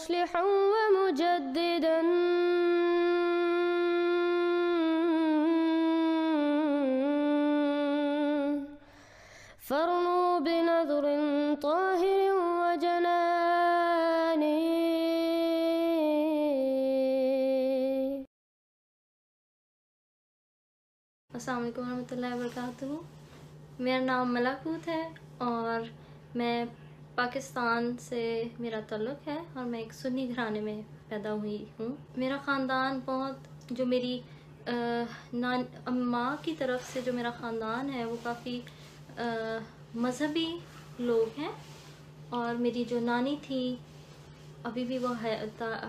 مصلحا ومجددا فارنوا بنذر طاهر وجنان. السلام علیکم ورحمۃ اللہ وبرکاتہ. میرا نام ملاکوت ہے اور میں پاکستان سے میرا تعلق ہے اور میں ایک سنی گھرانے میں پیدا ہوئی ہوں. میرا خاندان بہت، جو میری ماں کی طرف سے جو میرا خاندان ہے وہ کافی مذہبی لوگ ہیں، اور میری جو نانی تھی ابھی بھی وہ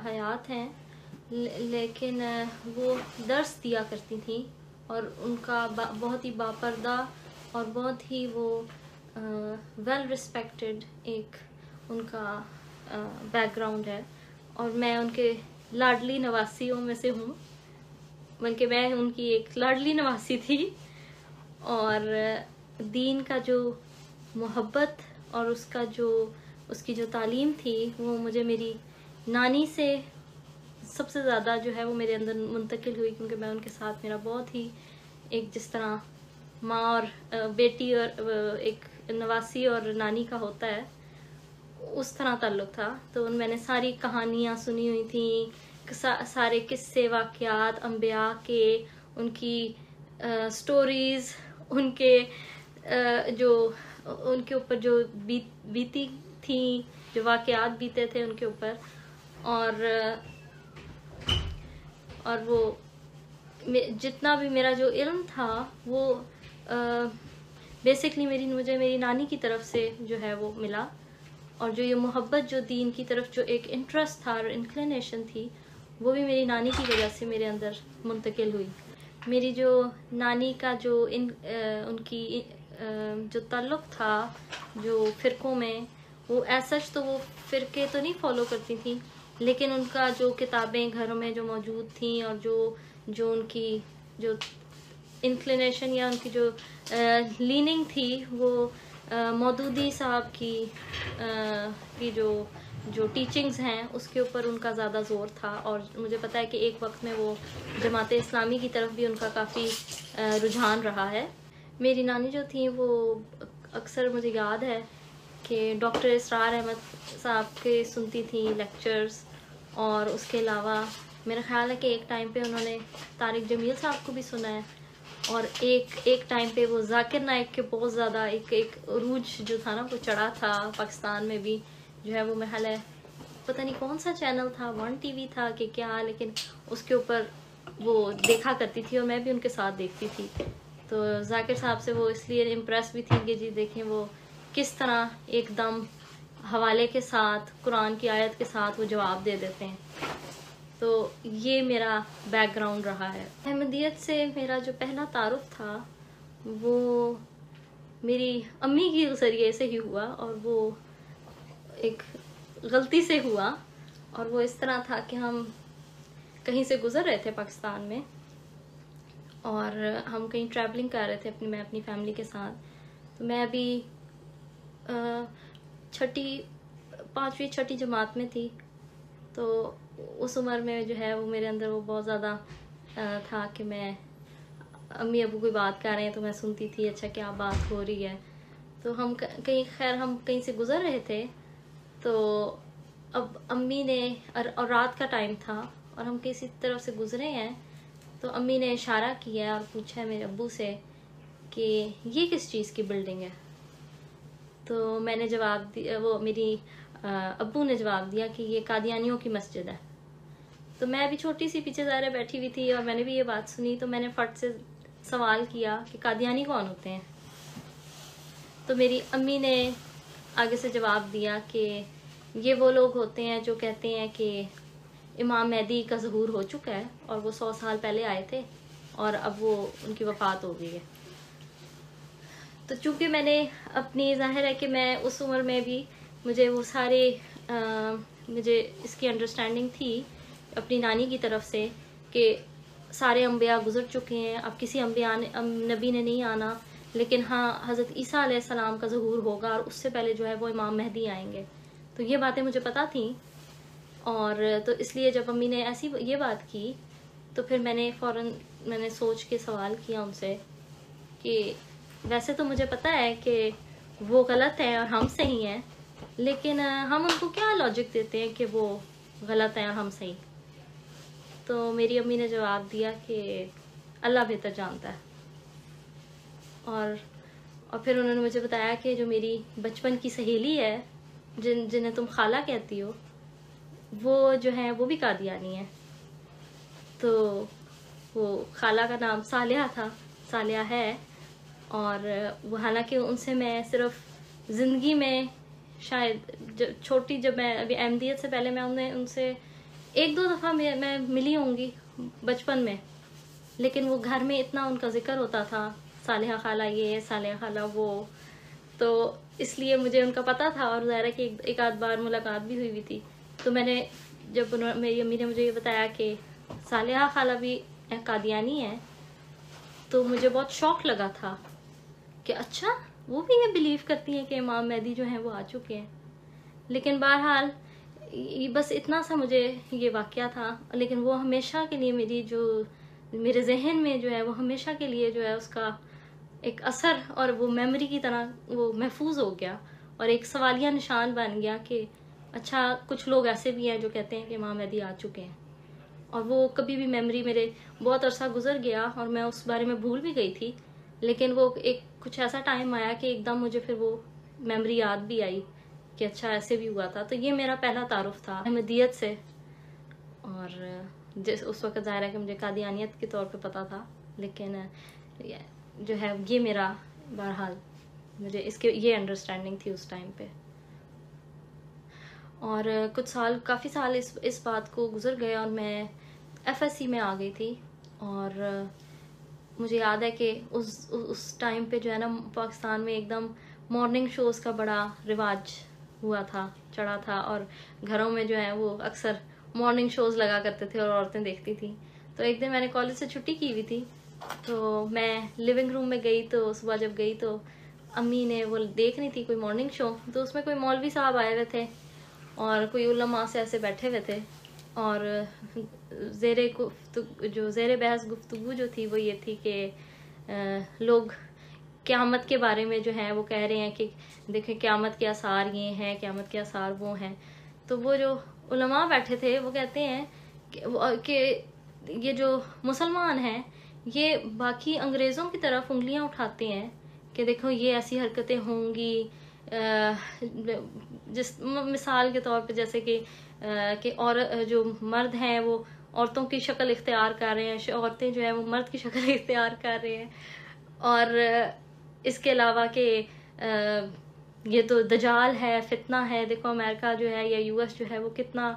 حیات ہیں، لیکن وہ درس دیا کرتی تھیں اور ان کا بہت ہی باپردہ اور بہت ہی وہ ویل رسپیکٹڈ ایک ان کا بیک گراؤنڈ ہے، اور میں ان کے لاڈلی نواسیوں میں سے ہوں، بلکہ میں ان کی ایک لاڈلی نواسی تھی. اور دین کا جو محبت اور اس کی جو تعلیم تھی وہ مجھے میری نانی سے سب سے زیادہ جو ہے وہ میرے اندر منتقل ہوئی، کیونکہ میں ان کے ساتھ میرا بہت ہی ایک جس طرح ماں اور بیٹی اور ایک نواسی اور نانی کا ہوتا ہے اس طرح تعلق تھا. تو میں نے ساری کہانیاں سنی ہوئی تھیں، سارے قصے واقعات انبیاء کے، ان کی سٹوریز، ان کے اوپر جو بیتی تھیں، جو واقعات بیتے تھے ان کے اوپر، اور وہ جتنا بھی میرا جو علم تھا وہ بیسکلی مجھے میری نانی کی طرف سے جو ہے وہ ملا. اور جو یہ محبت جو دین کی طرف جو ایک انٹرسٹ تھا اور انکلینیشن تھی وہ بھی میری نانی کی وجہ سے میرے اندر منتقل ہوئی. میری جو نانی کا جو ان کی جو تعلق تھا جو فرقوں میں، وہ ایسا تو وہ فرقے تو نہیں فالو کرتی تھیں، لیکن ان کا جو کتابیں گھروں میں جو موجود تھیں اور جو ان کی جو انکلینیشن یا ان کی جو لیننگ تھی وہ مودودی صاحب کی جو ٹیچنگز ہیں اس کے اوپر ان کا زیادہ زور تھا. اور مجھے پتا ہے کہ ایک وقت میں وہ جماعت اسلامی کی طرف بھی ان کا کافی رجحان رہا ہے. میری نانی جو تھیں وہ اکثر مجھے یاد ہے کہ ڈاکٹر اسرار احمد صاحب کے سنتی تھیں لیکچرز، اور اس کے علاوہ میرا خیال ہے کہ ایک ٹائم پہ انہوں نے طارق جمیل صاحب کو بھی سنا ہے، اور ایک ٹائم پہ وہ ذاکر نائک کے بہت زیادہ ایک عروج جو تھا نا وہ چڑھا تھا پاکستان میں بھی، جو ہے وہ محل ہے پتہ نہیں کون سا چینل تھا، ون ٹی وی تھا کہ کیا، لیکن اس کے اوپر وہ دیکھا کرتی تھی اور میں بھی ان کے ساتھ دیکھتی تھی. تو ذاکر صاحب سے وہ اس لیے امپریس بھی تھی کہ جی دیکھیں وہ کس طرح ایک دم حوالے کے ساتھ قرآن کی آیت کے ساتھ وہ جواب دے دیتے ہیں. تو یہ میرا بیک گراؤنڈ رہا ہے. احمدیت سے میرا جو پہلا تعارف تھا وہ میری امی کے ذریعے سے ہی ہوا، اور وہ ایک غلطی سے ہوا. اور وہ اس طرح تھا کہ ہم کہیں سے گزر رہے تھے پاکستان میں، اور ہم کہیں ٹریولنگ کر رہے تھے میں اپنی فیملی کے ساتھ. تو میں ابھی 5ویں 6ٹھی جماعت میں تھی. تو اس عمر میں جو ہے وہ میرے اندر وہ بہت زیادہ تھا کہ میں امی ابو کوئی بات کر رہے ہیں تو میں سنتی تھی اچھا کیا بات ہو رہی ہے. تو ہم کہیں سے گزر رہے تھے، تو اب امی نے، اور رات کا ٹائم تھا اور ہم کسی طرف سے گزرے ہیں، تو امی نے اشارہ کیا اور پوچھا میرے ابو سے کہ یہ کس چیز کی بلڈنگ ہے. تو میں نے جواب دیا، وہ میری ابو نے جواب دیا کہ یہ قادیانیوں کی مسجد ہے. تو میں بھی چھوٹی سی پیچھے ظاہر بیٹھی ہوئی تھی اور میں نے بھی یہ بات سنی، تو میں نے فٹ سے سوال کیا کہ قادیانی کون ہوتے ہیں. تو میری امی نے آگے سے جواب دیا کہ یہ وہ لوگ ہوتے ہیں جو کہتے ہیں کہ امام مہدی کا ظہور ہو چکا ہے اور وہ 100 سال پہلے آئے تھے اور اب وہ ان کی وفات ہو گئی ہے. تو چونکہ میں نے اپنی، ظاہر ہے کہ میں اس عمر میں بھی مجھے وہ سارے مجھے اس کی انڈرسٹینڈنگ تھی اپنی نانی کی طرف سے کہ سارے انبیاء گزر چکے ہیں، اب کسی نبی نے نہیں آنا، لیکن ہاں حضرت عیسیٰ علیہ السلام کا ظہور ہوگا اور اس سے پہلے جو ہے وہ امام مہدی آئیں گے. تو یہ باتیں مجھے پتہ تھیں. اور تو اس لیے جب امی نے ایسی یہ بات کی تو پھر میں نے فوراً میں نے سوچ کے سوال کیا ان سے کہ ویسے تو مجھے پتہ ہے کہ وہ غلط ہیں اور ہم صحیح ہیں، لیکن ہم ان کو کیا لاجک دیتے ہیں کہ وہ غلط ہیں اور ہم صحیح؟ تو میری امی نے جواب دیا کہ اللہ بہتر جانتا ہے. اور پھر انہوں نے مجھے بتایا کہ جو میری بچپن کی سہیلی ہے جنہیں تم خالہ کہتی ہو، وہ جو ہیں وہ بھی قادیانی ہیں. تو وہ خالہ کا نام صالحہ تھا، صالحہ ہے. اور وہ حالانکہ ان سے میں صرف زندگی میں شاید چھوٹی، جب میں ابھی احمدیت سے پہلے میں ان سے 1-2 دفعہ میں ملی ہوں گی بچپن میں، لیکن وہ گھر میں اتنا ان کا ذکر ہوتا تھا، صالحہ خالہ یہ، صالحہ خالہ وہ، تو اس لیے مجھے ان کا پتہ تھا. اور ظاہر ہے کہ ایک آدھ بار ملاقات بھی ہوئی تھی. تو میں نے جب میری امی نے مجھے یہ بتایا کہ صالحہ خالہ بھی قادیانی ہے، تو مجھے بہت شوق لگا تھا کہ اچھا وہ بھی یہ بلیو کرتی ہیں کہ امام مہدی جو ہیں وہ آ چکے ہیں. لیکن بہرحال بس اتنا سا مجھے یہ واقعہ تھا، لیکن وہ ہمیشہ کے لیے میرے ذہن میں جو ہے وہ ہمیشہ کے لیے جو ہے اس کا ایک اثر اور وہ میموری کی طرح وہ محفوظ ہو گیا، اور ایک سوالیہ نشان بن گیا کہ اچھا کچھ لوگ ایسے بھی ہیں جو کہتے ہیں کہ امام مہدی آ چکے ہیں. اور وہ کبھی بھی میموری میرے بہت عرصہ گزر گیا اور میں اس بارے میں بھول بھی گئی تھی، لیکن وہ کچھ ایسا ٹائم آیا کہ ایک دم مجھے پھر وہ میموری یاد بھی آئی کہ اچھا ایسے بھی ہوا تھا. تو یہ میرا پہلا تعارف تھا احمدیت سے. اور اس وقت ظاہر ہے کہ مجھے قادیانیت کے طور پہ پتہ تھا، لیکن جو ہے یہ میرا بہرحال مجھے اس کے یہ انڈرسٹینڈنگ تھی اس ٹائم پہ. اور کافی سال اس بات کو گزر گئے اور میں FSC میں آ گئی تھی. اور مجھے یاد ہے کہ اس ٹائم پہ جو ہے نا پاکستان میں ایک دم مارننگ شوز کا بڑا رواج ہوا تھا، چڑھا تھا، اور گھروں میں جو ہے وہ اکثر مارننگ شوز لگا کرتے تھے اور عورتیں دیکھتی تھیں. تو ایک دن میں نے کالج سے چھٹی کی ہوئی تھی، تو میں لیونگ روم میں گئی. تو صبح جب گئی تو امی نے وہ دیکھ رہی تھی کوئی مارننگ شو، تو اس میں کوئی مولوی صاحب آئے ہوئے تھے اور کوئی علماء سے ایسے بیٹھے ہوئے تھے. اور زیر بحث گفتگو جو تھی وہ یہ تھی کہ لوگ قیامت کے بارے میں جو ہیں وہ کہہ رہے ہیں کہ دیکھیں قیامت کے آثار یہ ہیں، قیامت کے آثار وہ ہیں. تو وہ جو علماء بیٹھے تھے وہ کہتے ہیں کہ یہ جو مسلمان ہیں یہ باقی انگریزوں کی طرف انگلیاں اٹھاتے ہیں کہ دیکھو یہ ایسی حرکتیں ہوں گی، جس مثال کے طور پہ جیسے کہ اور جو مرد ہیں وہ عورتوں کی شکل اختیار کر رہے ہیں، عورتیں جو ہیں وہ مرد کی شکل اختیار کر رہے ہیں. اور اس کے علاوہ کہ یہ تو دجال ہے، فتنہ ہے، دیکھو امریکہ جو ہے یا US جو ہے وہ کتنا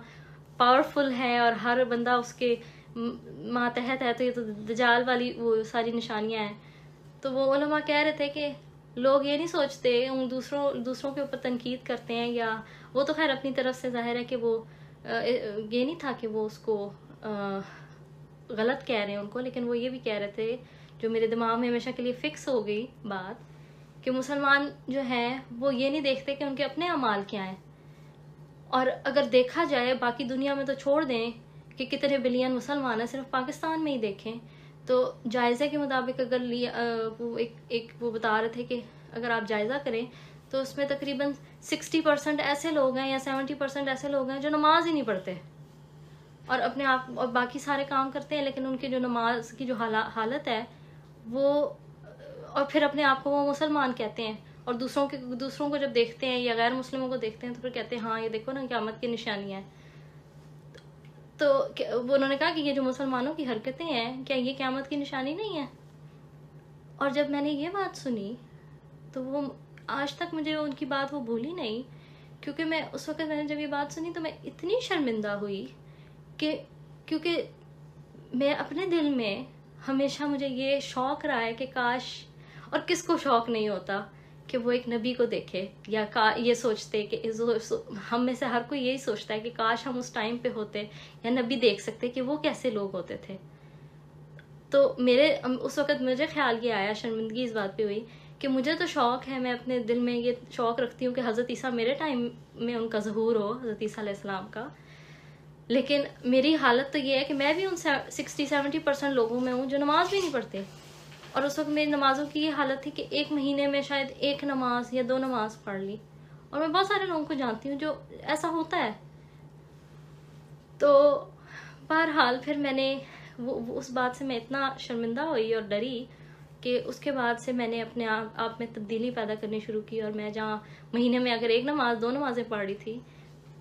پاورفل ہے اور ہر بندہ اس کے ماتحت ہے، تو یہ تو دجال والی وہ ساری نشانیاں ہیں. تو وہ علماء کہہ رہے تھے کہ لوگ یہ نہیں سوچتے، دوسروں کے اوپر تنقید کرتے ہیں، یا وہ تو خیر اپنی طرف سے ظاہر ہے کہ وہ یہ نہیں تھا کہ وہ اس کو غلط کہہ رہے ہیں ان کو، لیکن وہ یہ بھی کہہ رہے تھے جو میرے دماغ میں ہمیشہ کے لیے فکس ہو گئی بات، کہ مسلمان جو ہیں وہ یہ نہیں دیکھتے کہ ان کے اپنے اعمال کیا ہیں. اور اگر دیکھا جائے باقی دنیا میں تو چھوڑ دیں کہ کتنے بلین مسلمان ہیں، صرف پاکستان میں ہی دیکھیں تو جائزے کے مطابق اگر وہ بتا رہے تھے کہ اگر آپ جائزہ کریں تو اس میں تقریباً 60% ایسے لوگ ہیں یا 70% ایسے لوگ ہیں جو نماز ہی نہیں پڑھتے اور اپنے آپ اور باقی سارے کام کرتے ہیں، لیکن ان کی جو نماز کی جو حالت ہے وہ، اور پھر اپنے آپ کو وہ مسلمان کہتے ہیں، اور دوسروں کو جب دیکھتے ہیں یا غیر مسلموں کو دیکھتے ہیں تو پھر کہتے ہیں ہاں یہ دیکھو نا قیامت کی نشانیاں ہیں. تو وہ انہوں نے کہا کہ یہ جو مسلمانوں کی حرکتیں ہیں کیا یہ قیامت کی نشانی نہیں ہے؟ اور جب میں نے یہ بات سنی تو وہ آج تک مجھے ان کی بات وہ بھولی نہیں، کیونکہ میں اس وقت میں نے جب یہ بات سنی تو میں اتنی شرمندہ ہوئی کہ کیونکہ میں اپنے دل میں ہمیشہ مجھے یہ شوق رہا ہے کہ کاش، اور کس کو شوق نہیں ہوتا کہ وہ ایک نبی کو دیکھے، یا یہ سوچتے کہ ہم میں سے ہر کوئی یہی سوچتا ہے کہ کاش ہم اس ٹائم پہ ہوتے یا نبی دیکھ سکتے کہ وہ کیسے لوگ ہوتے تھے. تو اس وقت مجھے خیال یہ آیا، شرمندگی اس بات پہ ہوئی کہ مجھے تو شوق ہے، میں اپنے دل میں یہ شوق رکھتی ہوں کہ حضرت عیسیٰ میرے ٹائم میں ان کا ظہور ہو، حضرت عیسیٰ علیہ السلام کا. لیکن میری حالت تو یہ ہے کہ میں بھی ان 60-70% لوگوں میں ہوں جو نماز بھی نہیں پڑھتے. اور اس وقت میری نمازوں کی یہ حالت تھی کہ ایک مہینے میں شاید 1 نماز یا 2 نماز پڑھ لی. اور میں بہت سارے لوگوں کو جانتی ہوں جو ایسا ہوتا ہے. تو بہرحال پھر میں نے اس بات سے میں اتنا شرمندہ ہوئی اور ڈری کہ اس کے بعد سے میں نے اپنے آپ میں تبدیلی پیدا کرنی شروع کی. اور میں جہاں مہینے میں اگر 1 نماز 2 نمازیں پڑھ رہی تھی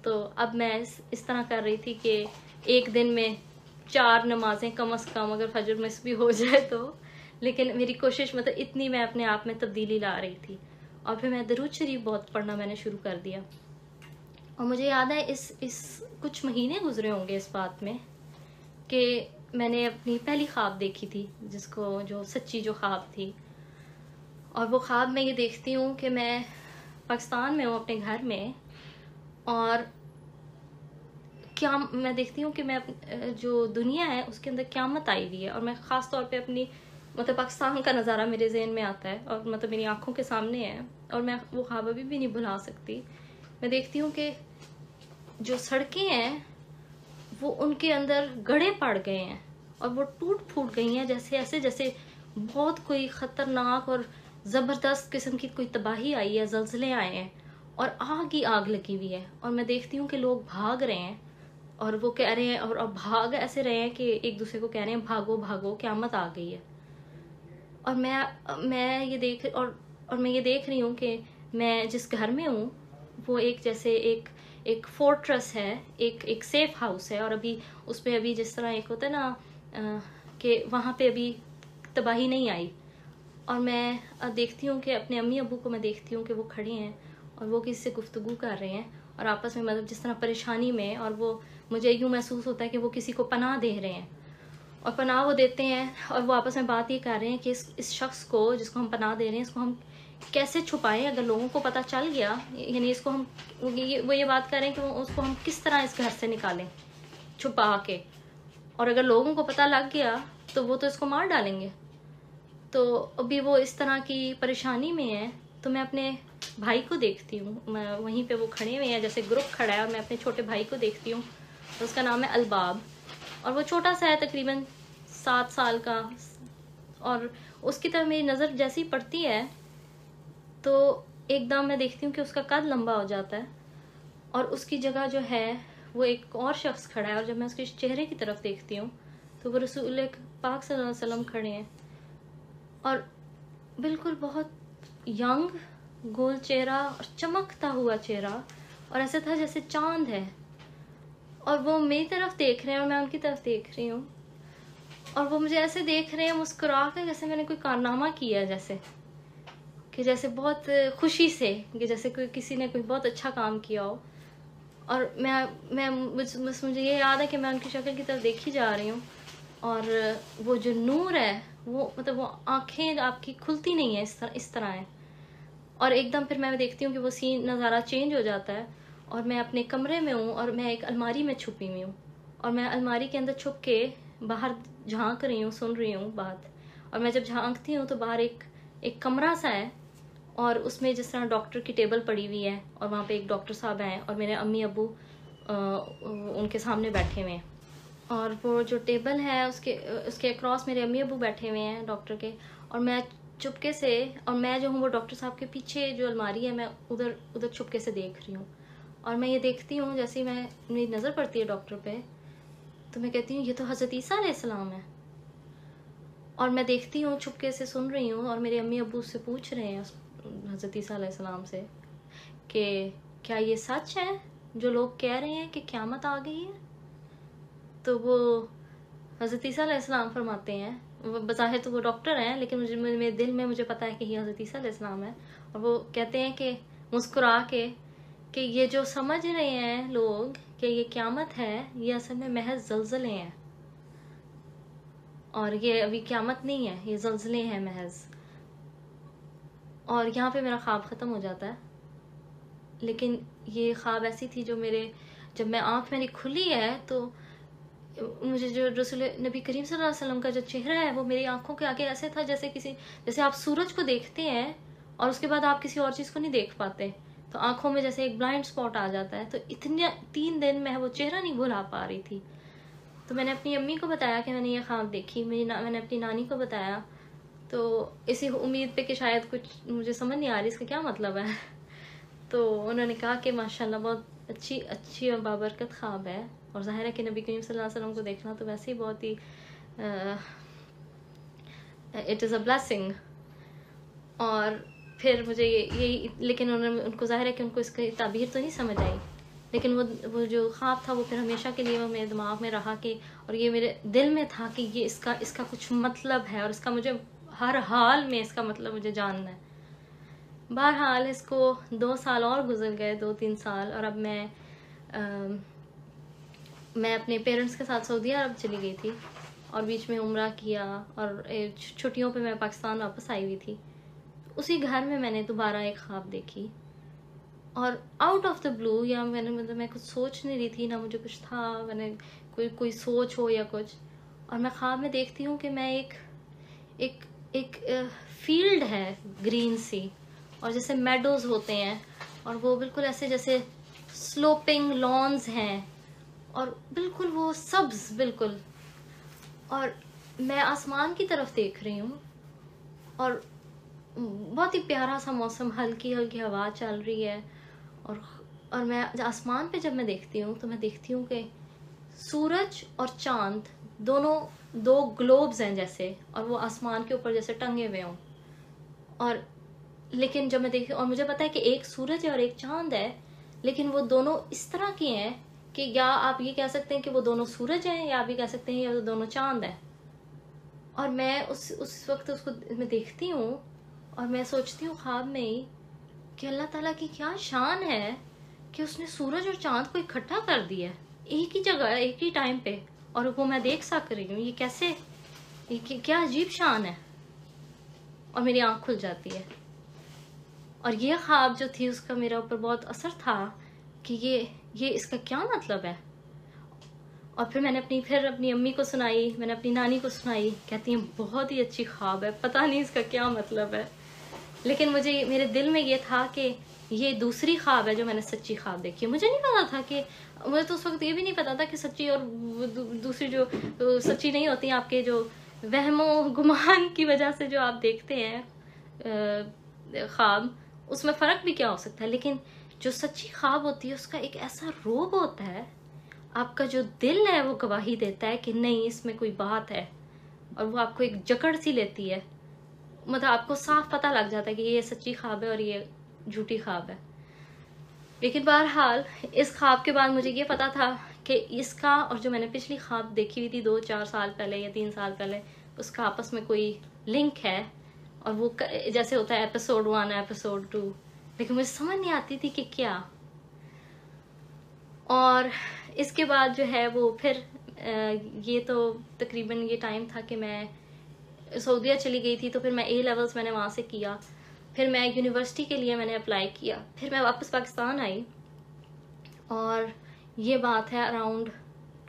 تو اب میں اس طرح کر رہی تھی کہ ایک دن میں 4 نمازیں کم از کم اگر فجر مس بھی ہو جائے تو. لیکن میری کوشش مطلب اتنی میں اپنے آپ میں تبدیلی لا رہی تھی. اور پھر میں درود شریف بہت پڑھنا میں نے شروع کر دیا. اور مجھے یاد ہے اس کچھ مہینے گزرے ہوں گے اس بات میں کہ میں نے اپنی پہلی خواب دیکھی تھی جو سچی جو خواب تھی. اور وہ خواب میں یہ دیکھتی ہوں کہ میں پاکستان میں ہوں اپنے گھر میں, اور کیا میں دیکھتی ہوں کہ میں جو دنیا ہے اس کے اندر قیامت آئی ہوئی ہے. اور میں خاص طور پہ اپنی مطلب پاکستان کا نظارہ میرے ذہن میں آتا ہے اور مطلب میری آنکھوں کے سامنے ہے, اور میں وہ خواب ابھی بھی نہیں بھلا سکتی. میں دیکھتی ہوں کہ جو سڑکیں ہیں وہ ان کے اندر گڑھے پڑ گئے ہیں اور وہ ٹوٹ پھوٹ گئی ہیں جیسے بہت کوئی خطرناک اور زبردست قسم کی کوئی تباہی آئی ہے, زلزلے آئے ہیں اور آگ ہی آگ لگی ہوئی ہے. اور میں دیکھتی ہوں کہ لوگ بھاگ رہے ہیں اور وہ کہہ رہے ہیں, اور بھاگ ایسے رہے ہیں کہ ایک دوسرے کو کہہ رہے ہیں بھاگو بھاگو قیامت آ گئی ہے. اور میں یہ دیکھ رہی ہوں کہ میں جس گھر میں ہوں وہ ایک فورٹریس ہے, ایک سیف ہاؤس ہے. اور ابھی اس پہ ابھی جس طرح ایک ہوتا ہے نا کہ وہاں پہ ابھی تباہی نہیں آئی. اور میں دیکھتی ہوں کہ اپنے امی ابو کو میں دیکھتی ہوں کہ وہ کھڑے ہیں اور وہ کسی سے گفتگو کر رہے ہیں اور آپس میں مطلب جس طرح پریشانی میں, اور وہ مجھے یوں محسوس ہوتا ہے کہ وہ کسی کو پناہ دے رہے ہیں اور پناہ وہ دیتے ہیں اور وہ آپس میں بات یہ کر رہے ہیں کہ اس شخص کو جس کو ہم پناہ دے رہے ہیں اس کو ہم کیسے چھپائیں اگر لوگوں کو پتہ چل گیا, یعنی اس کو ہم وہ یہ بات کر رہے ہیں کہ اس کو ہم کس طرح اس گھر سے نکالیں چھپا کے, اور اگر لوگوں کو پتہ لگ گیا تو وہ تو اس کو مار ڈالیں گے. تو ابھی وہ اس طرح کی پریشانی میں ہے. تو میں اپنے بھائی کو دیکھتی ہوں, میں وہیں پہ وہ کھڑے ہوئے ہیں جیسے گروپ کھڑا ہے, اور میں اپنے چھوٹے بھائی کو دیکھتی ہوں, اس کا نام ہے الباب, اور وہ چھوٹا سا ہے تقریباً 7 سال کا. اور اس کی طرف میری نظر جیسی پڑتی ہے تو ایک دم میں دیکھتی ہوں کہ اس کا قد لمبا ہو جاتا ہے اور اس کی جگہ جو ہے وہ ایک اور شخص کھڑا ہے. اور جب میں اس کے چہرے کی طرف دیکھتی ہوں تو وہ رسول پاک صلی اللہ علیہ وسلم کھڑے ہیں, اور بالکل بہت ینگ گول چہرہ اور چمکتا ہوا چہرہ, اور ایسا تھا جیسے چاند ہے. اور وہ میری طرف دیکھ رہے ہیں اور میں ان کی طرف دیکھ رہی ہوں, اور وہ مجھے ایسے دیکھ رہے ہیں مسکرا کے جیسے میں نے کوئی کارنامہ کیا ہے, جیسے بہت خوشی سے, کہ جیسے کسی نے کوئی بہت اچھا کام کیا ہو. اور مجھے یہ یاد ہے کہ میں ان کی شکل کی طرف دیکھی جا رہی ہوں, اور وہ جو نور ہے وہ مطلب وہ آنکھیں آپ کی کھلتی نہیں ہیں, اس طرح ہے. اور ایک دم پھر میں دیکھتی ہوں کہ وہ نظارہ چینج ہو جاتا ہے, اور میں اپنے کمرے میں ہوں اور میں ایک الماری میں چھپی ہوئی ہوں, اور میں الماری کے اندر چھپ کے باہر جھانک رہی ہوں, سن رہی ہوں بات. اور میں جب جھانکتی ہوں تو باہر ایک کمرہ سا ہے, اور اس میں جس طرح ڈاکٹر کی ٹیبل پڑی ہوئی ہے, اور وہاں پہ ایک ڈاکٹر صاحب ہیں اور میرے امی ابو ان کے سامنے بیٹھے ہوئے ہیں. اور وہ جو ٹیبل ہے اس کے اکراس میرے امی ابو بیٹھے ہوئے ہیں ڈاکٹر کے, اور میں چپکے سے, اور میں جو ہوں وہ ڈاکٹر صاحب کے پیچھے جو الماری ہے میں ادھر چپکے سے دیکھ رہی ہوں. اور میں یہ دیکھتی ہوں جیسے میری نظر پڑتی ہے ڈاکٹر پہ تو میں کہتی ہوں یہ تو حضرت عیسیٰ علیہ السلام ہے. اور میں دیکھتی ہوں چپکے سے سن رہی ہوں, اور میرے امی ابو سے پوچھ رہے ہیں حضرت عیسیٰ علیہ السلام سے کہ کیا یہ سچ ہے جو لوگ کہہ رہے ہیں کہ قیامت آ گئی ہے. تو وہ حضرت عیسیٰ علیہ السلام فرماتے ہیں, بظاہر تو وہ ڈاکٹر ہیں لیکن میرے دل میں مجھے پتا ہے کہ یہ حضرت عیسیٰ علیہ السلام ہے. اور وہ کہتے ہیں کہ مسکرا کے کہ یہ جو سمجھ رہے ہیں لوگ کہ یہ قیامت ہے, یہ اصل میں محض زلزلے ہیں, اور یہ ابھی قیامت نہیں ہے, یہ زلزلے ہیں محض. اور یہاں پہ میرا خواب ختم ہو جاتا ہے. لیکن یہ خواب ایسی تھی جب میں آنکھ میری کھلی ہے تو مجھے جو رسول نبی کریم صلی اللہ علیہ وسلم کا جو چہرہ ہے وہ میری آنکھوں کے آگے ایسے تھا جیسے آپ سورج کو دیکھتے ہیں اور اس کے بعد آپ کسی اور چیز کو نہیں دیکھ پاتے, تو آنکھوں میں جیسے ایک بلائنڈ اسپاٹ آ جاتا ہے. تو اتنے 3 دن میں وہ چہرہ نہیں بھلا پا رہی تھی. تو میں نے اپنی امی کو بتایا کہ میں نے یہ خواب دیکھی. میں نے اپنی نانی کو بتایا, تو اسی امید پہ کہ شاید کچھ مجھے سمجھ نہیں آ رہی اس کا کیا مطلب ہے. تو انہوں نے کہا کہ ماشاءاللہ بہت اچھی اور بابرکت خواب ہے, اور ظاہر ہے کہ نبی کریم صلی اللہ علیہ وسلم کو دیکھنا تو ویسے ہی بہت ہی اٹ از اے بلیسنگ. اور پھر مجھے یہی, لیکن ان کو ظاہر ہے کہ ان کو اس کی تعبیر تو نہیں سمجھ آئی, لیکن وہ جو خواب تھا وہ پھر ہمیشہ کے لیے وہ میرے دماغ میں رہا کہ, اور یہ میرے دل میں تھا کہ یہ اس کا کچھ مطلب ہے, اور اس کا مجھے ہر حال میں اس کا مطلب مجھے جاننا ہے. بہرحال اس کو 2 سال اور گزر گئے, 2-3 سال, اور اب میں اپنے پیرنٹس کے ساتھ سعودی عرب چلی گئی تھی, اور بیچ میں عمرہ کیا, اور چھٹیوں پہ میں پاکستان واپس آئی ہوئی تھی. اسی گھر میں نے دوبارہ ایک خواب دیکھی, اور آؤٹ آف دا بلو, یا میں کچھ سوچ نہیں رہی تھی, نہ مجھے کچھ تھا, میں نے کوئی سوچ ہو یا کچھ, اور میں خواب میں دیکھتی ہوں کہ میں ایک فیلڈ ہے گرین سی, اور جیسے میڈوز ہوتے ہیں, اور وہ بالکل ایسے جیسے سلوپنگ لانز ہیں, اور بالکل وہ سبز بالکل, اور میں آسمان کی طرف دیکھ رہی ہوں, اور بہت ہی پیارا سا موسم, ہلکی ہلکی ہوا چل رہی ہے, اور میں آسمان پہ جب میں دیکھتی ہوں تو میں دیکھتی ہوں کہ سورج اور چاند دونوں 2 گلوبز ہیں جیسے, اور وہ آسمان کے اوپر جیسے ٹنگے ہوئے ہوں. اور لیکن جب میں دیکھتی ہوں, اور مجھے پتا ہے کہ ایک سورج ہے اور ایک چاند ہے, لیکن وہ دونوں اس طرح کے ہیں کہ یا آپ یہ کہہ سکتے ہیں کہ وہ دونوں سورج ہیں, یا آپ یہ کہہ سکتے ہیں یہ دونوں چاند ہیں. اور میں اس وقت اس کو میں دیکھتی ہوں, اور میں سوچتی ہوں خواب میں ہی کہ اللہ تعالیٰ کی کیا شان ہے کہ اس نے سورج اور چاند کو اکٹھا کر دیا ایک ہی جگہ ایک ہی ٹائم پہ, اور وہ میں دیکھ سک رہی ہوں. یہ کیسے, یہ کیا عجیب شان ہے. اور میری آنکھ کھل جاتی ہے, اور یہ خواب جو تھی اس کا میرے اوپر بہت اثر تھا کہ یہ اس کا کیا مطلب ہے. اور پھر میں نے اپنی امی کو سنائی, میں نے اپنی نانی کو سنائی, کہتی ہیں بہت ہی اچھی خواب ہے, پتہ نہیں اس کا کیا مطلب ہے. لیکن میرے دل میں یہ تھا کہ یہ دوسری خواب ہے جو میں نے سچی خواب دیکھی ہے. مجھے نہیں پتا تھا کہ, مجھے تو اس وقت یہ بھی نہیں پتا تھا کہ سچی اور دوسری جو سچی نہیں ہوتی ہیں, آپ کے جو وہم و گمان کی وجہ سے جو آپ دیکھتے ہیں خواب, اس میں فرق بھی کیا ہو سکتا ہے. لیکن جو سچی خواب ہوتی ہے اس کا ایک ایسا روب ہوتا ہے, آپ کا جو دل ہے وہ گواہی دیتا ہے کہ نہیں اس میں کوئی بات ہے, اور وہ آپ کو ایک جکڑ سی لیتی ہے. مطلب آپ کو صاف پتہ لگ جاتا ہے کہ یہ سچی خواب ہے اور یہ جھوٹی خواب ہے. لیکن بہرحال اس خواب کے بعد مجھے یہ پتا تھا کہ اس کا اور جو میں نے پچھلی خواب دیکھی ہوئی تھی 2-4 سال پہلے یا 3 سال پہلے, اس کا آپس میں کوئی لنک ہے, اور وہ جیسے ہوتا ہے ایپیسوڈ 1 ایپیسوڈ 2, لیکن مجھے سمجھ نہیں آتی تھی کہ کیا. اور اس کے بعد جو ہے وہ پھر یہ تو تقریباً یہ ٹائم تھا کہ میں سعودیہ چلی گئی تھی, تو پھر میں اے لیولز میں نے وہاں سے کیا, پھر میں یونیورسٹی کے لیے میں نے اپلائی کیا, پھر میں واپس پاکستان آئی, اور یہ بات ہے اراؤنڈ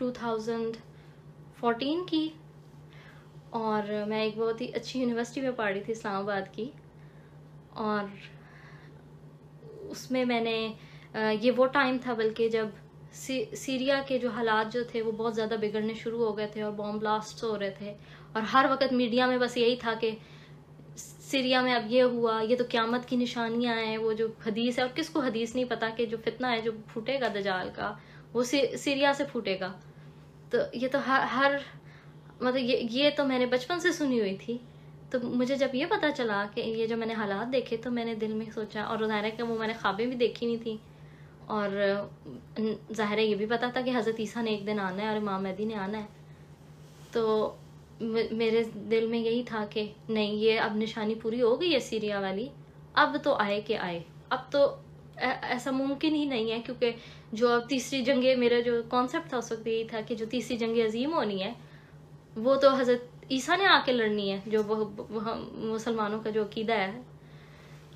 2014 کی, اور میں ایک بہت ہی اچھی یونیورسٹی میں پڑھ رہی تھی اسلام آباد کی, اور اس میں نے یہ وہ ٹائم تھا بلکہ جب سیریا کے جو حالات جو تھے وہ بہت زیادہ بگڑنے شروع ہو گئے تھے, اور بوم بلاسٹس ہو رہے تھے, اور ہر وقت میڈیا میں بس یہی تھا کہ سیریا میں اب یہ ہوا, یہ تو قیامت کی نشانیاں ہیں, وہ جو حدیث ہے, اور کس کو حدیث نہیں پتا کہ جو فتنہ ہے جو پھوٹے گا دجال کا وہ سیریا سے پھوٹے گا. تو یہ تو ہر مطلب یہ تو میں نے بچپن سے سنی ہوئی تھی. تو مجھے جب یہ پتا چلا کہ یہ جو میں نے حالات دیکھے, تو میں نے دل میں سوچا, اور ظاہر ہے کہ وہ میں نے خوابیں بھی دیکھی نہیں تھی, اور ظاہر ہے یہ بھی پتا تھا کہ حضرت عیسیٰ نے ایک دن آنا ہے اور امام مہدی نے آنا ہے. تو میرے دل میں یہی تھا کہ نہیں, یہ اب نشانی پوری ہو گئی ہے سیریا والی, اب تو آئے کہ آئے, اب تو ایسا ممکن ہی نہیں ہے, کیونکہ جو اب تیسری جنگ, میرا جو کانسیپٹ تھا اس وقت یہی تھا کہ جو تیسری جنگ عظیم ہونی ہے وہ تو حضرت عیسیٰ نے آ کے لڑنی ہے, جو مسلمانوں کا جو عقیدہ ہے.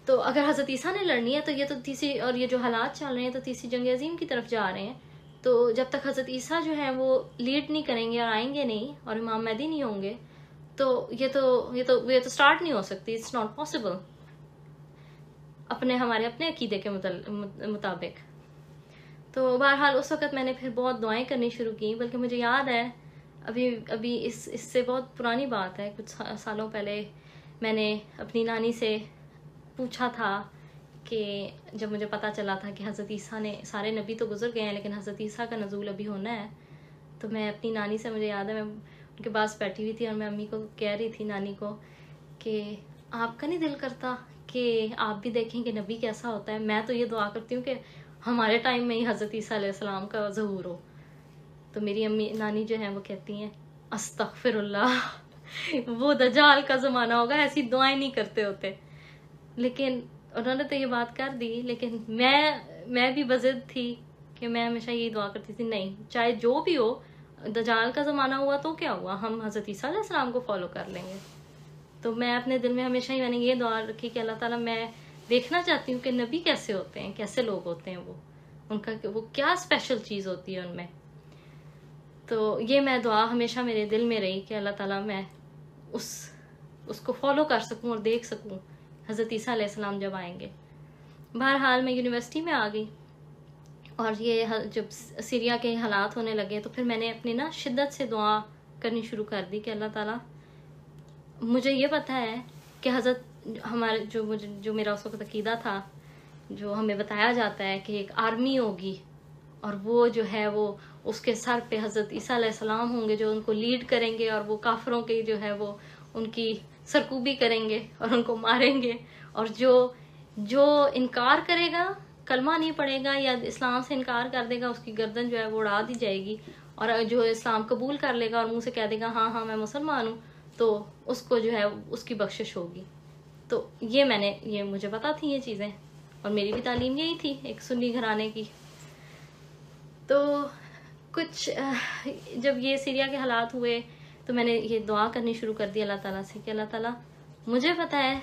تو اگر حضرت عیسیٰ نے لڑنی ہے تو یہ تو تیسری, اور یہ جو حالات چل رہے ہیں تو تیسری جنگ عظیم کی طرف جا رہے ہیں. تو جب تک حضرت عیسیٰ جو ہے وہ لیڈ نہیں کریں گے اور آئیں گے نہیں, اور امام مہدی نہیں ہوں گے, تو یہ تو سٹارٹ نہیں ہو سکتی. It's not possible. ہمارے اپنے عقیدے کے مطابق. تو بہرحال اس وقت میں نے پھر بہت دعائیں کرنی شروع کی. بلکہ مجھے یاد ہے ابھی اس سے بہت پرانی بات ہے، کچھ سالوں پہلے میں نے اپنی نانی سے پوچھا تھا کہ جب مجھے پتہ چلا تھا کہ حضرت عیسیٰ نے، سارے نبی تو گزر گئے ہیں لیکن حضرت عیسیٰ کا نزول ابھی ہونا ہے، تو میں اپنی نانی سے، مجھے یاد ہے میں ان کے پاس بیٹھی ہوئی تھی اور میں امی کو کہہ رہی تھی، نانی کو، کہ آپ کا نہیں دل کرتا کہ آپ بھی دیکھیں کہ نبی کیسا ہوتا ہے؟ میں تو یہ دعا کرتی ہوں کہ ہمارے ٹائم میں ہی حضرت عیسیٰ علیہ السلام کا ظہور ہو. تو میری نانی جو ہیں وہ کہتی ہیں استغفر اللہ، وہ دجال کا زمانہ ہوگا، ایسی دعائیں نہیں کرتے ہوتے. لیکن انہوں نے تو یہ بات کر دی، لیکن میں بھی بضد تھی کہ میں ہمیشہ یہی دعا کرتی تھی، نہیں چاہے جو بھی ہو، دجال کا زمانہ ہوا تو کیا ہوا، ہم حضرت عیسیٰ علیہ السلام کو فالو کر لیں گے. تو میں اپنے دل میں ہمیشہ ہی میں نے یہ دعا رکھی کہ اللہ تعالیٰ میں دیکھنا چاہتی ہوں کہ نبی کیسے ہوتے ہیں، کیسے لوگ ہوتے ہیں، وہ ان کا وہ کیا اسپیشل چیز ہوتی ہے ان میں. تو یہ میں دعا ہمیشہ میرے دل میں رہی کہ اللہ تعالیٰ میں اس کو فالو کر سکوں اور دیکھ سکوں حضرت عیسیٰ علیہ السلام جب آئیں گے. بہرحال میں یونیورسٹی میں آ گئی، اور یہ جب سیریا کے حالات ہونے لگے تو پھر میں نے اپنی شدت سے دعا کرنی شروع کر دی کہ اللہ تعالیٰ، مجھے یہ پتہ ہے کہ حضرت ہمارے جو میرا اس وقت عقیدہ تھا، جو ہمیں بتایا جاتا ہے کہ ایک آرمی ہوگی اور وہ جو ہے وہ اس کے سر پہ حضرت عیسیٰ علیہ السلام ہوں گے جو ان کو لیڈ کریں گے، اور وہ کافروں کے جو ہے وہ ان کی سرکوبی کریں گے اور ان کو ماریں گے، اور جو انکار کرے گا، کلمہ نہیں پڑھے گا یا اسلام سے انکار کر دے گا، اس کی گردن جو ہے وہ اڑا دی جائے گی، اور جو اسلام قبول کر لے گا اور منہ سے کہہ دے گا ہاں ہاں میں مسلمان ہوں، تو اس کو جو ہے اس کی بخشش ہوگی. تو یہ مجھے پتا تھی یہ چیزیں، اور میری بھی تعلیم یہی تھی ایک سنی گھرانے کی. تو کچھ جب یہ سیریا کے حالات ہوئے تو میں نے یہ دعا کرنی شروع کر دی اللہ تعالیٰ سے کہ اللہ تعالیٰ، مجھے پتا ہے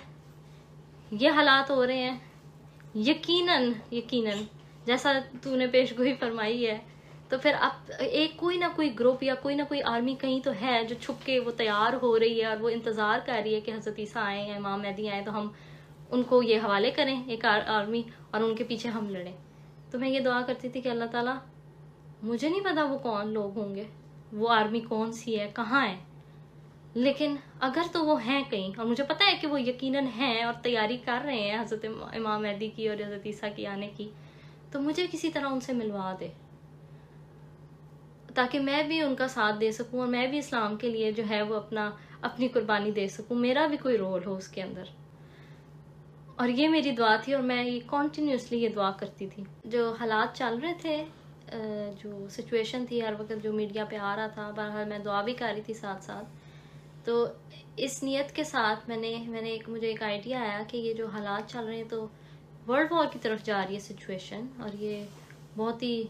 یہ حالات ہو رہے ہیں، یقیناً جیسا تو نے پیش گوئی فرمائی ہے، تو پھر اب کوئی نہ کوئی گروپ یا کوئی نہ کوئی آرمی کہیں تو ہے جو چھپ کے وہ تیار ہو رہی ہے اور وہ انتظار کر رہی ہے کہ حضرت عیسیٰ آئیں یا امام مہدی آئیں تو ہم ان کو یہ حوالے کریں، ایک آرمی، اور ان کے پیچھے ہم لڑیں. تو میں یہ دعا کرتی تھی کہ اللہ تعالیٰ، مجھے نہیں پتا وہ کون لوگ ہوں گے، وہ آرمی کون سی ہے، کہاں ہے، لیکن اگر تو وہ ہیں کہیں، اور مجھے پتا ہے کہ وہ یقیناً ہیں اور تیاری کر رہے ہیں حضرت امام مہدی کی اور حضرت عیسیٰ کی آنے کی، تو مجھے کسی طرح ان سے ملوا دے تاکہ میں بھی ان کا ساتھ دے سکوں اور میں بھی اسلام کے لیے جو ہے وہ اپنی قربانی دے سکوں، میرا بھی کوئی رول ہو اس کے اندر. اور یہ میری دعا تھی، اور میں یہ کنٹینیوسلی یہ دعا کرتی تھی. جو حالات چل رہے تھے، جو سچویشن تھی ہر وقت جو میڈیا پہ آ رہا تھا، بہرحال میں دعا بھی کر رہی تھی ساتھ ساتھ. تو اس نیت کے ساتھ مجھے ایک آئیڈیا آیا کہ یہ جو حالات چل رہے ہیں تو ورلڈ وار کی طرف جا رہی ہے سچویشن، اور یہ بہت ہی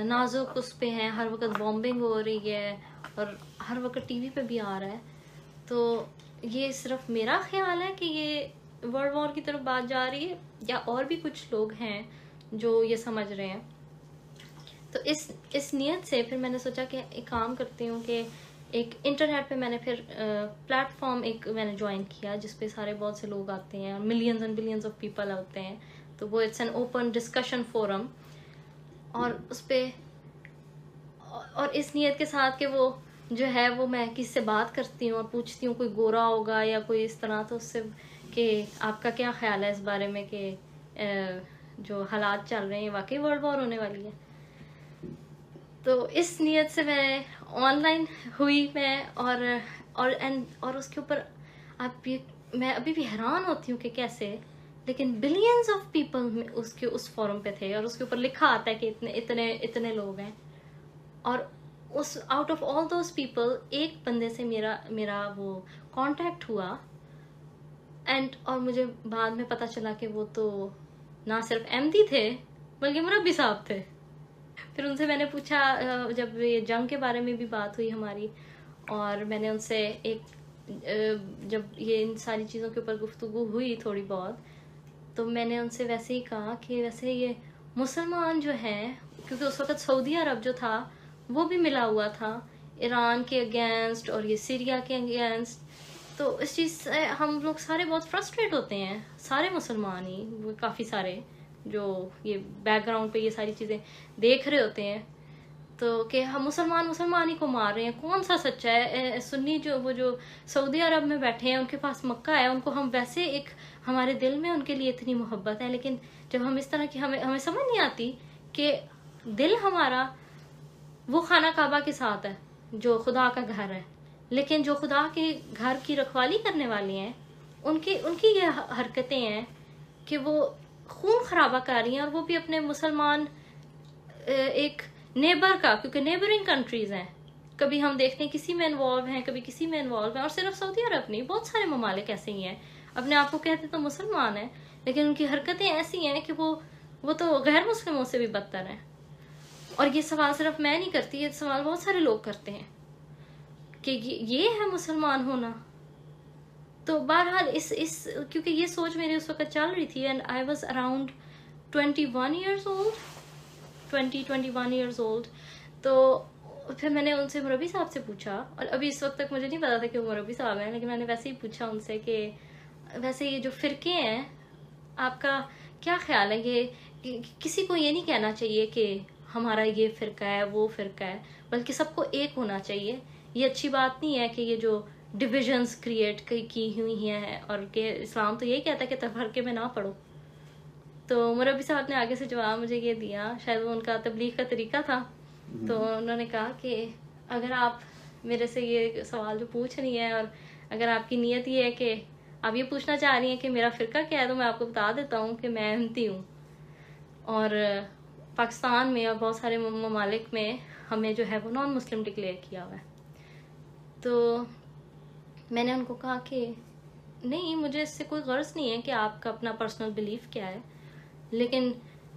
نازک اس پہ ہیں، ہر وقت بامبنگ ہو رہی ہے اور ہر وقت ٹی وی پہ بھی آ رہا ہے. تو یہ صرف میرا خیال ہے کہ یہ ورلڈ وار کی طرف بات جا رہی ہے یا اور بھی کچھ لوگ ہیں جو یہ سمجھ رہے ہیں؟ تو اس نیت سے پھر میں نے سوچا کہ ایک کام کرتی ہوں کہ ایک انٹرنیٹ پہ میں نے پھر پلیٹ فارم میں نے جوائن کیا جس پہ بہت سے لوگ آتے ہیں، millions and billions of people ہوتے ہیں. تو وہ it's an open discussion forum, اور اس پہ اور اس نیت کے ساتھ کہ وہ جو ہے وہ میں کس سے بات کرتی ہوں اور پوچھتی ہوں کوئی گورا ہوگا یا کوئی اس طرح، تو اس سے کہ آپ کا کیا خیال ہے اس بارے میں کہ جو حالات چل رہے ہیں واقعی ورلڈ وار ہونے والی ہے. تو اس نیت سے میں آن لائن ہوئی میں اور اس کے اوپر میں ابھی بھی حیران ہوتی ہوں کہ کیسے، لیکن بلینز آف پیپل اس فورم پہ تھے، اور اس کے اوپر لکھا آتا ہے کہ اتنے لوگ ہیں، اور اس out of all those people ایک بندے سے میرا وہ کانٹیکٹ ہوا، اور مجھے بعد میں پتہ چلا کہ وہ تو نہ صرف احمدی تھے بلکہ مربی صاحب تھے. پھر ان سے میں نے پوچھا، جب یہ جنگ کے بارے میں بھی بات ہوئی ہماری، اور میں نے ان سے جب یہ ان ساری چیزوں کے اوپر گفتگو ہوئی تھوڑی بہت، تو میں نے ان سے ویسے ہی کہا کہ ویسے یہ مسلمان جو ہیں، کیونکہ اس وقت سعودی عرب جو تھا وہ بھی ملا ہوا تھا ایران کے اگینسٹ اور یہ سیریا کے اگینسٹ، تو اس چیز سے ہم لوگ سارے بہت فرسٹریٹ ہوتے ہیں، سارے مسلمان ہی، کافی سارے جو یہ بیک گراؤنڈ پہ یہ ساری چیزیں دیکھ رہے ہوتے ہیں، تو کہ ہم مسلمان ہی کو مار رہے ہیں، کون سا سچا ہے؟ سنی جو وہ جو سعودی عرب میں بیٹھے ہیں، ان کے پاس مکہ ہے، ان کو ہم ویسے ایک ہمارے دل میں ان کے لیے اتنی محبت ہے، لیکن جب ہم اس طرح کی ہمیں سمجھ نہیں آتی کہ دل ہمارا وہ خانہ کعبہ کے ساتھ ہے جو خدا کا گھر ہے، لیکن جو خدا کے گھر کی رکھوالی کرنے والی ہیں ان کی یہ حرکتیں ہیں کہ وہ خون خرابہ کر رہی ہیں، اور وہ بھی اپنے مسلمان ایک نیبر کا، کیونکہ نیبرنگ کنٹریز ہیں، کبھی ہم دیکھتے ہیں کسی میں انوالو ہیں، کبھی کسی میں انوالو ہیں، اور صرف سعودی عرب نہیں، بہت سارے ممالک ایسے ہی ہیں اپنے آپ کو کہتے تو مسلمان ہیں، لیکن ان کی حرکتیں ایسی ہیں کہ وہ تو غیر مسلموں سے بھی بدتر ہیں۔ اور یہ سوال صرف میں نہیں کرتی، یہ سوال بہت سارے لوگ کرتے ہیں کہ یہ ہے مسلمان ہونا۔ تو بہرحال اس کیونکہ یہ سوچ میری اس وقت چل رہی تھی، and I was around 21 years old, تو پھر میں نے ان سے مربی صاحب سے پوچھا، اور ابھی اس وقت تک مجھے نہیں پتا تھا کہ وہ مربی صاحب ہیں، لیکن میں نے ویسے ہی پوچھا ان سے کہ ویسے یہ جو فرقے ہیں آپ کا کیا خیال ہے؟ یہ کسی کو یہ نہیں کہنا چاہیے کہ ہمارا یہ فرقہ ہے وہ فرقہ ہے، بلکہ سب کو ایک ہونا چاہیے۔ یہ اچھی بات نہیں ہے کہ یہ جو ڈویژنز کریٹ کی ہوئی ہیں، اور کہ اسلام تو یہی کہتا ہے کہ تفرقے میں نہ پڑو۔ تو مربی صاحب نے آگے سے جواب مجھے یہ دیا، شاید وہ ان کا تبلیغ کا طریقہ تھا، تو انہوں نے کہا کہ اگر آپ میرے سے یہ سوال جو پوچھ رہی ہیں، اور اگر آپ کی نیت یہ ہے کہ آپ یہ پوچھنا چاہ رہی ہیں کہ میرا فرقہ کیا ہے، تو میں آپ کو بتا دیتا ہوں کہ میں احمدی ہوں، اور پاکستان میں اور بہت سارے ممالک میں ہمیں جو ہے وہ نان مسلم ڈکلیئر کیا ہوا ہے۔ تو میں نے ان کو کہا کہ نہیں، مجھے اس سے کوئی غرض نہیں ہے کہ آپ کا اپنا پرسنل بلیف کیا ہے، لیکن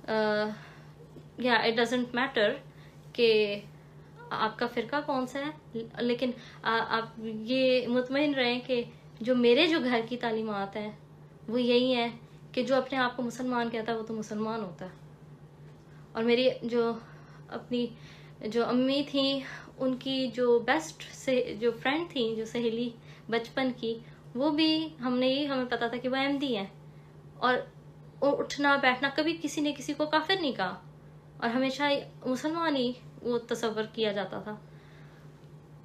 اٹ ڈزنٹ میٹر کہ آپ کا فرقہ کون سا ہے، لیکن آپ یہ مطمئن رہیں کہ جو میرے جو گھر کی تعلیمات ہیں وہ یہی ہیں کہ جو اپنے آپ کو مسلمان کہتا ہے وہ تو مسلمان ہوتا ہے۔ اور میری جو اپنی جو امی تھیں، ان کی جو بیسٹ جو فرینڈ تھیں، جو سہیلی بچپن کی، وہ بھی ہمیں پتا تھا کہ وہ احمدی ہیں، اور اٹھنا بیٹھنا کبھی کسی نے کسی کو کافر نہیں کہا، اور ہمیشہ مسلمان ہی وہ تصور کیا جاتا تھا۔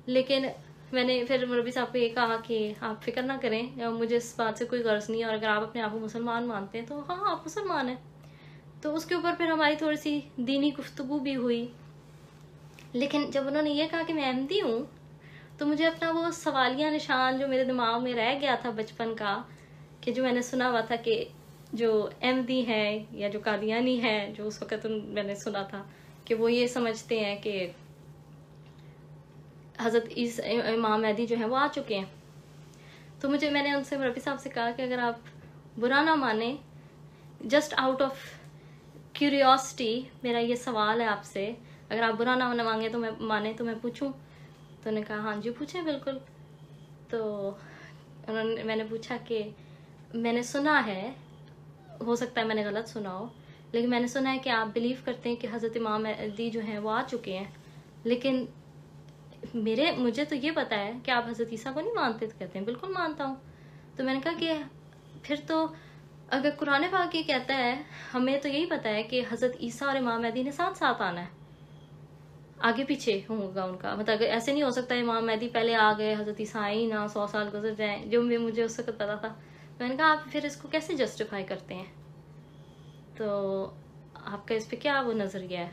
لیکن میں نے پھر مربی صاحب کو یہ کہا کہ آپ فکر نہ کریں، مجھے اس بات سے کوئی غرض نہیں ہے، اور اگر آپ اپنے آپ کو مسلمان مانتے ہیں تو ہاں آپ مسلمان ہیں۔ تو اس کے اوپر پھر ہماری تھوڑی سی دینی گفتگو بھی ہوئی، لیکن جب انہوں نے یہ کہا کہ میں احمدی ہوں، تو مجھے اپنا وہ سوالیہ نشان جو میرے دماغ میں رہ گیا تھا بچپن کا، کہ جو میں نے سنا ہوا تھا کہ جو احمدی ہے یا جو قادیانی ہے، جو اس وقت میں نے سنا تھا کہ وہ یہ سمجھتے ہیں کہ حضرت امام مہدی جو ہیں وہ آ چکے ہیں۔ تو میں نے ان سے مربی صاحب سے کہا کہ اگر آپ برا نہ مانیں، جسٹ آؤٹ آف کیوریوسٹی میرا یہ سوال ہے آپ سے، اگر آپ برا نہ مانگے تو میں پوچھوں؟ تو انہوں نے کہا ہاں جی پوچھیں بالکل۔ تو میں نے پوچھا کہ میں نے سنا ہے، ہو سکتا ہے میں نے غلط سنا ہو، لیکن میں نے سنا ہے کہ آپ بلیو کرتے ہیں کہ حضرت امام مہدی جو ہیں وہ آ چکے ہیں، لیکن مجھے تو یہ پتا ہے کہ آپ حضرت عیسیٰ کو نہیں مانتے۔ تو کہتے ہیں بالکل مانتا ہوں۔ تو میں نے کہا کہ پھر تو اگر قرآن پاک یہ کہتا ہے، ہمیں تو یہی پتا ہے کہ حضرت عیسیٰ اور امام مہدی نے ساتھ ساتھ آنا ہے، آگے پیچھے ہوگا ان کا، مطلب ایسے نہیں ہو سکتا امام مہدی پہلے آ گئے حضرت عیسیٰ آئے ہی نہ، 100 سال گزر جائیں، جو بھی مجھے اس وقت پتا تھا۔ میں نے کہا آپ پھر اس کو کیسے جسٹیفائی کرتے ہیں؟ تو آپ کا اس پہ کیا وہ نظریہ ہے؟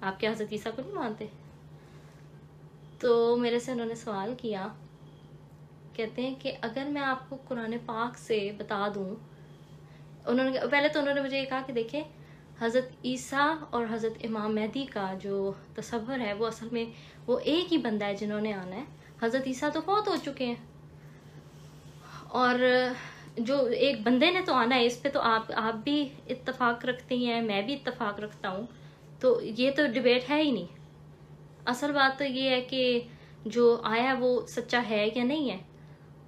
آپ کیا حضرت عیسیٰ کو نہیں مانتے؟ تو میرے سے انہوں نے سوال کیا، کہتے ہیں کہ اگر میں آپ کو قرآن پاک سے بتا دوں، پہلے تو انہوں نے مجھے یہ کہا کہ دیکھیں حضرت عیسیٰ اور حضرت امام مہدی کا جو تصور ہے وہ اصل میں وہ ایک ہی بندہ ہے جنہوں نے آنا ہے۔ حضرت عیسیٰ تو فوت ہو چکے ہیں، اور جو ایک بندے نے تو آنا ہے، اس پہ تو آپ بھی اتفاق رکھتے ہیں، میں بھی اتفاق رکھتا ہوں، تو یہ تو ڈیبیٹ ہے ہی نہیں۔ اصل بات تو یہ ہے کہ جو آیا وہ سچا ہے یا نہیں ہے۔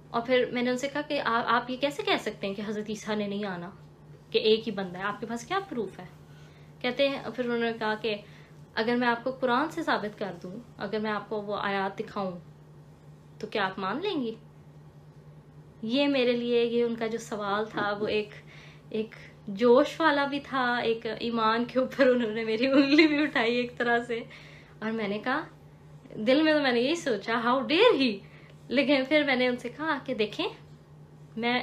اور پھر میں نے ان سے کہا کہ آپ یہ کیسے کہہ سکتے ہیں کہ حضرت عیسیٰ نے نہیں آنا، کہ ایک ہی بندہ ہے، آپ کے پاس کیا پروف ہے؟ کہتے ہیں پھر انہوں نے کہا کہ اگر میں آپ کو قرآن سے ثابت کر دوں، اگر میں آپ کو وہ آیات دکھاؤں تو کیا آپ مان لیں گی؟ یہ میرے لیے یہ ان کا جو سوال تھا وہ ایک جوش والا بھی تھا، ایک ایمان کے اوپر انہوں نے میری انگلی بھی اٹھائی ایک طرح سے. اور میں نے کہا دل میں تو میں نے یہی سوچا ہاؤ ڈیئر ہی، لیکن پھر میں نے ان سے کہا کہ دیکھیں میں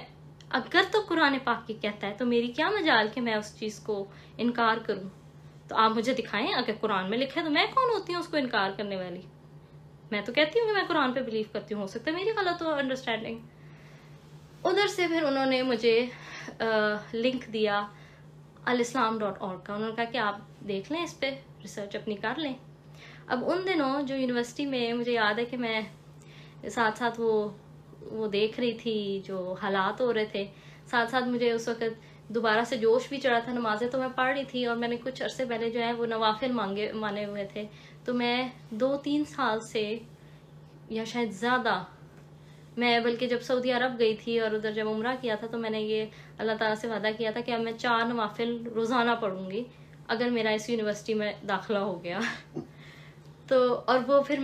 اگر تو قرآن پاک کی کہتا ہے تو میری کیا مجال کہ میں اس چیز کو انکار کروں. تو آپ مجھے دکھائیں اگر قرآن میں لکھا ہے تو میں کون ہوتی ہوں اس کو انکار کرنے والی. میں تو کہتی ہوں کہ میں قرآن پہ بلیو کرتی ہوں، ہو سکتا ہے میری غلط ہو انڈرسٹینڈنگ. ادھر سے پھر انہوں نے مجھے لنک دیا alislam.org کا. انہوں نے کہا کہ آپ دیکھ لیں اس پہ ریسرچ اپنی کر لیں. اب ان دنوں جو یونیورسٹی میں مجھے یاد ہے کہ میں ساتھ ساتھ وہ دیکھ رہی تھی جو حالات ہو رہے تھے، ساتھ ساتھ مجھے اس وقت دوبارہ سے جوش بھی چڑھا تھا. نمازیں تو میں پڑھ رہی تھی اور میں نے کچھ عرصے پہلے جو ہے وہ نوافل مانے ہوئے تھے. تو میں 2-3 سال سے یا شاید زیادہ، میں بلکہ جب سعودی عرب گئی تھی اور ادھر جب عمرہ کیا تھا تو میں نے یہ اللہ تعالیٰ سے وعدہ کیا تھا کہ اب میں 4 نوافل روزانہ پڑھوں گی اگر میرا اس یونیورسٹی میں داخلہ ہو گیا. تو اور وہ پھر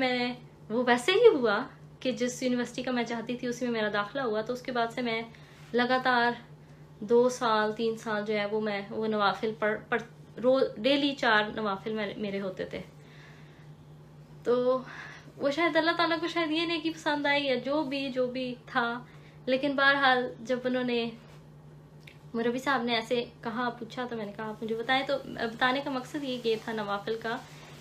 وہ ویسے ہی ہوا کہ جس یونیورسٹی کا میں چاہتی تھی اسی میں میرا داخلہ ہوا. تو اس کے بعد سے میں لگاتار 2-3 سال جو ہے وہ نوافل ڈیلی 4 نوافل میرے ہوتے تھے. تو وہ شاید اللہ تعالیٰ کو شاید یہ نہیں کہ پسند آئی یا جو بھی تھا. لیکن بہرحال جب انہوں نے مربی صاحب نے ایسے پوچھا تو میں نے کہا آپ مجھے بتائیں. تو بتانے کا مقصد یہ تھا نوافل کا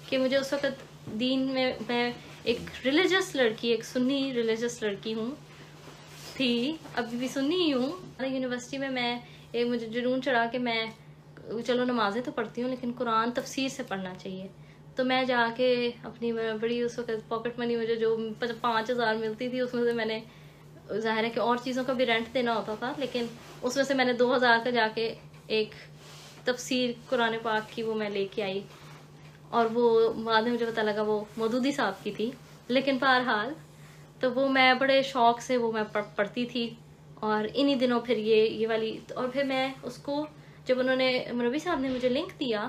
کہ مجھے اس وقت دین میں ایک ریلیجس لڑکی، ایک سنی ریلیجس لڑکی تھی، ابھی بھی سنی ہی ہوں. یونیورسٹی میں مجھے جنون چڑھا کہ میں چلو نمازیں تو پڑھتی ہوں لیکن قرآن تفسیر سے پڑھنا چاہیے. تو میں جا کے اپنی بڑی اس وقت پاکٹ منی مجھے جو 5,000 ملتی تھی اس میں سے میں نے، ظاہر ہے کہ اور چیزوں کا بھی رینٹ دینا ہوتا تھا، لیکن اس میں سے میں نے 2,000 کا جا کے ایک تفسیر قرآن پاک کی وہ میں لے کے آئی. اور وہ بعد میں مجھے پتا لگا وہ مودودی صاحب کی تھی. لیکن بہرحال تو وہ میں بڑے شوق سے وہ میں پڑھتی تھی. اور انہی دنوں پھر یہ والی، اور پھر میں اس کو جب انہوں نے مربی صاحب نے مجھے لنک دیا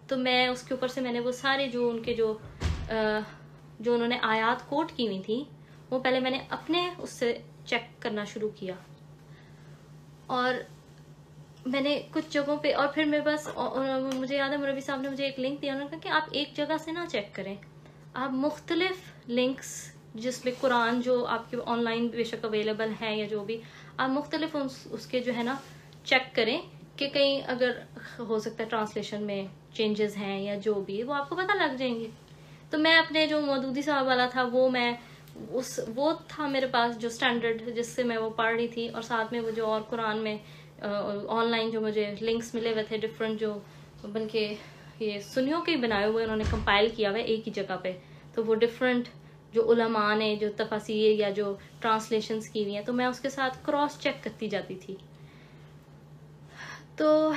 تو میں اس کے اوپر سے میں نے وہ سارے جو ان کے جو انہوں نے آیات کوٹ کی ہوئی تھی وہ پہلے میں نے اپنے اس سے چیک کرنا شروع کیا. اور میں نے کچھ جگہوں پہ، اور پھر میں بس مجھے یاد ہے مربی صاحب نے مجھے ایک لنک دیا. انہوں نے کہا کہ آپ ایک جگہ سے نہ چیک کریں، آپ مختلف لنکس جس میں قرآن جو آپ کے آن لائن بے شک اویلیبل ہیں یا جو بھی، آپ مختلف اس کے جو ہے نا چیک کریں کہ کہیں اگر ہو سکتا ہے ٹرانسلیشن میں چینجز ہیں یا جو بھی، وہ آپ کو پتہ لگ جائیں گے. تو میں اپنے جو مودودی صاحب والا تھا وہ تھا میرے پاس جو سٹینڈرڈ جس سے میں وہ پڑھ رہی تھی. اور ساتھ میں وہ جو اور قرآن میں آن لائن جو مجھے لنکس ملے ہوئے تھے ڈفرینٹ، جو بلکہ یہ سنیوں کے ہی بنائے ہوئے انہوں نے کمپائل کیا ہوا ہے ایک ہی جگہ پہ. تو وہ ڈفرینٹ جو علماء نے جو تفاسیر یا جو ٹرانسلیشنز کی ہوئی ہیں تو میں اس کے ساتھ کراس چیک کرتی جاتی تھی. تو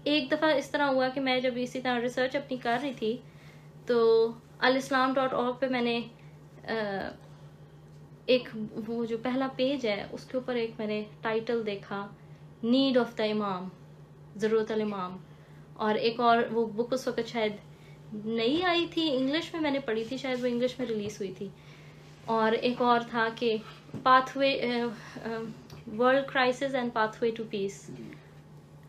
ایک دفعہ اس طرح ہوا کہ میں جب اسی طرح ریسرچ اپنی کر رہی تھی تو alislam.org پہ میں نے ایک وہ جو پہلا پیج ہے اس کے اوپر ایک میں نے ٹائٹل دیکھا، نیڈ آف دا امام، ضرورت الامام. اور ایک اور وہ بک اس وقت شاید نئی آئی تھی، انگلش میں نے پڑھی تھی، شاید وہ انگلش میں ریلیز ہوئی تھی. اور ایک اور تھا کہ Pathway World Crisis and Pathway to Peace.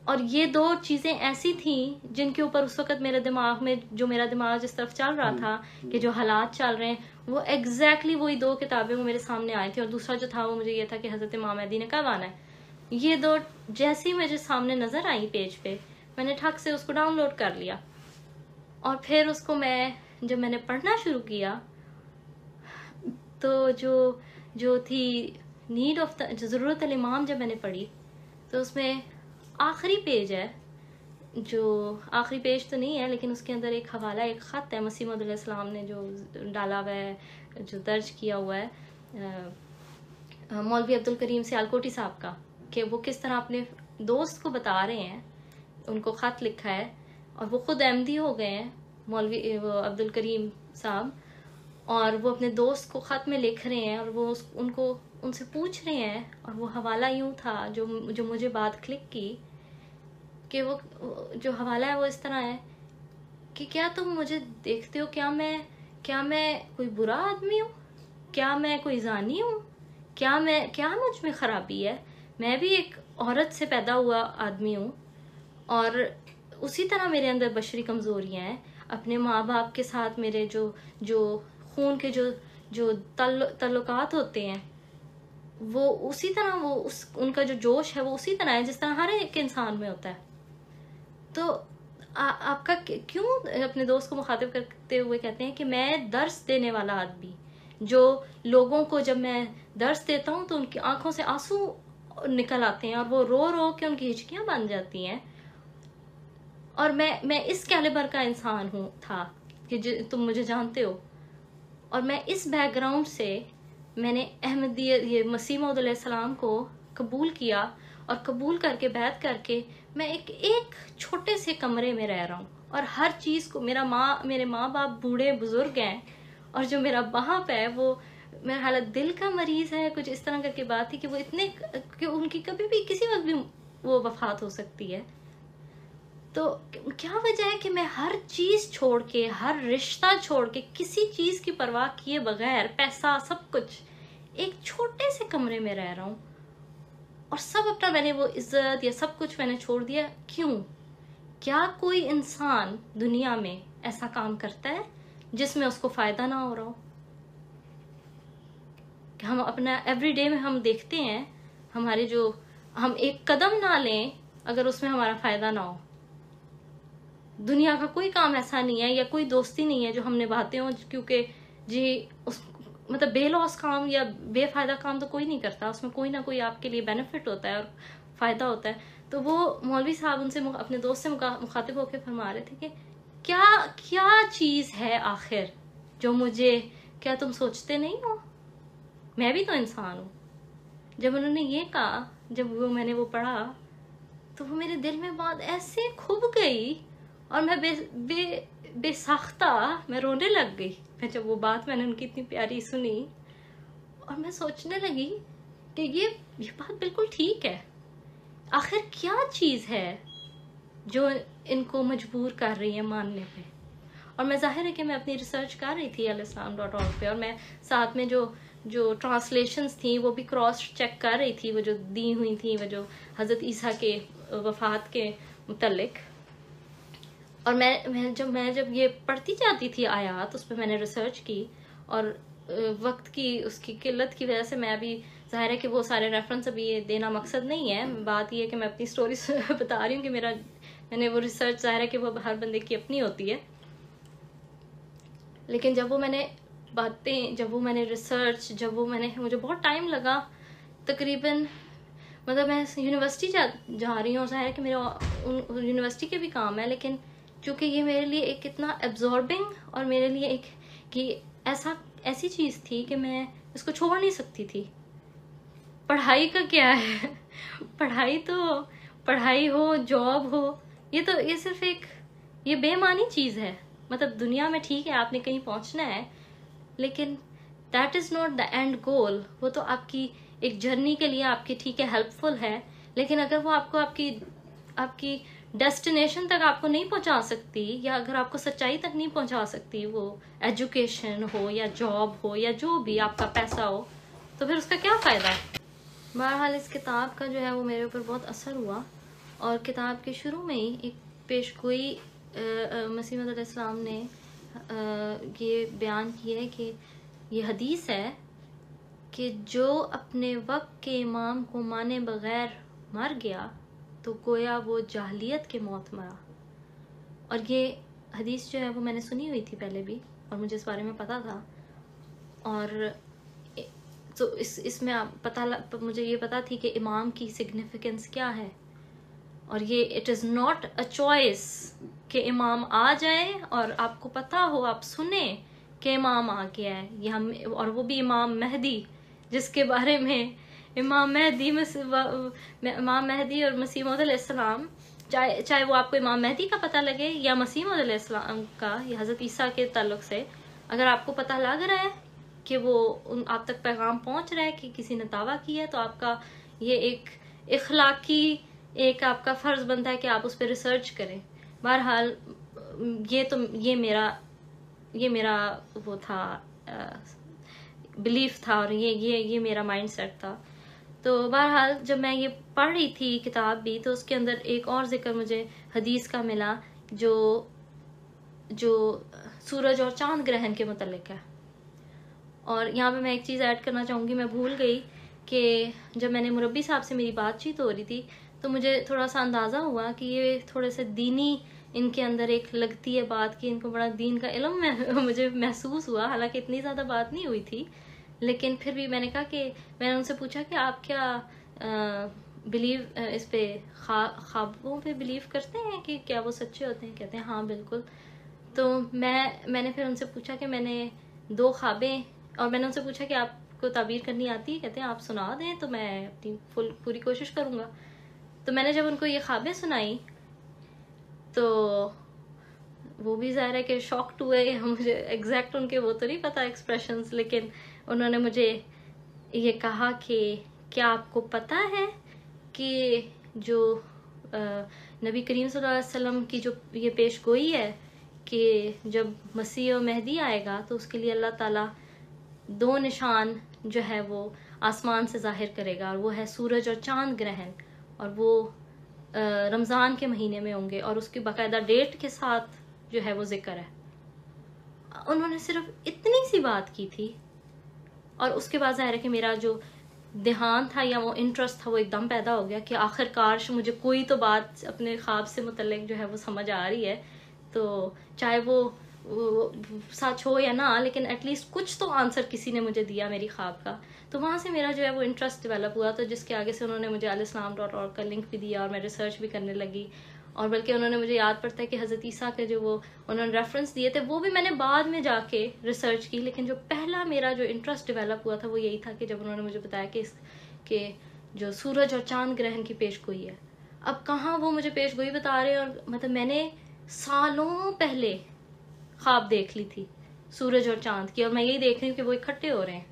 اور یہ 2 چیزیں ایسی تھیں جن کے اوپر اس وقت میرے دماغ میں جو میرا دماغ جس طرف چل رہا تھا کہ جو حالات چل رہے ہیں وہ ایگزیکٹلی وہی 2 کتابیں وہ میرے سامنے آئی تھی. اور دوسرا جو تھا وہ مجھے یہ تھا کہ حضرت امام مہدی نے کب آنا ہے. یہ 2 جیسی مجھے سامنے نظر آئی پیج پہ میں نے ٹھک سے اس کو ڈاؤن لوڈ کر لیا. اور پھر اس کو جب میں نے پڑھنا شروع کیا تو جو تھی نیڈ آف دا ضرورت الامام جب میں نے پڑھی تو اس میں آخری پیج ہے، جو آخری پیج تو نہیں ہے لیکن اس کے اندر ایک حوالہ، ایک خط ہے مسیح موعود علیہ السلام نے جو ڈالا ہوا ہے، جو درج کیا ہوا ہے مولوی عبدالکریم سیالکوٹی صاحب کا، کہ وہ کس طرح اپنے دوست کو بتا رہے ہیں. ان کو خط لکھا ہے اور وہ خود احمدی ہو گئے ہیں مولوی عبدالکریم صاحب، اور وہ اپنے دوست کو خط میں لکھ رہے ہیں اور وہ ان سے پوچھ رہے ہیں. اور وہ حوالہ یوں تھا جو مجھے بات کلک کی کہ وہ جو حوالہ ہے وہ اس طرح ہے کہ کیا تم مجھے دیکھتے ہو، کیا میں کوئی برا آدمی ہوں، کیا میں کوئی زانی ہوں، کیا مجھ میں خرابی ہے؟ میں بھی ایک عورت سے پیدا ہوا آدمی ہوں، اور اسی طرح میرے اندر بشری کمزوریاں ہیں. اپنے ماں باپ کے ساتھ میرے جو خون کے جو تعلقات ہوتے ہیں وہ اسی طرح، ان کا جو جوش ہے وہ اسی طرح ہے جس طرح ہر ایک انسان میں ہوتا ہے. تو آپ کا کیوں اپنے دوست کو مخاطب کرتے ہوئے کہتے ہیں کہ میں درس دینے والا آدمی، جو لوگوں کو جب میں درس دیتا ہوں تو ان کی آنکھوں سے آنسو نکل آتے ہیں اور وہ رو رو کے ان کی ہچکیاں بن جاتی ہیں، اور میں اس کیلیبر کا انسان تھا کہ تم مجھے جانتے ہو، اور میں اس بیک گراؤنڈ سے میں نے یہ مسیح موعود علیہ السلام کو قبول کیا، اور قبول کر کے بیعت کر کے میں ایک چھوٹے سے کمرے میں رہ رہا ہوں، اور ہر چیز کو میرے ماں باپ بوڑھے بزرگ ہیں، اور جو میرا باپ ہے وہ میرا حالت دل کا مریض ہے، کچھ اس طرح کر کے بات تھی کہ وہ کہ ان کی کبھی بھی کسی وقت بھی وہ وفات ہو سکتی ہے. تو کیا وجہ ہے کہ میں ہر چیز چھوڑ کے، ہر رشتہ چھوڑ کے، کسی چیز کی پرواہ کیے بغیر، پیسہ سب کچھ، ایک چھوٹے سے کمرے میں رہ رہا ہوں، اور سب اپنا میں نے وہ عزت یا سب کچھ میں نے چھوڑ دیا؟ کیوں؟ کیا کوئی انسان دنیا میں ایسا کام کرتا ہے جس میں اس کو فائدہ نہ ہو رہا ہو؟ کہ ہم اپنا ایوری ڈے میں ہم دیکھتے ہیں ہمارے ہم ایک قدم نہ لیں اگر اس میں ہمارا فائدہ نہ ہو. دنیا کا کوئی کام ایسا نہیں ہے یا کوئی دوستی نہیں ہے جو ہم نبھاتے ہوں کیونکہ مطلب بے لوس کام یا بے فائدہ کام تو کوئی نہیں کرتا، اس میں کوئی نہ کوئی آپ کے لیے بینیفٹ ہوتا ہے اور فائدہ ہوتا ہے. تو وہ مولوی صاحب ان سے اپنے دوست سے مخاطب ہو کے فرما رہے تھے کہ کیا چیز ہے آخر جو کیا تم سوچتے نہیں ہو؟ میں بھی تو انسان ہوں. جب انہوں نے یہ کہا، جب میں نے وہ پڑھا تو وہ میرے دل میں بات ایسے کھب گئی، اور میں بے ساختہ میں رونے لگ گئی. جب وہ بات میں نے ان کی اتنی پیاری سنی، اور میں سوچنے لگی کہ یہ بات بالکل ٹھیک ہے. آخر کیا چیز ہے جو ان کو مجبور کر رہی ہے ماننے پہ؟ اور میں ظاہر ہے کہ میں اپنی ریسرچ کر رہی تھی alislam.org پہ، اور میں ساتھ میں جو ٹرانسلیشنز تھیں وہ بھی کراس چیک کر رہی تھی، وہ جو دی ہوئی تھیں، وہ جو حضرت عیسیٰ کے وفات کے متعلق. اور میں جب یہ پڑھتی جاتی تھی آیات، اس پہ میں نے ریسرچ کی، اور وقت کی اس کی قلت کی وجہ سے میں ابھی ظاہر ہے کہ وہ سارے ریفرنس ابھی یہ دینا مقصد نہیں ہے. بات یہ ہے کہ میں اپنی سٹوری بتا رہی ہوں کہ میں نے وہ ریسرچ، ظاہر ہے کہ وہ ہر بندے کی اپنی ہوتی ہے، لیکن جب وہ میں نے ریسرچ، مجھے بہت ٹائم لگا، تقریباً مطلب میں یونیورسٹی جا رہی ہوں، ظاہر ہے کہ میرا یونیورسٹی کے بھی کام ہے، لیکن چونکہ یہ میرے لیے ایک اتنا ایبزاربنگ اور میرے لیے ایسی چیز تھی کہ میں اس کو چھوڑ نہیں سکتی تھی. پڑھائی کا کیا ہے؟ پڑھائی ہو، جاب ہو، یہ صرف یہ بے معنی چیز ہے. مطلب دنیا میں ٹھیک ہے آپ نے کہیں پہنچنا ہے، لیکن that is not the end goal. وہ تو آپ کی ایک جرنی کے لیے آپ کی ٹھیک ہے ہیلپ فل ہے، لیکن اگر وہ آپ کی ڈیسٹینیشن تک آپ کو نہیں پہنچا سکتی، یا اگر آپ کو سچائی تک نہیں پہنچا سکتی، وہ ایجوکیشن ہو یا جاب ہو یا جو بھی آپ کا پیسہ ہو، تو پھر اس کا کیا فائدہ؟ بہرحال اس کتاب کا جو ہے وہ میرے اوپر بہت اثر ہوا، اور کتاب کے شروع میں ہی ایک پیش گوئی مسیح موعود علیہ السلام نے یہ بیان کیا ہے کہ یہ حدیث ہے کہ جو اپنے وقت کے امام کو مانے بغیر مر گیا تو گویا وہ جاہلیت کے موت مرا. اور یہ حدیث جو ہے وہ میں نے سنی ہوئی تھی پہلے بھی، اور مجھے اس بارے میں پتا تھا، اور تو اس میں مجھے یہ پتا تھی کہ امام کی سگنیفیکنس کیا ہے، اور یہ it is not a choice کہ امام آ جائے اور آپ کو پتا ہو، آپ سنیں کہ امام آ گیا ہے، اور وہ بھی امام مہدی، جس کے بارے میں امام مہدی اور مسیح موعود علیہ السلام، چاہے وہ آپ کو امام مہدی کا پتہ لگے یا مسیح موعود علیہ السلام کا یا حضرت عیسیٰ کے تعلق سے، اگر آپ کو پتہ لگ رہا ہے کہ وہ آپ تک پیغام پہنچ رہا ہے کہ کسی نے دعویٰ کیا ہے، تو آپ کا یہ ایک اخلاقی آپ کا فرض بنتا ہے کہ آپ اس پہ ریسرچ کریں. بہرحال یہ میرا وہ تھا، بلیف تھا اور یہ میرا مائنڈ سیٹ تھا. تو بہرحال جب میں یہ پڑھ رہی تھی کتاب بھی تو اس کے اندر ایک اور ذکر مجھے حدیث کا ملا جو سورج اور چاند گرہن کے متعلق ہے. اور یہاں پہ میں ایک چیز ایڈ کرنا چاہوں گی, میں بھول گئی کہ جب میں نے مربی صاحب سے میری بات چیت ہو رہی تھی تو مجھے تھوڑا سا اندازہ ہوا کہ یہ تھوڑے سے دینی ان کے اندر ایک لگتی ہے بات کہ ان کو بڑا دین کا علم مجھے محسوس ہوا, حالانکہ اتنی زیادہ بات نہیں ہوئی تھی, لیکن پھر بھی میں نے کہا کہ میں نے ان سے پوچھا کہ آپ کیا بلیو اس پہ خوابوں پہ بلیو کرتے ہیں کہ کیا وہ سچے ہوتے ہیں؟ کہتے ہیں ہاں بالکل. تو میں نے پھر ان سے پوچھا کہ میں نے 2 خوابیں, اور میں نے ان سے پوچھا کہ آپ کو تعبیر کرنی آتی ہے؟ کہتے ہیں آپ سنا دیں تو میں اپنی پوری کوشش کروں گا. تو میں نے جب ان کو یہ خوابیں سنائی تو وہ بھی ظاہر ہے کہ شاکڈ ہوئے. مجھے ایگزیکٹ ان کے وہ تو نہیں پتا ایکسپریشنز, لیکن انہوں نے مجھے یہ کہا کہ کیا آپ کو پتہ ہے کہ جو نبی کریم صلی اللہ علیہ وسلم کی جو یہ پیش گوئی ہے کہ جب مسیح و مہدی آئے گا تو اس کے لیے اللہ تعالیٰ 2 نشان جو ہے وہ آسمان سے ظاہر کرے گا, اور وہ ہے سورج اور چاند گرہن, اور وہ رمضان کے مہینے میں ہوں گے, اور اس کی باقاعدہ ڈیٹ کے ساتھ جو ہے وہ ذکر ہے. انہوں نے صرف اتنی سی بات کی تھی, اور اس کے بعد ظاہر ہے کہ میرا جو دھیان تھا یا وہ انٹرسٹ تھا وہ ایک دم پیدا ہو گیا کہ آخر کار مجھے کوئی تو بات اپنے خواب سے متعلق جو ہے وہ سمجھ آ رہی ہے, تو چاہے وہ سچ ہو یا نہ, لیکن ایٹ لیسٹ کچھ تو آنسر کسی نے مجھے دیا میری خواب کا. تو وہاں سے میرا جو ہے وہ انٹرسٹ ڈیولپ ہوا, تو جس کے آگے سے انہوں نے مجھے alislam.org کا لنک بھی دیا اور میں ریسرچ بھی کرنے لگی. اور بلکہ انہوں نے مجھے یاد پڑتا ہے کہ حضرت عیسیٰ کے جو وہ انہوں نے ریفرنس دیے تھے وہ بھی میں نے بعد میں جا کے ریسرچ کی, لیکن جو پہلا میرا جو انٹرسٹ ڈیولپ ہوا تھا وہ یہی تھا کہ جب انہوں نے مجھے بتایا کہ جو سورج اور چاند گرہن کی پیش گوئی ہے. اب کہاں وہ مجھے پیش گوئی بتا رہے ہیں, اور مطلب میں نے سالوں پہلے خواب دیکھ لی تھی سورج اور چاند کی, اور میں یہی دیکھ رہی ہوں کہ وہ اکٹھے ہو رہے ہیں.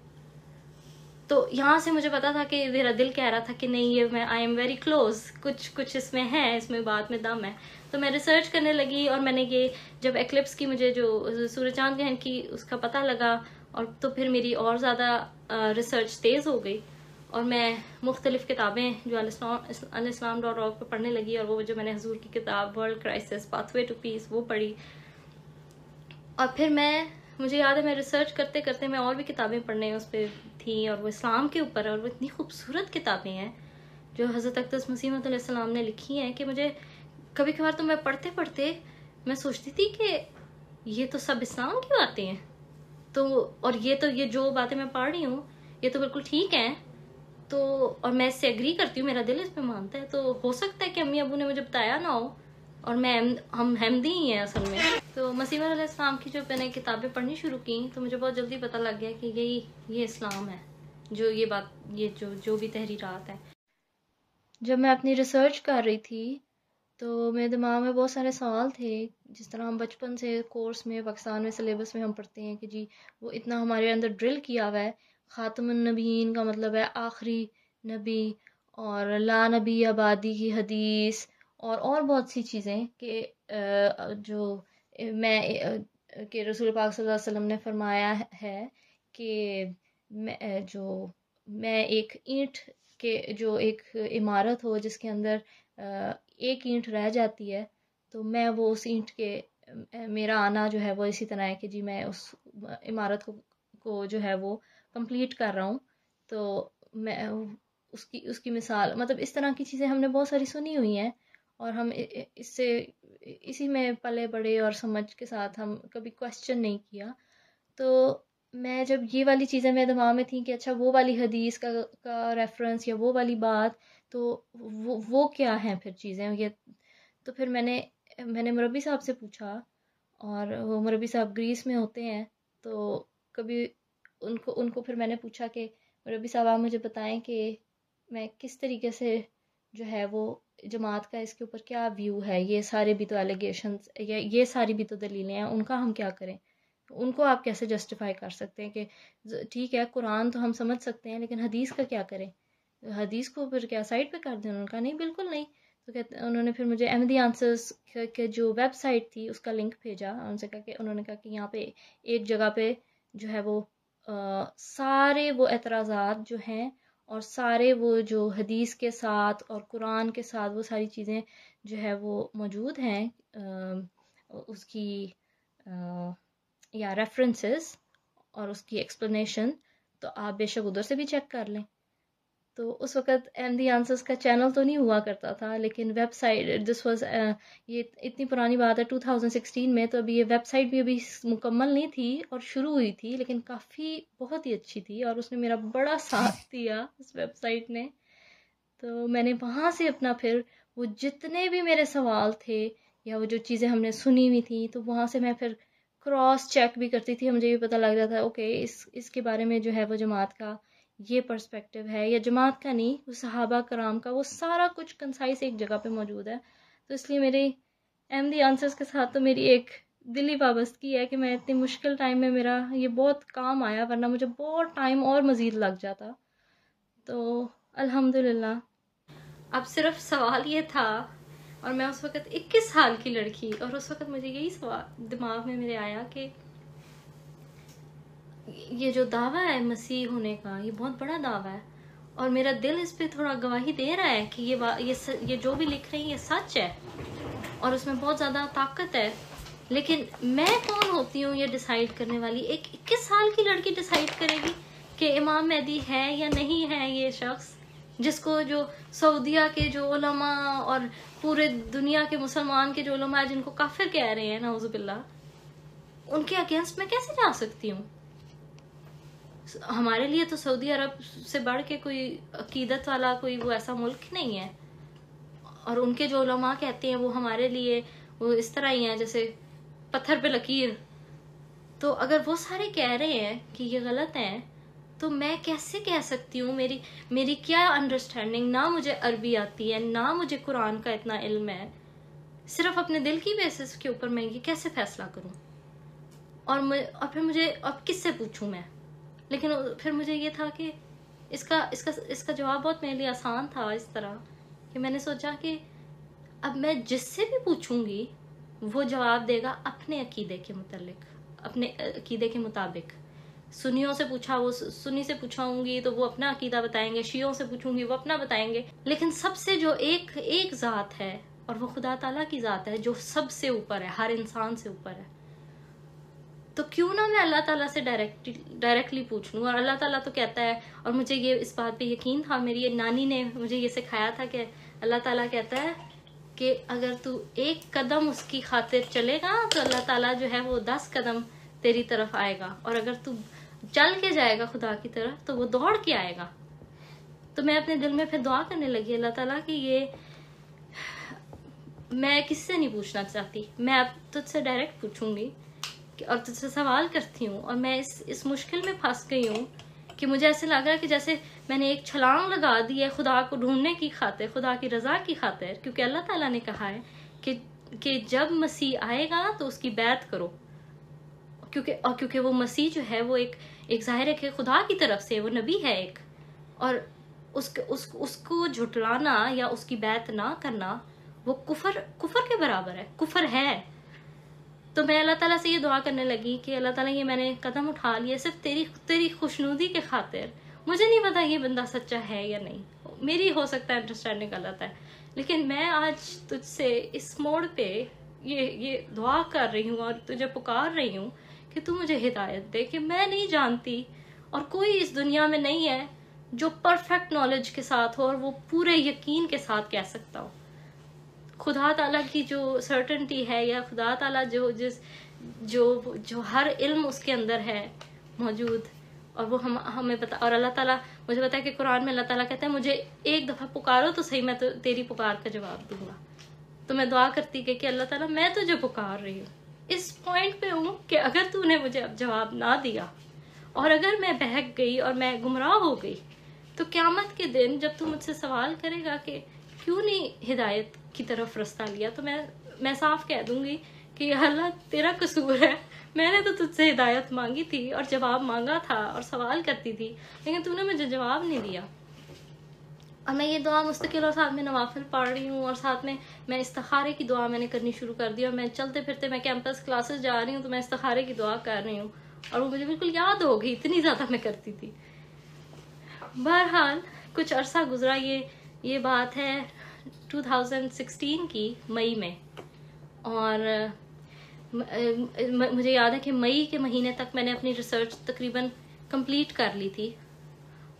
تو یہاں سے مجھے پتا تھا کہ میرا دل کہہ رہا تھا کہ نہیں یہ میں آئی ایم ویری کلوز, کچھ اس میں ہے, اس میں بات میں دم ہے. تو میں ریسرچ کرنے لگی, اور میں نے یہ جب ایکلپس کی مجھے جو سورج چاند گرہن کی اس کا پتہ لگا, اور تو پھر میری اور زیادہ ریسرچ تیز ہو گئی, اور میں مختلف کتابیں جو alislam.org پہ پڑھنے لگی, اور وہ جو میں نے حضور کی کتاب World Crisis Pathway to Peace وہ پڑھی. اور پھر مجھے یاد ہے میں ریسرچ کرتے کرتے میں اور بھی کتابیں پڑھنے اس پہ تھیں, اور وہ اسلام کے اوپر, اور وہ اتنی خوبصورت کتابیں ہیں جو حضرت اقدس مسیح موعود علیہ السلام نے لکھی ہیں کہ مجھے کبھی کبھار تو میں پڑھتے پڑھتے میں سوچتی تھی کہ یہ تو سب اسلام کی باتیں ہیں, تو اور یہ جو باتیں میں پڑھ رہی ہوں یہ تو بالکل ٹھیک ہیں, تو اور میں اس سے ایگری کرتی ہوں, میرا دل اس پہ مانتا ہے. تو ہو سکتا ہے کہ امی ابو نے مجھے بتایا نہ ہو, اور ہم احمدی ہی ہیں اصل میں. تو مسیح علیہ السلام کی جو میں نے کتابیں پڑھنی شروع کی تو مجھے بہت جلدی پتہ لگ گیا کہ یہ اسلام ہے, جو یہ بات جو بھی تحریرات ہیں. جب میں اپنی ریسرچ کر رہی تھی تو میرے دماغ میں بہت سارے سوال تھے, جس طرح ہم بچپن سے کورس میں پاکستان میں سلیبس میں ہم پڑھتے ہیں کہ جی وہ اتنا ہمارے اندر ڈرل کیا ہوا ہے, خاتم النبیین کا مطلب ہے آخری نبی, اور لا نبی آبادی کی حدیث, اور بہت سی چیزیں کہ جو کہ رسول پاک صلی اللہ علیہ وسلم نے فرمایا ہے کہ میں ایک اینٹ کہ جو ایک عمارت ہو جس کے اندر ایک اینٹ رہ جاتی ہے, تو میں وہ اس اینٹ کے میرا آنا جو ہے وہ اسی طرح ہے کہ جی میں اس عمارت کو جو ہے وہ کمپلیٹ کر رہا ہوں. تو میں اس کی مثال, مطلب اس طرح کی چیزیں ہم نے بہت ساری سنی ہوئی ہیں, اور ہم اسی میں پلے بڑے, اور سمجھ کے ساتھ ہم کبھی کوشچن نہیں کیا. تو میں جب یہ والی چیزیں میرے دماغ میں تھیں کہ اچھا وہ والی حدیث کا ریفرنس یا وہ والی بات, تو وہ کیا ہیں پھر چیزیں یہ. تو پھر میں نے مربی صاحب سے پوچھا, اور وہ مربی صاحب گریس میں ہوتے ہیں, تو کبھی ان کو پھر میں نے پوچھا کہ مربی صاحب آپ مجھے بتائیں کہ میں کس طریقے سے جو ہے وہ جماعت کا اس کے اوپر کیا ویو ہے, یہ سارے بھی تو ایلیگیشنز یا یہ ساری بھی تو دلیلیں ہیں, ان کا ہم کیا کریں, ان کو آپ کیسے جسٹیفائی کر سکتے ہیں کہ ٹھیک ہے قرآن تو ہم سمجھ سکتے ہیں لیکن حدیث کا کیا کریں, حدیث کو پھر کیا سائڈ پہ کر دیں. انہوں نے کہا نہیں بالکل نہیں. تو انہوں نے پھر مجھے احمدی آنسرز کے جو ویب سائٹ تھی اس کا لنک بھیجا, ان سے کہا کہ انہوں نے کہا کہ یہاں پہ ایک جگہ پہ جو ہے وہ سارے وہ اعتراضات جو ہیں اور سارے وہ جو حدیث کے ساتھ اور قرآن کے ساتھ وہ ساری چیزیں جو ہے وہ موجود ہیں اس کی یا ریفرنسز اور اس کی ایکسپلینیشن، تو آپ بے شک ادھر سے بھی چیک کر لیں. تو اس وقت احمدی آنسرز کا چینل تو نہیں ہوا کرتا تھا، لیکن ویب سائٹ دس واز، یہ اتنی پرانی بات ہے 2016 میں، تو ابھی یہ ویب سائٹ بھی ابھی مکمل نہیں تھی اور شروع ہوئی تھی، لیکن کافی بہت ہی اچھی تھی اور اس نے میرا بڑا ساتھ دیا اس ویب سائٹ نے. تو میں نے وہاں سے اپنا پھر وہ جتنے بھی میرے سوال تھے یا وہ جو چیزیں ہم نے سنی ہوئی تھیں، تو وہاں سے میں پھر کراس چیک بھی کرتی تھی. مجھے یہ پتہ لگ جاتا تھا اوکے اس کے بارے میں جو ہے وہ جماعت کا یہ پرسپیکٹیو ہے، یا جماعت کا نہیں، وہ صحابہ کرام کا، وہ سارا کچھ کنسائز ایک جگہ پہ موجود ہے. تو اس لیے میری احمدی آنسرز کے ساتھ تو میری ایک دلی وابستگی ہے کہ میں اتنی مشکل ٹائم میں میرا یہ بہت کام آیا، ورنہ مجھے بہت ٹائم اور مزید لگ جاتا. تو الحمدللہ اب صرف سوال یہ تھا، اور میں اس وقت 21 سال کی لڑکی، اور اس وقت مجھے یہی سوال دماغ میں میرے آیا کہ یہ جو دعویٰ ہے مسیح ہونے کا، یہ بہت بڑا دعویٰ ہے، اور میرا دل اس پہ تھوڑا گواہی دے رہا ہے کہ یہ جو بھی لکھ رہی ہیں یہ سچ ہے اور اس میں بہت زیادہ طاقت ہے. لیکن میں کون ہوتی ہوں یہ ڈیسائیڈ کرنے والی؟ ایک 21 سال کی لڑکی ڈیسائیڈ کرے گی کہ امام مہدی ہے یا نہیں ہے یہ شخص، جس کو جو سعودیہ کے جو علماء اور پورے دنیا کے مسلمان کے جو علماء جن کو کافر کہہ رہے ہیں نعوذ باللہ، ان کے اگینسٹ میں کیسے جا سکتی ہوں؟ ہمارے لیے تو سعودی عرب سے بڑھ کے کوئی عقیدت والا کوئی وہ ایسا ملک نہیں ہے، اور ان کے جو علماء کہتے ہیں وہ ہمارے لیے وہ اس طرح ہی ہیں جیسے پتھر پہ لکیر. تو اگر وہ سارے کہہ رہے ہیں کہ یہ غلط ہیں، تو میں کیسے کہہ سکتی ہوں؟ میری کیا انڈرسٹینڈنگ؟ نہ مجھے عربی آتی ہے، نہ مجھے قرآن کا اتنا علم ہے، صرف اپنے دل کی بیسس کے اوپر میں یہ کیسے فیصلہ کروں؟ اور پھر مجھے اب کس سے پوچھوں میں؟ لیکن پھر مجھے یہ تھا کہ اس کا جواب بہت میرے لیے آسان تھا، اس طرح کہ میں نے سوچا کہ اب میں جس سے بھی پوچھوں گی وہ جواب دے گا اپنے عقیدے کے متعلق، اپنے عقیدے کے مطابق. سنیوں سے پوچھا، وہ سنی سے پوچھاؤں گی تو وہ اپنا عقیدہ بتائیں گے، شیعوں سے پوچھوں گی وہ اپنا بتائیں گے. لیکن سب سے جو ایک ذات ہے، اور وہ خدا تعالیٰ کی ذات ہے جو سب سے اوپر ہے، ہر انسان سے اوپر ہے. تو کیوں نہ میں اللہ تعالیٰ سے ڈائریکٹلی پوچھ لوں؟ اور اللہ تعالیٰ تو کہتا ہے، اور مجھے یہ اس بات پہ یقین تھا، میری نانی نے مجھے یہ سکھایا تھا کہ اللہ تعالیٰ کہتا ہے کہ اگر تو ایک قدم اس کی خاطر چلے گا تو اللہ تعالیٰ جو ہے وہ 10 قدم تیری طرف آئے گا، اور اگر تو چل کے جائے گا خدا کی طرف تو وہ دوڑ کے آئے گا. تو میں اپنے دل میں پھر دعا کرنے لگی اللہ تعالیٰ کہ یہ میں کس سے نہیں پوچھنا چاہتی، میں اب تجھ سے ڈائریکٹ پوچھوں گی اور تجھ سے سوال کرتی ہوں. اور میں اس مشکل میں پھنس گئی ہوں کہ مجھے ایسے لگ رہا ہے کہ جیسے میں نے ایک چھلانگ لگا دی ہے خدا کو ڈھونڈنے کی خاطر، خدا کی رضا کی خاطر، کیونکہ اللہ تعالیٰ نے کہا ہے کہ جب مسیح آئے گا تو اس کی بیعت کرو، کیونکہ وہ مسیح جو ہے وہ ایک ظاہر ہے کہ خدا کی طرف سے وہ نبی ہے ایک، اور اس کو جھٹلانا یا اس کی بیعت نہ کرنا وہ کفر کے برابر ہے، کفر ہے. تو میں اللہ تعالیٰ سے یہ دعا کرنے لگی کہ اللہ تعالیٰ یہ میں نے قدم اٹھا لیا صرف تیری خوشنودی کے خاطر. مجھے نہیں پتا یہ بندہ سچا ہے یا نہیں، میری ہو سکتا ہے انڈرسٹینڈنگ غلط ہے، لیکن میں آج تجھ سے اس موڑ پہ یہ دعا کر رہی ہوں اور تجھے پکار رہی ہوں کہ تو مجھے ہدایت دے، کہ میں نہیں جانتی اور کوئی اس دنیا میں نہیں ہے جو پرفیکٹ نالج کے ساتھ ہو اور وہ پورے یقین کے ساتھ کہہ سکتا ہو. خدا تعالیٰ کی جو سرٹنٹی ہے، یا خدا تعالیٰ جو ہر علم اس کے اندر ہے موجود، اور وہ ہمیں پتا، اور اللہ تعالیٰ مجھے پتا ہے کہ قرآن میں اللہ تعالیٰ کہتا ہے مجھے ایک دفعہ پکارو تو صحیح، میں تو تیری پکار کا جواب دوں گا. تو میں دعا کرتی کہ اللہ تعالیٰ میں تجھے پکار رہی ہوں، اس پوائنٹ پہ ہوں کہ اگر تو نے مجھے اب جواب نہ دیا اور اگر میں بہک گئی اور میں گمراہ ہو گئی، تو قیامت کے دن جب تو مجھ سے سوال کرے گا کہ کیوں نہیں ہدایت کی طرف رستہ لیا، تو میں صاف کہہ دوں گی کہ اللہ تیرا قصور ہے، میں نے تو تجھ سے ہدایت مانگی تھی اور جواب مانگا تھا اور سوال کرتی تھی، لیکن تو نے مجھے جواب نہیں دیا. اور میں یہ دعا مستقل اور ساتھ میں نوافل پڑھ رہی ہوں، اور ساتھ میں استخارے کی دعا میں نے کرنی شروع کر دی، اور میں چلتے پھرتے میں کیمپس کلاسز جا رہی ہوں تو میں استخارے کی دعا کر رہی ہوں، اور وہ مجھے بالکل یاد ہو گئی، اتنی زیادہ میں کرتی تھی. بہرحال کچھ عرصہ گزرا، یہ بات ہے 2016 کی مئی میں، اور مجھے یاد ہے کہ مئی کے مہینے تک میں نے اپنی ریسرچ تقریباً کمپلیٹ کر لی تھی،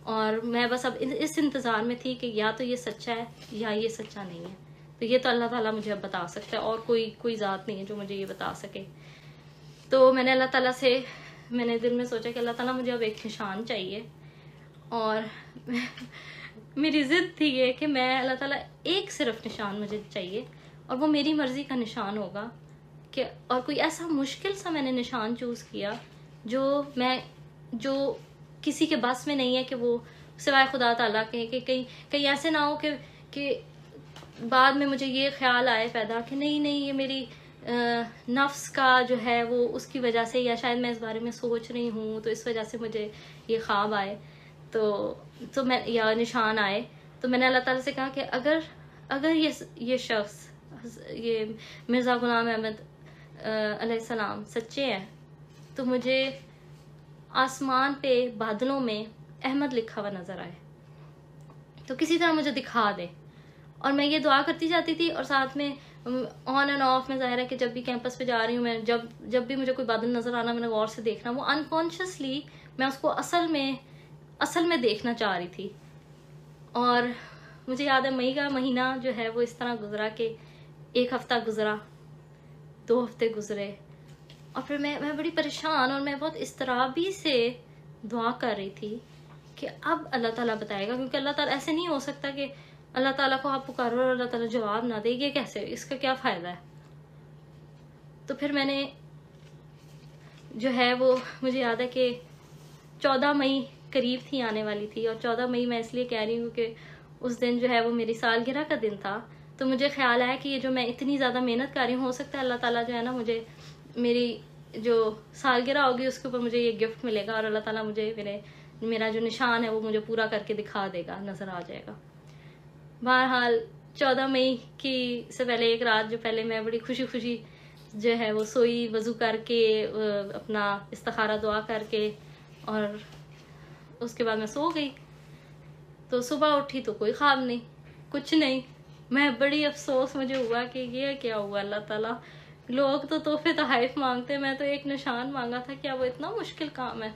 اور میں بس اب اس انتظار میں تھی کہ یا تو یہ سچا ہے یا یہ سچا نہیں ہے. تو یہ تو اللہ تعالیٰ مجھے اب بتا سکتا ہے، اور کوئی ذات نہیں ہے جو مجھے یہ بتا سکے. تو میں نے اللہ تعالیٰ سے، میں نے دل میں سوچا کہ اللہ تعالیٰ مجھے اب ایک نشان چاہیے، اور میری ضد تھی یہ کہ میں اللہ تعالیٰ ایک صرف نشان مجھے چاہیے، اور وہ میری مرضی کا نشان ہوگا، کہ اور کوئی ایسا مشکل سا میں نے نشان چوز کیا جو کسی کے بس میں نہیں ہے کہ وہ سوائے خدا تعالیٰ کے، کہ کہیں ایسے نہ ہو کہ بعد میں مجھے یہ خیال آئے پیدا کہ نہیں یہ میری نفس کا جو ہے وہ اس کی وجہ سے، یا شاید میں اس بارے میں سوچ رہی ہوں تو اس وجہ سے مجھے یہ خواب آئے، تو میں یا نشان آئے. تو میں نے اللہ تعالیٰ سے کہا کہ اگر یہ شخص، یہ مرزا غلام احمد علیہ السلام سچے ہیں، تو مجھے آسمان پہ بادلوں میں احمد لکھا ہوا نظر آئے، تو کسی طرح مجھے دکھا دے. اور میں یہ دعا کرتی جاتی تھی، اور ساتھ میں آن اینڈ آف میں ظاہر ہے کہ جب بھی کیمپس پہ جا رہی ہوں، میں جب بھی مجھے کوئی بادل نظر آنا، میں نے غور سے دیکھنا، وہ انکانشیسلی میں اس کو اصل میں دیکھنا چاہ رہی تھی. اور مجھے یاد ہے مئی کا مہینہ جو ہے وہ اس طرح گزرا کہ 1 ہفتہ گزرا، 2 ہفتے گزرے، اور پھر میں بڑی پریشان اور میں بہت اضطرابی سے دعا کر رہی تھی کہ اب اللہ تعالیٰ بتائے گا، کیونکہ اللہ تعالیٰ ایسے نہیں ہو سکتا کہ اللہ تعالیٰ کو آپ پکارو اور اللہ تعالیٰ جواب نہ دے. یہ کیسے، اس کا کیا فائدہ ہے؟ تو پھر میں نے جو ہے وہ، مجھے یاد ہے کہ 14 مئی قریب تھی آنے والی تھی، اور 14 مئی میں اس لیے کہہ رہی ہوں کہ اس دن جو ہے وہ میری سالگرہ کا دن تھا. تو مجھے خیال آیا کہ یہ جو میں اتنی زیادہ محنت کر رہی ہوں، ہو سکتا ہے اللہ تعالیٰ جو ہے نا مجھے میری جو سالگرہ ہوگی اس کے اوپر مجھے یہ گفٹ ملے گا، اور اللہ تعالیٰ مجھے میرا جو نشان ہے وہ مجھے پورا کر کے دکھا دے گا، نظر آ جائے گا. بہرحال 14 مئی کی سے پہلے ایک رات جو پہلے میں بڑی خوشی جو ہے وہ سوئی، وضو کر کے اپنا استخارہ دعا کر کے، اور اس کے بعد میں سو گئی. تو صبح اٹھی تو کوئی خواب نہیں، کچھ نہیں. میں بڑی افسوس مجھے ہوا کہ یہ کیا ہوا اللہ تعالیٰ، لوگ تو تحفے تحائف مانگتے، میں تو ایک نشان مانگا تھا. کیا وہ اتنا مشکل کام ہے؟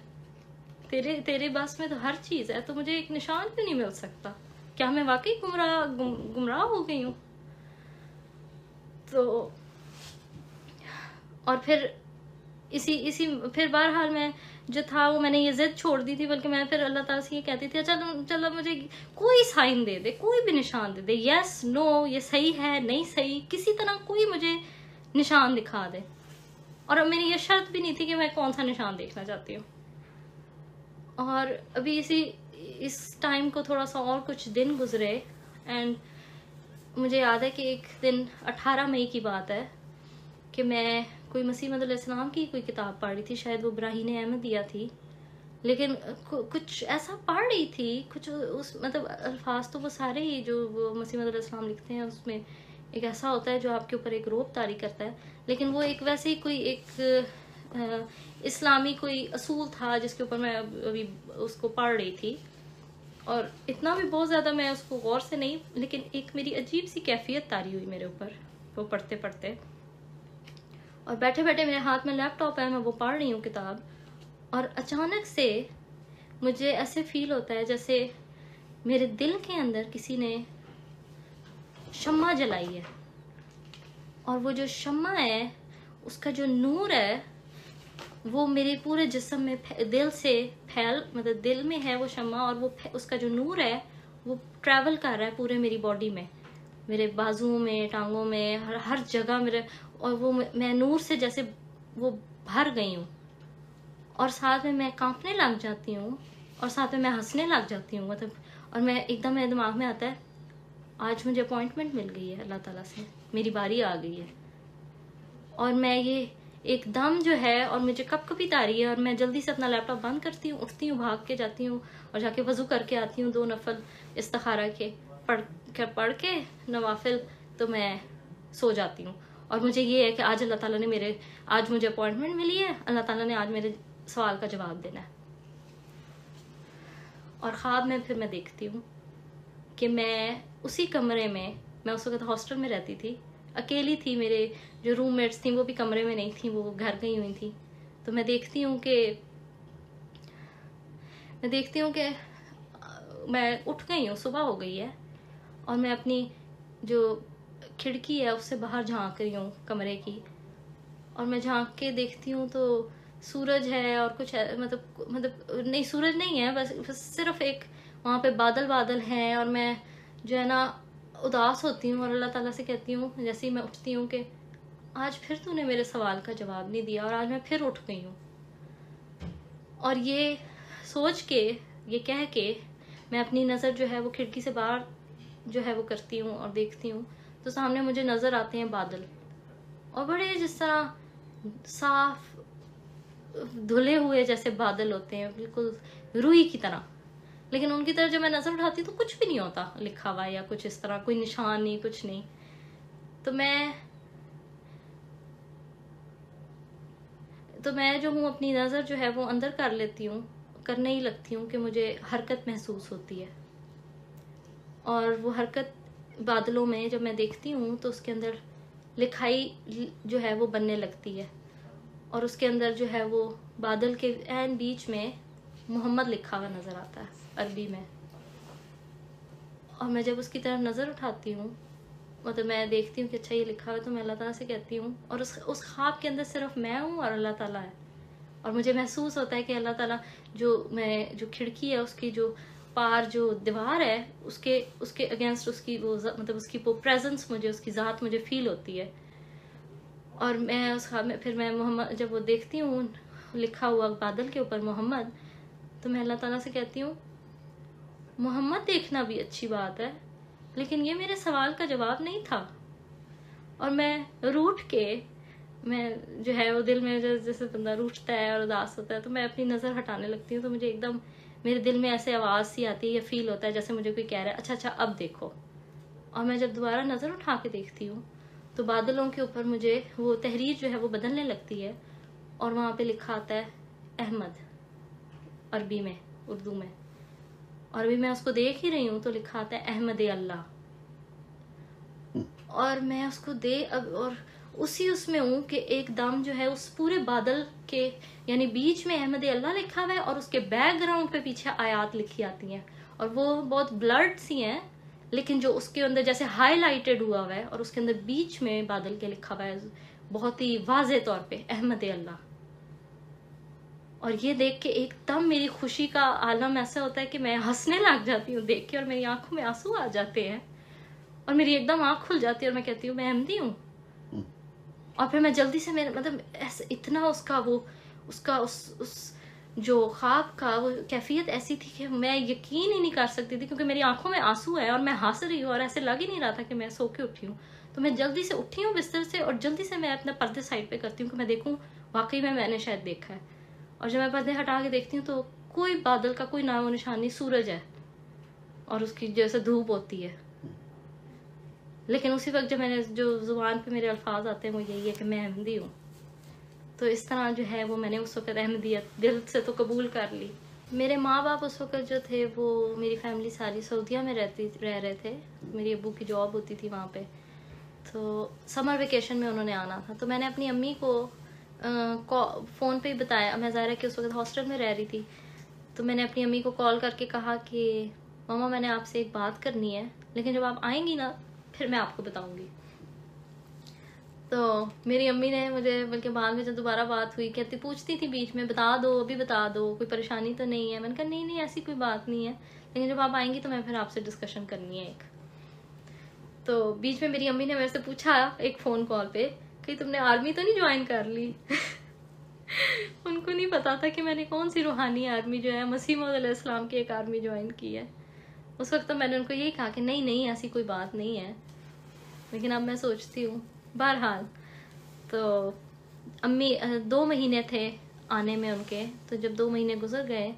تیرے بس میں تو ہر چیز ہے، تو مجھے ایک نشان کیوں نہیں مل سکتا؟ کیا میں واقعی گمراہ ہو گئی ہوں؟ تو اور پھر پھر بہرحال میں جو تھا وہ میں نے یہ ضد چھوڑ دی تھی، بلکہ میں پھر اللہ تعالیٰ سے یہ کہتی تھی چلو مجھے کوئی سائن دے دے، کوئی بھی نشان دے دے، یس نو، یہ صحیح ہے نہیں صحیح، کسی طرح کوئی مجھے نشان دکھا دے. اور میری یہ شرط بھی نہیں تھی کہ میں کون سا نشان دیکھنا چاہتی ہوں. اور ابھی اس ٹائم کو تھوڑا سا اور کچھ دن گزرے، اینڈ مجھے یاد ہے کہ ایک دن 18 مئی کی بات ہے کہ میں کوئی مسیح موعود علیہ السلام کی کوئی کتاب پڑھ رہی تھی، شاید وہ براہین احمدیہ تھی، لیکن کچھ ایسا پڑھ رہی تھی، کچھ اس مطلب الفاظ تو وہ سارے ہی جو وہ مسیح موعود علیہ السلام لکھتے ہیں اس میں ایک ایسا ہوتا ہے جو آپ کے اوپر ایک روب طاری کرتا ہے، لیکن وہ ایک ویسے ہی کوئی ایک اسلامی کوئی اصول تھا جس کے اوپر میں ابھی اس کو پڑھ رہی تھی. اور اتنا بھی بہت زیادہ میں اس کو غور سے نہیں، لیکن ایک میری عجیب سی کیفیت طاری ہوئی میرے اوپر وہ پڑھتے، اور بیٹھے میرے ہاتھ میں لیپ ٹاپ ہے، میں وہ پڑھ رہی ہوں کتاب، اور اچانک سے مجھے ایسے فیل ہوتا ہے جیسے میرے دل کے اندر کسی نے شمع جلائی ہے، اور وہ جو شمع ہے اس کا جو نور ہے وہ میرے پورے جسم میں دل سے مطلب دل میں ہے وہ شمع، اور وہ اس کا جو نور ہے وہ ٹریول کر رہا ہے پورے میری باڈی میں، میرے بازوؤں میں، ٹانگوں میں، ہر جگہ میرے، اور وہ میں نور سے جیسے وہ بھر گئی ہوں، اور ساتھ میں کانپنے لگ جاتی ہوں، اور ساتھ میں ہنسنے لگ جاتی ہوں مطلب. اور میں ایک دم میرے دماغ میں آتا ہے آج مجھے اپوائنٹمنٹ مل گئی ہے اللہ تعالیٰ سے، میری باری آ گئی ہے. اور میں یہ ایک دم جو ہے، اور مجھے کبھی طاری ہے، اور میں جلدی سے اپنا لیپ ٹاپ بند کرتی ہوں، اٹھتی ہوں، بھاگ کے جاتی ہوں، اور جا کے وضو کر کے آتی ہوں 2 نفل استخارہ کے پڑھ کے نوافل، تو میں سو جاتی ہوں. اور مجھے یہ ہے کہ آج اللہ تعالیٰ نے آج مجھے اپوائنٹمنٹ ملی ہے، اللہ تعالیٰ نے آج سوال کا جواب دینا ہے. اور خواب میں پھر میں دیکھتی ہوں کہ میں اسی کمرے میں اس وقت ہاسٹل میں رہتی تھی, اکیلی تھی, میرے جو روم میٹس تھیں وہ بھی کمرے میں نہیں تھیں, وہ گھر گئی ہوئی تھیں. تو میں دیکھتی ہوں کہ میں اٹھ گئی ہوں, صبح ہو گئی ہے, اور میں اپنی جو کھڑکی ہے اس سے باہر جھانک رہی ہوں کمرے کی, اور میں جھانک کے دیکھتی ہوں تو سورج ہے اور کچھ مطلب نہیں, سورج نہیں ہے, بس صرف ایک وہاں پہ بادل ہیں. اور میں جو ہے نا اداس ہوتی ہوں اور اللہ تعالیٰ سے کہتی ہوں جیسے ہی میں اٹھتی ہوں کہ آج پھر تو نے میرے سوال کا جواب نہیں دیا, اور آج میں پھر اٹھ گئی ہوں. اور یہ سوچ کے, یہ کہہ کے میں اپنی نظر جو ہے وہ کھڑکی سے باہر جو ہے وہ کرتی ہوں اور دیکھتی ہوں تو سامنے مجھے نظر آتے ہیں بادل, اور بڑے جس طرح صاف دھلے ہوئے جیسے بادل ہوتے ہیں, بالکل روئی کی طرح. لیکن ان کی طرف جب میں نظر اٹھاتی ہوں تو کچھ بھی نہیں ہوتا لکھا ہوا یا کچھ اس طرح, کوئی نشان نہیں, کچھ نہیں. تو میں جو ہوں اپنی نظر جو ہے وہ اندر کر لیتی ہوں, کرنے ہی لگتی ہوں کہ مجھے حرکت محسوس ہوتی ہے. اور وہ حرکت بادلوں میں جب میں دیکھتی ہوں تو اس کے اندر لکھائی جو ہے وہ بننے لگتی ہے, اور اس کے اندر جو ہے وہ بادل کے عین بیچ میں محمد لکھا ہوا نظر آتا ہے عربی میں. اور میں جب اس کی طرف نظر اٹھاتی ہوں, مطلب میں دیکھتی ہوں کہ اچھا یہ لکھا ہوا ہے, تو میں اللہ تعالیٰ سے کہتی ہوں, اور اس خواب کے اندر صرف میں ہوں اور اللہ تعالیٰ ہے. اور مجھے محسوس ہوتا ہے کہ اللہ تعالیٰ جو کھڑکی ہے اس کی جو پار جو دیوار ہے اس کے اگینسٹ اس کی وہ مطلب اس کی وہ پریزنس مجھے, اس کی ذات مجھے فیل ہوتی ہے. اور میں اس خواب میں پھر میں محمد جب وہ دیکھتی ہوں لکھا ہوا بادل کے اوپر محمد, تو میں اللہ تعالیٰ سے کہتی ہوں محمد دیکھنا بھی اچھی بات ہے, لیکن یہ میرے سوال کا جواب نہیں تھا. اور میں روٹھ کے, میں جو ہے وہ دل میں جیسے بندہ روٹھتا ہے اور اداس ہوتا ہے, تو میں اپنی نظر ہٹانے لگتی ہوں. تو مجھے ایک دم میرے دل میں ایسے آواز سی آتی ہے یا فیل ہوتا ہے جیسے مجھے کوئی کہہ رہا ہے اچھا اب دیکھو. اور میں جب دوبارہ نظر اٹھا کے دیکھتی ہوں تو بادلوں کے اوپر مجھے وہ تحریر جو ہے وہ بدلنے لگتی ہے, اور وہاں پہ لکھا آتا ہے احمد عربی میں, اردو میں. اور ابھی میں اس کو دیکھ ہی رہی ہوں تو لکھا آتا ہے احمد اللہ. اور میں اس کو اور اس میں ہوں کہ ایک دم جو ہے اس پورے بادل کے یعنی بیچ میں احمد اللہ لکھا ہوا ہے, اور اس کے بیک گراؤنڈ پہ پیچھے آیات لکھی آتی ہیں, اور وہ بہت بلرڈ سی ہیں, لیکن جو اس کے اندر جیسے ہائی لائٹڈ ہوا ہوا ہے, اور اس کے اندر بیچ میں بادل کے لکھا ہوا ہے بہت ہی واضح طور پہ احمد اللہ. اور یہ دیکھ کے ایک دم میری خوشی کا عالم ایسا ہوتا ہے کہ میں ہنسنے لگ جاتی ہوں دیکھ کے, اور میری آنکھوں میں آنسو آ جاتے ہیں, اور میری ایک دم آنکھ کھل جاتی ہے, اور میں کہتی ہوں میں احمدی ہوں. اور پھر میں جلدی سے مطلب اتنا اس جو خواب کا وہ کیفیت ایسی تھی کہ میں یقین ہی نہیں کر سکتی تھی, کیونکہ میری آنکھوں میں آنسو ہے اور میں ہنس رہی ہوں, اور ایسے لگ ہی نہیں رہا تھا کہ میں سو کے اٹھی ہوں. تو میں جلدی سے اٹھی ہوں بستر سے, اور جلدی سے میں اپنے پردے سائڈ پہ کرتی ہوں کہ میں دیکھوں واقعی میں نے شاید دیکھا ہے. اور جب میں پردے ہٹا کے دیکھتی ہوں تو کوئی بادل کا کوئی نام و نشان نہیں, سورج ہے اور اس کی جیسے دھوپ ہوتی ہے. لیکن اسی وقت جب میں نے جو زبان پہ میرے الفاظ آتے ہیں وہ یہی ہے کہ میں احمدی ہوں. تو اس طرح جو ہے وہ میں نے اس وقت احمدیت دل سے تو قبول کر لی. میرے ماں باپ اس وقت جو تھے وہ میری فیملی ساری سعودیہ میں رہ رہے تھے. میری ابو کی جاب ہوتی تھی وہاں پہ, تو سمر ویکیشن میں انہوں نے آنا تھا. تو میں نے اپنی امی کو فون پہ ہی بتایا, میں ظاہر ہے کہ اس وقت ہاسٹل میں رہ رہی تھی, تو میں نے اپنی امی کو کال کر کے کہا کہ ماما میں نے آپ سے ایک بات کرنی ہے, لیکن جب آپ آئیں گی نا پھر میں آپ کو بتاؤں گی. تو میری امی نے مجھے بلکہ بعد میں جب دوبارہ بات ہوئی کہتی پوچھتی تھی بیچ میں بتا دو, ابھی بتا دو, کوئی پریشانی تو نہیں ہے. میں نے کہا نہیں ایسی کوئی بات نہیں ہے, لیکن جب آپ آئیں گی تو میں پھر آپ سے ڈسکشن کرنی ہے ایک. تو بیچ میں میری امی نے میرے سے پوچھا ایک فون کال پہ کہ تم نے آرمی تو نہیں جوائن کر لی. ان کو نہیں پتا تھا کہ میں نے کون سی روحانی آرمی جو ہے مسیح موعود علیہ السلام کی ایک آرمی جوائن کی ہے. اس وقت تو میں نے ان کو یہی کہا کہ نہیں ایسی کوئی بات نہیں ہے, لیکن اب میں سوچتی ہوں. بہرحال تو امی 2 مہینے تھے آنے میں ان کے, تو جب 2 مہینے گزر گئے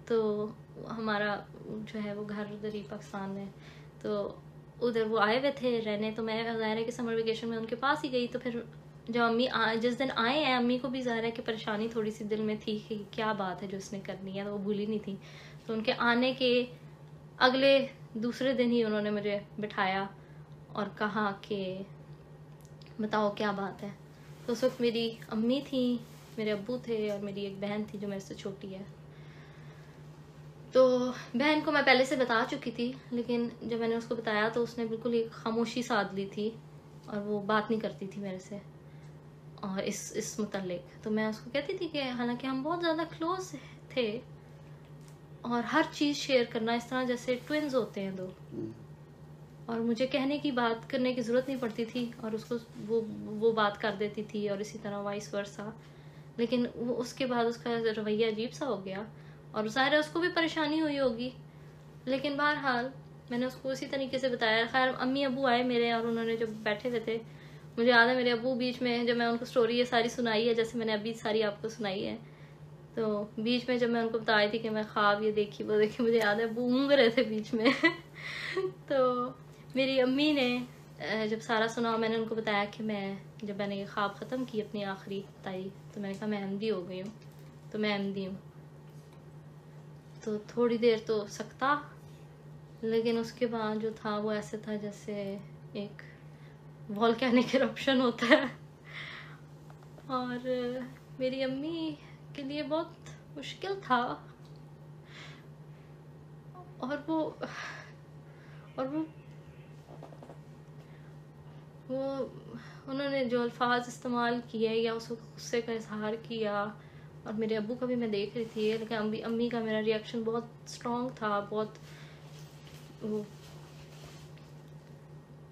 تو ہمارا جو ہے وہ گھر ادھر ہی پاکستان میں, تو ادھر وہ آئے ہوئے تھے رہنے. تو میں ظاہر ہے کہ سمر ویکیشن میں ان کے پاس ہی گئی, تو پھر جو امی جس دن آئے ہیں امی کو بھی ظاہر ہے کہ پریشانی تھوڑی سی دل میں تھی کہ کیا بات ہے جو اس نے کرنی ہے، تو وہ بھولی نہیں تھی. تو ان کے آنے کے اگلے دوسرے دن ہی انہوں نے مجھے بٹھایا اور کہا کہ بتاؤ کیا بات ہے. تو اس وقت میری امی تھیں، میرے ابو تھے اور میری ایک بہن تھی جو میرے سے چھوٹی ہے. تو بہن کو میں پہلے سے بتا چکی تھی، لیکن جب میں نے اس کو بتایا تو اس نے بالکل ایک خاموشی سادھ لی تھی اور وہ بات نہیں کرتی تھی میرے سے اور اس متعلق. تو میں اس کو کہتی تھی کہ حالانکہ ہم بہت زیادہ کلوز تھے اور ہر چیز شیئر کرنا اس طرح جیسے ٹوئنز ہوتے ہیں دو، اور مجھے کہنے کی بات کرنے کی ضرورت نہیں پڑتی تھی اور اس کو وہ بات کر دیتی تھی اور اسی طرح وائس ورسا. لیکن وہ اس کے بعد اس کا رویہ عجیب سا ہو گیا اور ظاہر ہے اس کو بھی پریشانی ہوئی ہوگی. لیکن بہرحال میں نے اس کو اسی طریقے سے بتایا. خیر امی ابو آئے میرے اور انہوں نے جب بیٹھے ہوئے تھے، مجھے یاد ہے میرے ابو بیچ میں جب میں ان کو اسٹوری یہ ساری سنائی ہے جیسے میں نے ابھی ساری آپ کو سنائی ہے، تو بیچ میں جب میں ان کو بتائی تھی کہ میں خواب یہ دیکھی وہ دیکھی، مجھے یاد ہے ابو اونگ رہے تھے بیچ میں. تو میری امی نے جب سارا سنا میں نے ان کو بتایا کہ جب میں نے یہ خواب ختم کی اپنی آخری تائی تو میں نے کہا میں احمدی ہو گئی ہوں، تو میں احمدی ہوں. تو تھوڑی دیر تو سکتا، لیکن اس کے بعد جو تھا وہ ایسے تھا جیسے ایک والکینک ایرپشن ہوتا ہے. اور میری امی کے لیے بہت مشکل تھا اور وہ انہوں نے جو الفاظ استعمال کیے یا اس غصے کا اظہار کیا، اور میرے ابو کا بھی میں دیکھ رہی تھی، لیکن امی کا میرا ریئیکشن بہت اسٹرانگ تھا.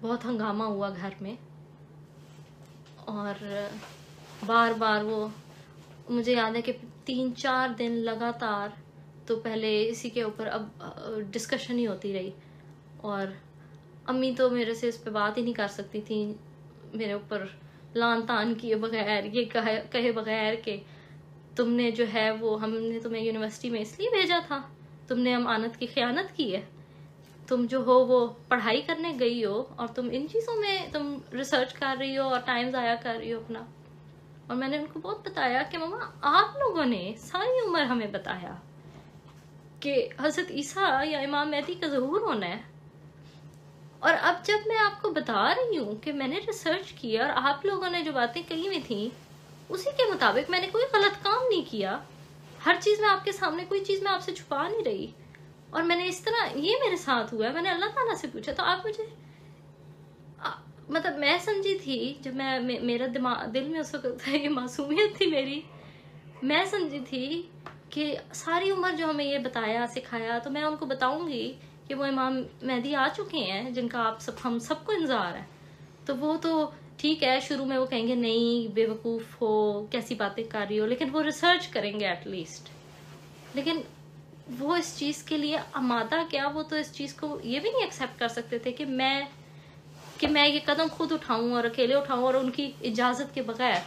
بہت ہنگامہ ہوا گھر میں اور بار بار وہ مجھے یاد ہے کہ 3-4 دن لگاتار تو پہلے اسی کے اوپر اب ڈسکشن ہی ہوتی رہی. اور امی تو میرے سے اس پہ بات ہی نہیں کر سکتی تھی، میرے اوپر لان تان کیے بغیر، یہ کہے بغیر کہ تم نے جو ہے وہ ہم نے تمہیں یونیورسٹی میں اس لیے بھیجا تھا، تم نے امانت کی خیانت کی ہے، تم جو ہو وہ پڑھائی کرنے گئی ہو اور تم ان چیزوں میں تم ریسرچ کر رہی ہو اور ٹائم ضائع کر رہی ہو اپنا. اور میں نے ان کو بہت بتایا کہ ماما آپ لوگوں نے ساری عمر ہمیں بتایا کہ حضرت عیسیٰ یا امام مہدی کا ظہور ہونا ہے، اور اب جب میں آپ کو بتا رہی ہوں کہ میں نے ریسرچ کیا اور آپ لوگوں نے جو باتیں کہی ہوئی تھیں اسی کے مطابق میں نے کوئی غلط کام نہیں کیا، ہر چیز میں آپ کے سامنے، کوئی چیز میں آپ سے چھپا نہیں رہی، اور میں نے اس طرح یہ میرے ساتھ ہوا ہے. میں نے اللہ تعالیٰ سے پوچھا تو آپ مجھے مطلب میں سمجھی تھی جب میرا دل میں اس وقت یہ معصومیت تھی میری، میں سمجھی تھی کہ ساری عمر جو ہمیں یہ بتایا سکھایا تو میں ان کو بتاؤں گی کہ وہ امام مہدی آ چکے ہیں جن کا ہم سب کو انتظار ہے. تو وہ تو ٹھیک ہے شروع میں وہ کہیں گے نہیں بے وقوف ہو کیسی باتیں کر رہی ہو، لیکن وہ ریسرچ کریں گے ایٹ لیسٹ. لیکن وہ اس چیز کے لیے آمادہ کیا، وہ تو اس چیز کو یہ بھی نہیں ایکسیپٹ کر سکتے تھے کہ میں یہ قدم خود اٹھاؤں اور اکیلے اٹھاؤں اور ان کی اجازت کے بغیر.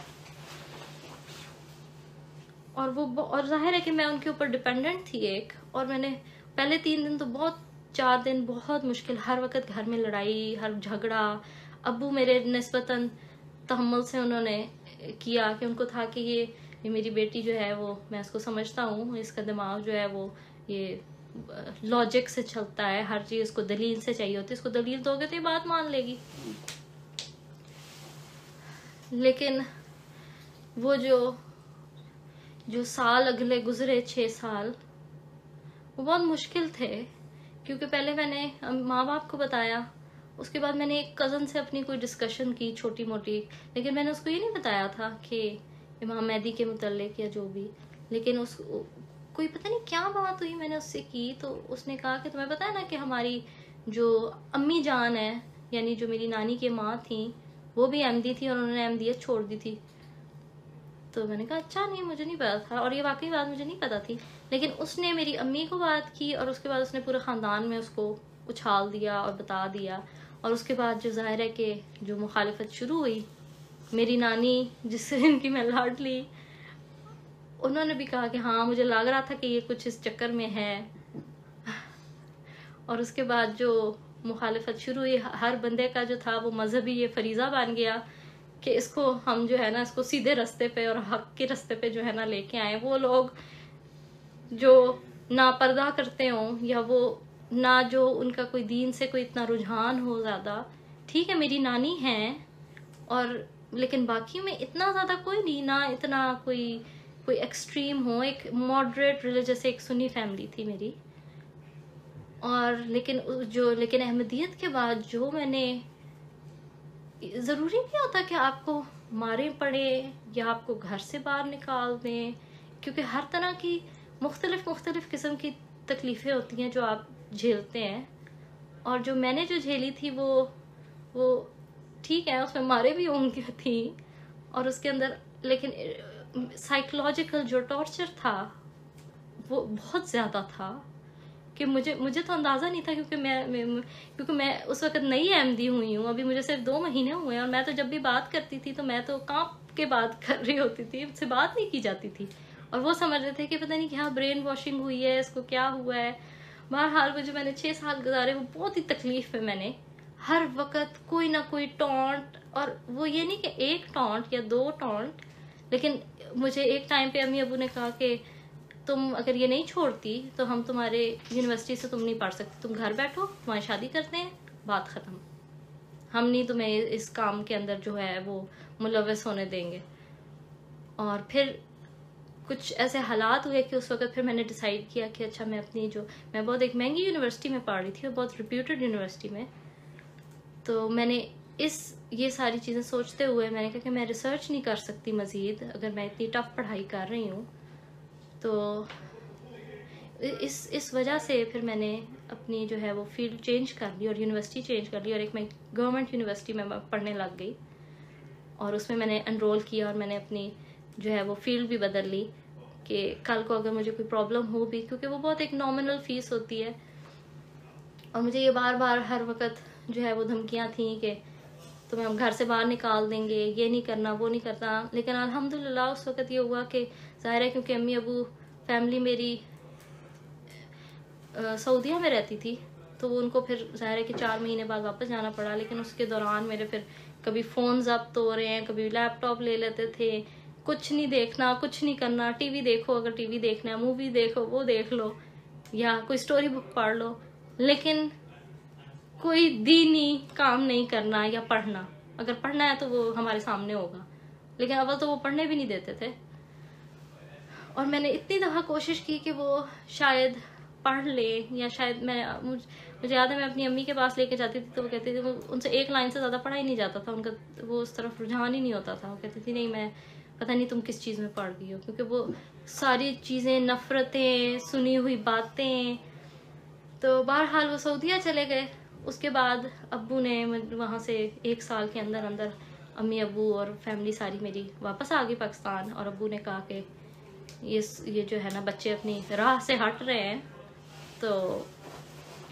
اور ظاہر ہے کہ میں ان کے اوپر ڈیپینڈنٹ تھی ایک، اور میں نے پہلے 3 دن تو 4 دن بہت مشکل، ہر وقت گھر میں لڑائی، ہر جھگڑا. ابو میرے نسبتاً تحمل سے انہوں نے کیا کہ ان کو تھا کہ یہ میری بیٹی جو ہے وہ میں اس کو سمجھتا ہوں، اس کا دماغ جو ہے وہ یہ لاجک سے چلتا ہے، ہر چیز اس کو دلیل سے چاہیے ہوتی ہے، اس کو دلیل دو گے تو یہ بات مان لے گی. لیکن وہ جو سال اگلے گزرے 6 سال وہ بہت مشکل تھے، کیونکہ پہلے میں نے ماں باپ کو بتایا، اس کے بعد میں نے ایک کزن سے اپنی کوئی ڈسکشن کی چھوٹی موٹی، لیکن میں نے اس کو یہ نہیں بتایا تھا کہ امام مہدی کے متعلق یا جو بھی. لیکن کوئی پتہ نہیں کیا بات ہوئی میں نے اس سے کی، تو اس نے کہا کہ تمہیں پتہ ہے نا کہ ہماری جو امی جان ہے یعنی جو میری نانی کی ماں تھیں وہ بھی احمدی تھی اور انہوں نے احمدیت چھوڑ دی تھی. تو میں نے کہا اچھا نہیں مجھے نہیں پتا تھا، اور یہ واقعی بات مجھے نہیں پتا تھی. لیکن اس نے میری امی کو بات کی اور اس کے بعد اس نے پورے خاندان میں اس کو اچھال دیا اور بتا دیا. اور اس کے بعد جو ظاہر ہے کہ جو مخالفت شروع ہوئی، میری نانی جس سے ان کی میں لاڈ لی، انہوں نے بھی کہا کہ ہاں مجھے لگ رہا تھا کہ یہ کچھ اس چکر میں ہے. اور اس کے بعد جو مخالفت شروع ہوئی، ہر بندے کا جو تھا وہ مذہبی یہ فریضہ بن گیا کہ اس کو ہم جو ہے نا اس کو سیدھے راستے پہ اور حق کے راستے پہ جو ہے نا لے کے آئیں. وہ لوگ جو نہ پردہ کرتے ہوں یا وہ نہ جو ان کا کوئی دین سے کوئی اتنا رجحان ہو زیادہ. ٹھیک ہے میری نانی ہیں اور لیکن باقی میں اتنا زیادہ کوئی نہیں, نہ اتنا کوئی ایکسٹریم ہو. ایک ماڈریٹ ریلیجس ایک سنی فیملی تھی میری. اور لیکن احمدیت کے بعد جو میں نے, ضروری نہیں ہوتا کہ آپ کو مارے پڑے یا آپ کو گھر سے باہر نکال دیں, کیونکہ ہر طرح کی مختلف قسم کی تکلیفیں ہوتی ہیں جو آپ جھیلتے ہیں. اور جو میں نے جو جھیلی تھی وہ ٹھیک ہے اس میں مارے بھی ہوں گے تھی, اور اس کے اندر لیکن سائیکولوجیکل جو ٹارچر تھا وہ بہت زیادہ تھا کہ مجھے تو اندازہ نہیں تھا, کیونکہ میں اس وقت نئی احمدی ہوئی ہوں, ابھی مجھے صرف 2 مہینے ہوئے ہیں. اور میں تو جب بھی بات کرتی تھی تو میں تو کانپ کے بات کر رہی ہوتی تھی, مجھ سے بات نہیں کی جاتی تھی. اور وہ سمجھ رہے تھے کہ پتہ نہیں کیا برین واشنگ ہوئی ہے, اس کو کیا ہوا ہے. بہرحال وہ جو میں نے 6 سال گزارے وہ بہت ہی تکلیف میں نے ہر وقت کوئی نہ کوئی ٹونٹ, اور وہ یہ نہیں کہ 1 ٹونٹ یا 2 ٹونٹ, لیکن مجھے ایک ٹائم پہ امی ابو نے کہا کہ تم اگر یہ نہیں چھوڑتی تو ہم تمہارے یونیورسٹی سے تم نہیں پڑھ سکتی, تم گھر بیٹھو, تمہاری شادی کرتے ہیں, بات ختم, ہم نہیں تمہیں اس کام کے اندر جو ہے وہ ملوث ہونے دیں گے. اور پھر کچھ ایسے حالات ہوئے کہ اس وقت پھر میں نے ڈیسائیڈ کیا کہ اچھا میں بہت ایک مہنگی یونیورسٹی میں پڑھ رہی تھی اور بہت ریپیوٹیڈ یونیورسٹی میں, تو میں نے یہ ساری چیزیں سوچتے ہوئے میں نے کہا کہ میں ریسرچ نہیں کر سکتی مزید اگر میں اتنی ٹف پڑھائی کر رہی ہوں. تو اس وجہ سے پھر میں نے اپنی جو ہے وہ فیلڈ چینج کر لی اور یونیورسٹی چینج کر لی, اور ایک میں گورنمنٹ یونیورسٹی میں پڑھنے لگ گئی اور اس میں نے انرول کیا, اور میں نے اپنی جو ہے وہ فیلڈ بھی بدل لی کہ کل کو اگر مجھے کوئی پرابلم ہو بھی, کیونکہ وہ بہت ایک نامنل فیس ہوتی ہے. اور مجھے یہ بار بار ہر وقت جو ہے وہ دھمکیاں تھیں کہ تمہیں ہم گھر سے باہر نکال دیں گے, یہ نہیں کرنا, وہ نہیں کرنا. لیکن الحمدللہ اس وقت یہ ہوا کہ ظاہر ہے کیونکہ امی ابو فیملی میری سعودیہ میں رہتی تھی تو ان کو پھر ظاہر ہے کہ 4 مہینے بعد واپس جانا پڑا. لیکن اس کے دوران میرے پھر کبھی فون ضبط ہو رہے ہیں, کبھی لیپ ٹاپ لے لیتے تھے, کچھ نہیں دیکھنا, کچھ نہیں کرنا, ٹی وی دیکھو, اگر ٹی وی دیکھنا ہے مووی دیکھو, وہ دیکھ لو, یا کوئی سٹوری بک پڑھ لو, لیکن کوئی دینی کام نہیں کرنا یا پڑھنا. اگر پڑھنا ہے تو وہ ہمارے سامنے ہوگا, لیکن اول تو وہ پڑھنے بھی نہیں دیتے تھے. اور میں نے اتنی دفعہ کوشش کی کہ وہ شاید پڑھ لے, یا شاید مجھے یاد ہے میں اپنی امی کے پاس لے کے جاتی تھی تو وہ کہتی تھی, ان سے 1 لائن سے زیادہ پڑھا ہی نہیں جاتا تھا, ان کا وہ اس طرف رجحان ہی نہیں ہوتا تھا. وہ کہتی تھی نہیں میں پتہ نہیں تم کس چیز میں پڑھ گئی ہو, کیونکہ وہ ساری چیزیں, نفرتیں, سنی ہوئی باتیں. تو بہرحال وہ سعودیہ چلے گئے. اس کے بعد ابو نے وہاں سے 1 سال کے اندر امی ابو اور فیملی ساری میری واپس آ گئی پاکستان, اور ابو نے کہا کہ یہ جو ہے نا بچے اپنی راہ سے ہٹ رہے ہیں تو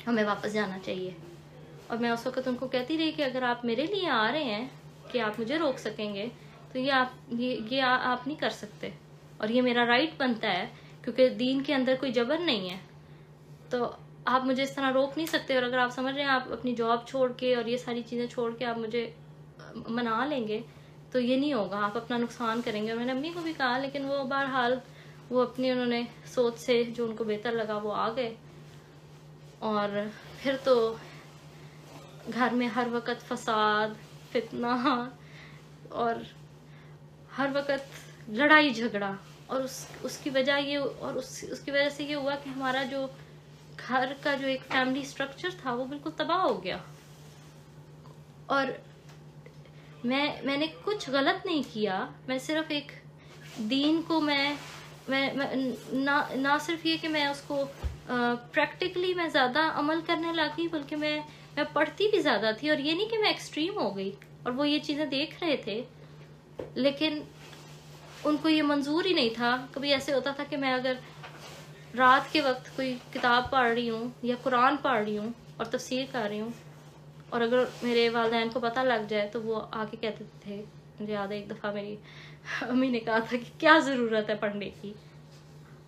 ہمیں واپس جانا چاہیے. اور میں اس وقت ان کو کہتی رہی کہ اگر آپ میرے لیے آ رہے ہیں کہ آپ مجھے روک سکیں گے تو یہ آپ نہیں کر سکتے, اور یہ میرا رائٹ بنتا ہے کیونکہ دین کے اندر کوئی جبر نہیں ہے, تو آپ مجھے اس طرح روک نہیں سکتے. اور اگر آپ سمجھ رہے ہیں آپ اپنی جاب چھوڑ کے اور یہ ساری چیزیں چھوڑ کے آپ مجھے منا لیں گے تو یہ نہیں ہوگا, آپ اپنا نقصان کریں گے. اور میں نے امی کو بھی کہا, لیکن وہ بہرحال وہ اپنی انہوں نے سوچ سے جو ان کو بہتر لگا وہ آ گئے. اور پھر تو گھر میں ہر وقت فساد, فتنہ, اور ہر وقت لڑائی جھگڑا, اور اس کی وجہ اس کی وجہ سے یہ ہوا کہ ہمارا جو گھر کا جو ایک فیملی سٹرکچر تھا وہ بالکل تباہ ہو گیا. اور میں نے کچھ غلط نہیں کیا, میں صرف ایک دین کو میں نہ صرف یہ کہ میں اس کو پریکٹیکلی میں زیادہ عمل کرنے لگی, بلکہ میں پڑھتی بھی زیادہ تھی. اور یہ نہیں کہ میں ایکسٹریم ہو گئی, اور وہ یہ چیزیں دیکھ رہے تھے لیکن ان کو یہ منظور ہی نہیں تھا. کبھی ایسے ہوتا تھا کہ میں اگر رات کے وقت کوئی کتاب پڑھ رہی ہوں یا قرآن پڑھ رہی ہوں اور تفسیر کر رہی ہوں, اور اگر میرے والدین کو پتہ لگ جائے تو وہ آ کے کہتے تھے, مجھے یاد ہے ایک دفعہ میری امی نے کہا تھا کہ کیا ضرورت ہے پڑھنے کی,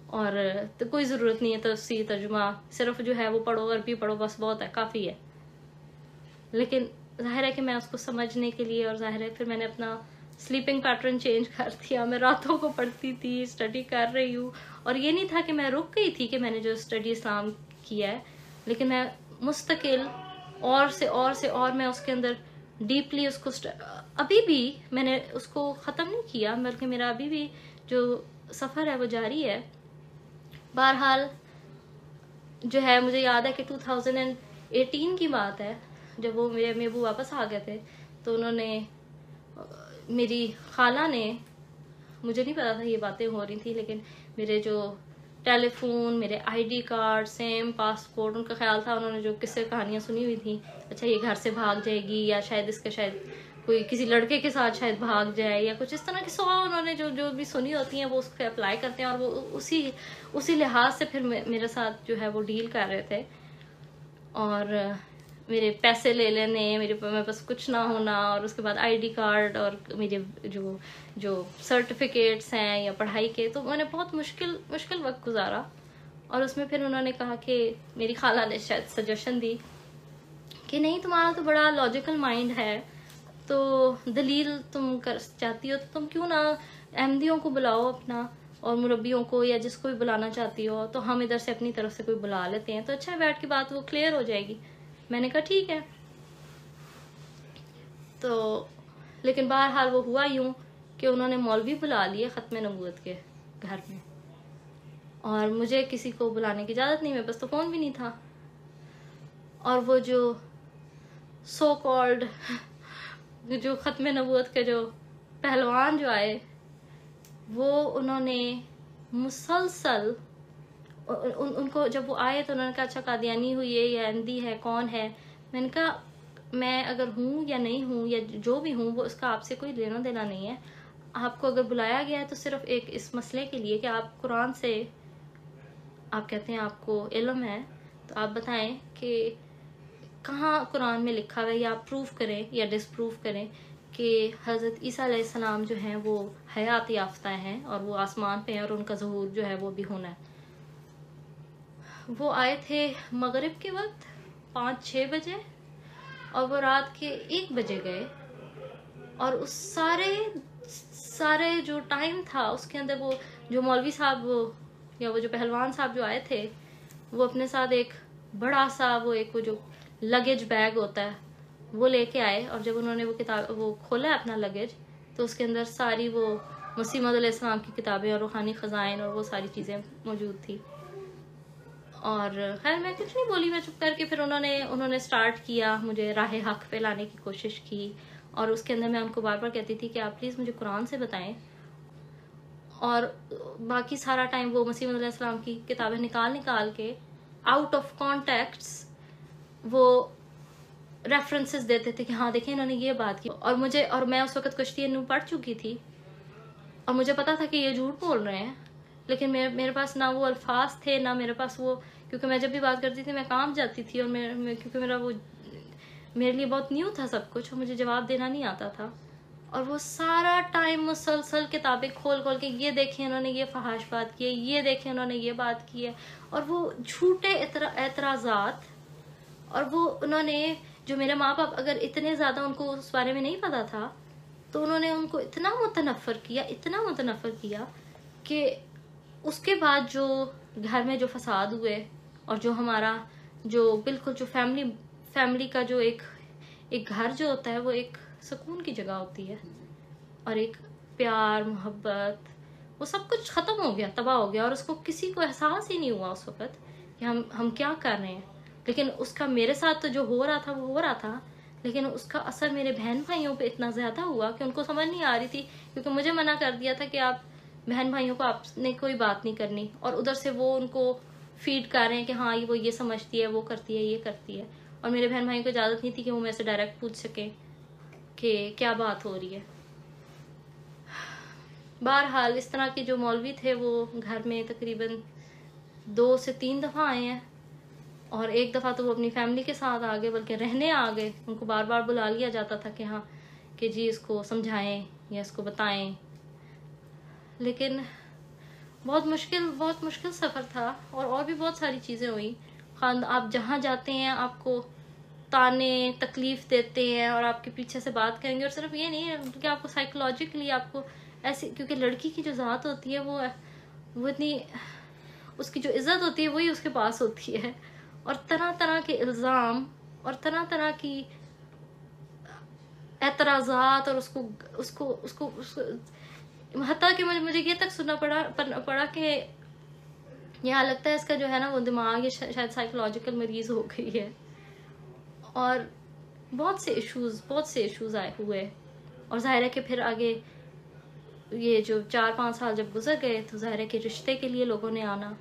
اور تو کوئی ضرورت نہیں ہے تفسیر ترجمہ, صرف جو ہے وہ پڑھو, عربی پڑھو, بس بہت ہے, کافی ہے. لیکن ظاہر ہے کہ میں اس کو سمجھنے کے لیے، اور ظاہر ہے پھر میں نے اپنا سلیپنگ پیٹرن چینج کر دیا. میں راتوں کو پڑھتی تھی، اسٹڈی کر رہی ہوں. اور یہ نہیں تھا کہ میں رک گئی تھی کہ میں نے جو اسٹڈی اسلام کیا ہے، لیکن میں مستقل اور میں اس کے اندر ڈیپلی اس کو ابھی بھی میں نے اس کو ختم نہیں کیا، بلکہ میرا ابھی بھی جو سفر ہے وہ جاری ہے. بہرحال جو ہے مجھے یاد ہے کہ 2018 کی بات ہے، جب وہ میرے امی ابو واپس آ گئے تھے، تو انہوں نے، میری خالہ نے، مجھے نہیں پتا تھا یہ باتیں ہو رہی تھی، لیکن میرے جو ٹیلی فون، میرے I D card, SIM passport, ان کا خیال تھا، انہوں نے جو قصے کہانیاں سنی ہوئی تھیں، اچھا یہ گھر سے بھاگ جائے گی، یا شاید اس کا شاید کوئی کسی لڑکے کے ساتھ شاید بھاگ جائے، یا کچھ اس طرح کی انہوں نے جو بھی سنی ہوتی ہیں وہ اس پہ اپلائی کرتے ہیں، اور وہ اسی لحاظ سے پھر میرے ساتھ جو ہے وہ ڈیل کر رہے تھے. اور میرے پیسے لے لینے، میرے پاس کچھ نہ ہونا، اور اس کے بعد آئی ڈی کارڈ اور میرے جو سرٹیفکیٹس ہیں یا پڑھائی کے. تو میں نے بہت مشکل وقت گزارا. اور اس میں پھر انہوں نے کہا کہ میری خالہ نے شاید سجیشن دی کہ نہیں، تمہارا تو بڑا لاجیکل مائنڈ ہے، تو دلیل تم کر چاہتی ہو تو تم کیوں نہ احمدیوں کو بلاؤ اپنا، اور مربیوں کو، یا جس کو بھی بلانا چاہتی ہو، تو ہم ادھر سے اپنی طرف سے کوئی بلا لیتے ہیں، تو اچھا بیٹھ کے بات وہ کلیئر ہو جائے گی. میں نے کہا ٹھیک ہے. تو لیکن بہرحال وہ ہوا یوں کہ انہوں نے مولوی بلا لیے ختم نبوت کے گھر میں، اور مجھے کسی کو بلانے کی اجازت نہیں، میرے پاس تو فون بھی نہیں تھا. اور وہ جو سو کالڈ جو ختم نبوت کے جو پہلوان جو آئے، وہ انہوں نے مسلسل ان کو، جب وہ آئے تو انہوں نے کہا اچھا قادیانی ہوئی ہے یا احمدی ہے، کون ہے؟ میں نے کہا میں اگر ہوں یا نہیں ہوں یا جو بھی ہوں، وہ اس کا آپ سے کوئی لینا دینا نہیں ہے. آپ کو اگر بلایا گیا ہے تو صرف ایک اس مسئلے کے لیے کہ آپ قرآن سے، آپ کہتے ہیں آپ کو علم ہے، تو آپ بتائیں کہ کہاں قرآن میں لکھا ہے، یا آپ پروف کریں یا ڈس پروف کریں کہ حضرت عیسیٰ علیہ السلام جو ہیں وہ حیات یافتہ ہیں، اور وہ آسمان پہ ہیں، اور ان کا ظہور جو ہے وہ بھی ہونا ہے. وہ آئے تھے مغرب کے وقت 5-6 بجے، اور وہ رات کے 1 بجے گئے. اور اس سارے جو ٹائم تھا اس کے اندر وہ جو مولوی صاحب یا وہ جو پہلوان صاحب جو آئے تھے، وہ اپنے ساتھ ایک بڑا سا وہ جو لگیج بیگ ہوتا ہے وہ لے کے آئے. اور جب انہوں نے وہ کھولا اپنا لگیج، تو اس کے اندر ساری وہ مسیح موعود علیہ السلام کی کتابیں اور روحانی خزائن اور وہ ساری چیزیں موجود تھی. اور خیر میں کچھ نہیں بولی، میں چپ کر کے، پھر انہوں نے سٹارٹ کیا، مجھے راہ حق پہ لانے کی کوشش کی. اور اس کے اندر میں ان کو بار بار کہتی تھی کہ آپ پلیز مجھے قرآن سے بتائیں. اور باقی سارا ٹائم وہ مسیح علیہ السلام کی کتابیں نکال کے آؤٹ آف کانٹیکٹس وہ ریفرنسز دیتے تھے کہ ہاں دیکھیں انہوں نے یہ بات کی. اور میں اس وقت کشتی نو پڑھ چکی تھی، اور مجھے پتا تھا کہ یہ جھوٹ بول رہے ہیں، لیکن میرے پاس نہ وہ الفاظ تھے، نہ میرے پاس وہ، کیونکہ میں جب بھی بات کرتی تھی میں کام جاتی تھی، اور کیونکہ میرے لیے بہت نیو تھا سب کچھ، اور مجھے جواب دینا نہیں آتا تھا. اور وہ سارا ٹائم مسلسل کتابیں کھول کے یہ دیکھیں انہوں نے یہ فحش بات کی ہے، یہ دیکھیں انہوں نے یہ بات کی ہے، اور وہ جھوٹے اعتراضات. اور وہ انہوں نے، جو میرے ماں باپ اگر اتنے زیادہ ان کو اس بارے میں نہیں پتا تھا، تو انہوں نے ان کو اتنا متنفر کیا کہ اس کے بعد جو گھر میں جو فساد ہوئے، اور جو ہمارا جو بالکل جو فیملی کا جو ایک گھر جو ہوتا ہے وہ ایک سکون کی جگہ ہوتی ہے، اور ایک پیار محبت، وہ سب کچھ ختم ہو گیا، تباہ ہو گیا. اور اس کو کسی کو احساس ہی نہیں ہوا اس وقت کہ ہم کیا کر رہے ہیں. لیکن اس کا میرے ساتھ تو جو ہو رہا تھا وہ ہو رہا تھا، لیکن اس کا اثر میرے بہن بھائیوں پہ اتنا زیادہ ہوا کہ ان کو سمجھ نہیں آ رہی تھی، کیونکہ مجھے منع کر دیا تھا کہ آپ بہن بھائیوں کو آپ نے کوئی بات نہیں کرنی، اور ادھر سے وہ ان کو فیڈ کر رہے ہیں کہ ہاں وہ یہ سمجھتی ہے، وہ کرتی ہے، یہ کرتی ہے. اور میرے بہن بھائیوں کو اجازت نہیں تھی کہ وہ میرے سے ڈائریکٹ پوچھ سکیں کہ کیا بات ہو رہی ہے. بہرحال اس طرح کے جو مولوی تھے وہ گھر میں تقریباً 2 سے 3 دفعہ آئے ہیں، اور ایک دفعہ تو وہ اپنی فیملی کے ساتھ آ گئے، بلکہ رہنے آ گئے. ان کو بار بار بلا لیا جاتا تھا کہ ہاں کہ جی اس کو سمجھائیں یا اس کو بتائیں. لیکن بہت مشکل سفر تھا، اور بھی بہت ساری چیزیں ہوئی. آپ جہاں جاتے ہیں آپ کو تانے تکلیف دیتے ہیں اور آپ کے پیچھے سے بات کریں گے. اور صرف یہ نہیں ہے کہ آپ کو سائیکولوجیکلی آپ کو ایسی، کیونکہ لڑکی کی جو ذات ہوتی ہے وہ اتنی، اس کی جو عزت ہوتی ہے وہی اس کے پاس ہوتی ہے، اور طرح طرح کے الزام اور طرح طرح کی اعتراضات، اور اس کو حتیٰ کہ مجھے یہ تک سننا پڑا کہ یہاں لگتا ہے اس کا جو ہے نا وہ دماغ شاید سائیکولوجیکل مریض ہو گئی ہے. اور بہت سے ایشوز آئے ہوئے. اور ظاہر ہے کہ پھر آگے یہ جو 4-5 سال جب گزر گئے تو ظاہر ہے کہ رشتے کے لیے لوگوں نے آنا.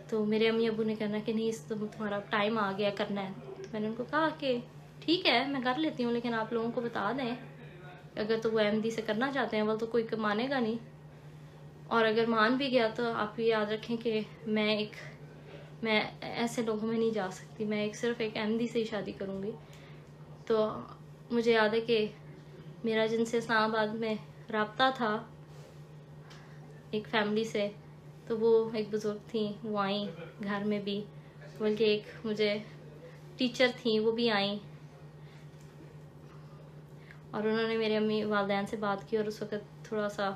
تو میرے امی ابو نے کہنا کہ نہیں تمہارا ٹائم آ گیا کرنا ہے. تو میں نے ان کو کہا کہ ٹھیک ہے میں کر لیتی ہوں، لیکن آپ لوگوں کو بتا دیں اگر تو وہ احمدی سے کرنا چاہتے ہیں وہ تو کوئی مانے گا نہیں، اور اگر مان بھی گیا تو آپ یہ یاد رکھیں کہ میں ایسے لوگوں میں نہیں جا سکتی، میں صرف ایک احمدی سے ہی شادی کروں گی. تو مجھے یاد ہے کہ میرا جن سے اسلام آباد میں رابطہ تھا ایک فیملی سے، تو وہ ایک بزرگ تھیں، وہ آئیں گھر میں بھی، بلکہ ایک مجھے ٹیچر تھیں وہ بھی آئیں، اور انہوں نے میرے امی والدین سے بات کی. اور اس وقت تھوڑا سا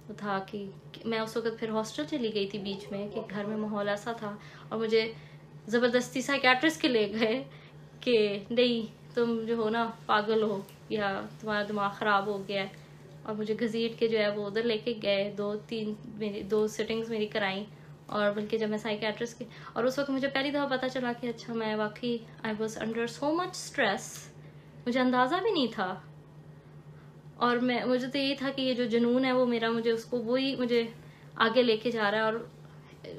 وہ تھا کہ میں اس وقت پھر ہاسٹل چلی گئی تھی بیچ میں، کہ گھر میں ماحول ایسا تھا اور مجھے زبردستی سائیکیٹرسٹ کے لے گئے کہ نہیں تم جو ہو نا پاگل ہو یا تمہارا دماغ خراب ہو گیا ہے. اور مجھے گھسیٹ کے جو ہے وہ ادھر لے کے گئے، 2 سٹنگز میری کرائیں. اور بلکہ جب میں سائیکیٹرسٹ کی، اور اس وقت مجھے پہلی دفعہ پتہ چلا کہ اچھا میں واقعی I was under so much stress, مجھے اندازہ بھی نہیں تھا. اور مجھے تو یہی تھا کہ یہ جو جنون ہے وہ میرا، وہی مجھے آگے لے کے جا رہا ہے.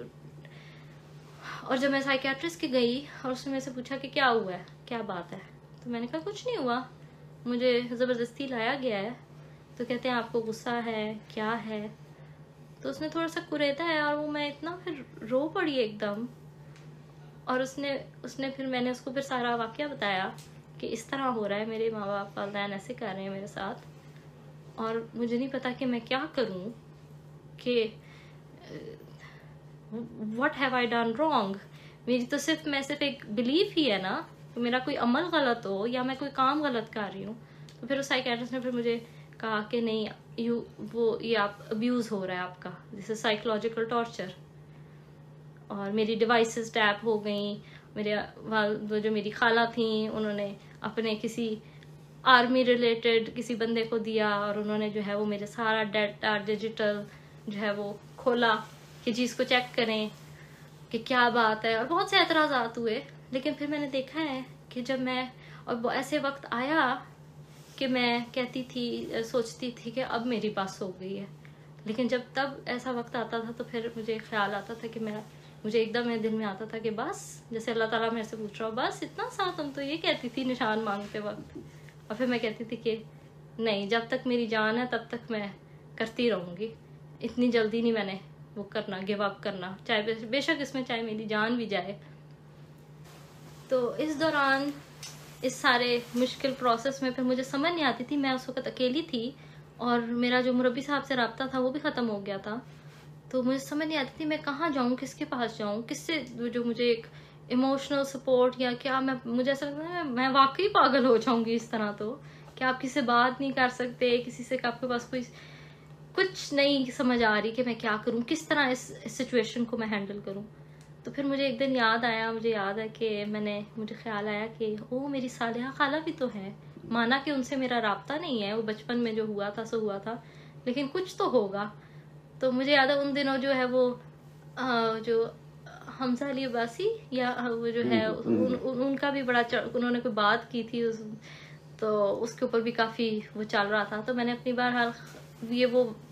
اور جب میں سائیکیٹرسٹ کی گئی اور اس نے میرے سے پوچھا کہ کیا ہوا ہے، کیا بات ہے، تو میں نے کہا کچھ نہیں ہوا، مجھے زبردستی لایا گیا ہے. تو کہتے ہیں آپ کو غصہ ہے کیا ہے؟ تو اس نے تھوڑا سا کریدا ہے، اور وہ میں اتنا پھر رو پڑی ایک دم. اور اس نے پھر میں نے اس کو پھر سارا واقعہ بتایا کہ اس طرح ہو رہا ہے، میرے ماں باپ والدین ایسے کر رہے ہیں میرے ساتھ، اور مجھے نہیں پتا کہ میں کیا کروں، کہ what have I done wrong. میری تو صرف ایک بلیف ہی ہے نا کہ میرا کوئی عمل غلط ہو یا میں کوئی کام غلط کر رہی ہوں. تو پھر اس سائیکیٹرسٹ نے پھر مجھے کہا کہ نہیں یہ آپ ابیوز ہو رہا ہے آپ کا، جیسے سائیکولوجیکل ٹارچر. اور میری ڈیوائسز ٹیپ ہو گئیں. جو میری خالہ تھیں انہوں نے اپنے کسی آرمی ریلیٹڈ کسی بندے کو دیا، اور انہوں نے جو ہے وہ میرے سارا ڈیٹا ڈیجیٹل جو ہے وہ کھولا کہ جی اس کو چیک کریں کہ کیا بات ہے. اور بہت سے اعتراضات ہوئے. لیکن پھر میں نے دیکھا ہے کہ جب میں، اور ایسے وقت آیا کہ میں کہتی تھی، سوچتی تھی کہ اب میری بس ہو گئی ہے. لیکن جب تب ایسا وقت آتا تھا تو پھر مجھے خیال آتا تھا کہ مجھے ایک دم میرے دل میں آتا تھا کہ بس، جیسے اللہ تعالیٰ میرے سے پوچھ رہا ہو بس اتنا سا. تم تو یہ کہتی تھی نشان مانگتے وقت. اور پھر میں کہتی تھی کہ نہیں، جب تک میری جان ہے تب تک میں کرتی رہوں گی، اتنی جلدی نہیں میں نے وہ کرنا، گیو اپ کرنا، چاہے بے شک اس میں چاہے میری جان بھی جائے. تو اس دوران اس سارے مشکل پروسیس میں پھر مجھے سمجھ نہیں آتی تھی. میں اس وقت اکیلی تھی اور میرا جو مربی صاحب سے رابطہ تھا وہ بھی ختم ہو گیا تھا. تو مجھے سمجھ نہیں آتی تھی میں کہاں جاؤں، کس کے پاس جاؤں، کس سے جو مجھے ایک ایموشنل سپورٹ یا کیا. مجھے ایسا لگتا ہے میں واقعی پاگل ہو جاؤں گی اس طرح. تو کہ آپ کسی سے بات نہیں کر سکتے، کسی سے آپ کے پاس کوئی کچھ نہیں سمجھ آ رہی کہ میں کیا کروں، کس طرح اس سچویشن کو میں ہینڈل کروں. تو پھر مجھے ایک دن مجھے یاد ہے کہ مجھے خیال آیا کہ میری صالحہ خالہ بھی تو ہے. مانا کہ ان سے میرا رابطہ نہیں ہے، وہ بچپن میں جو ہوا تھا سو ہوا تھا، لیکن کچھ تو ہوگا. تو مجھے یاد ہے ان دنوں جو ہے وہ جو حمزہ علی عباسی یا وہ جو ہے ان کا بھی بڑا انہوں نے کوئی بات کی تھی، تو اس کے اوپر بھی کافی وہ چل رہا تھا. تو میں نے اپنی بہرحال یہ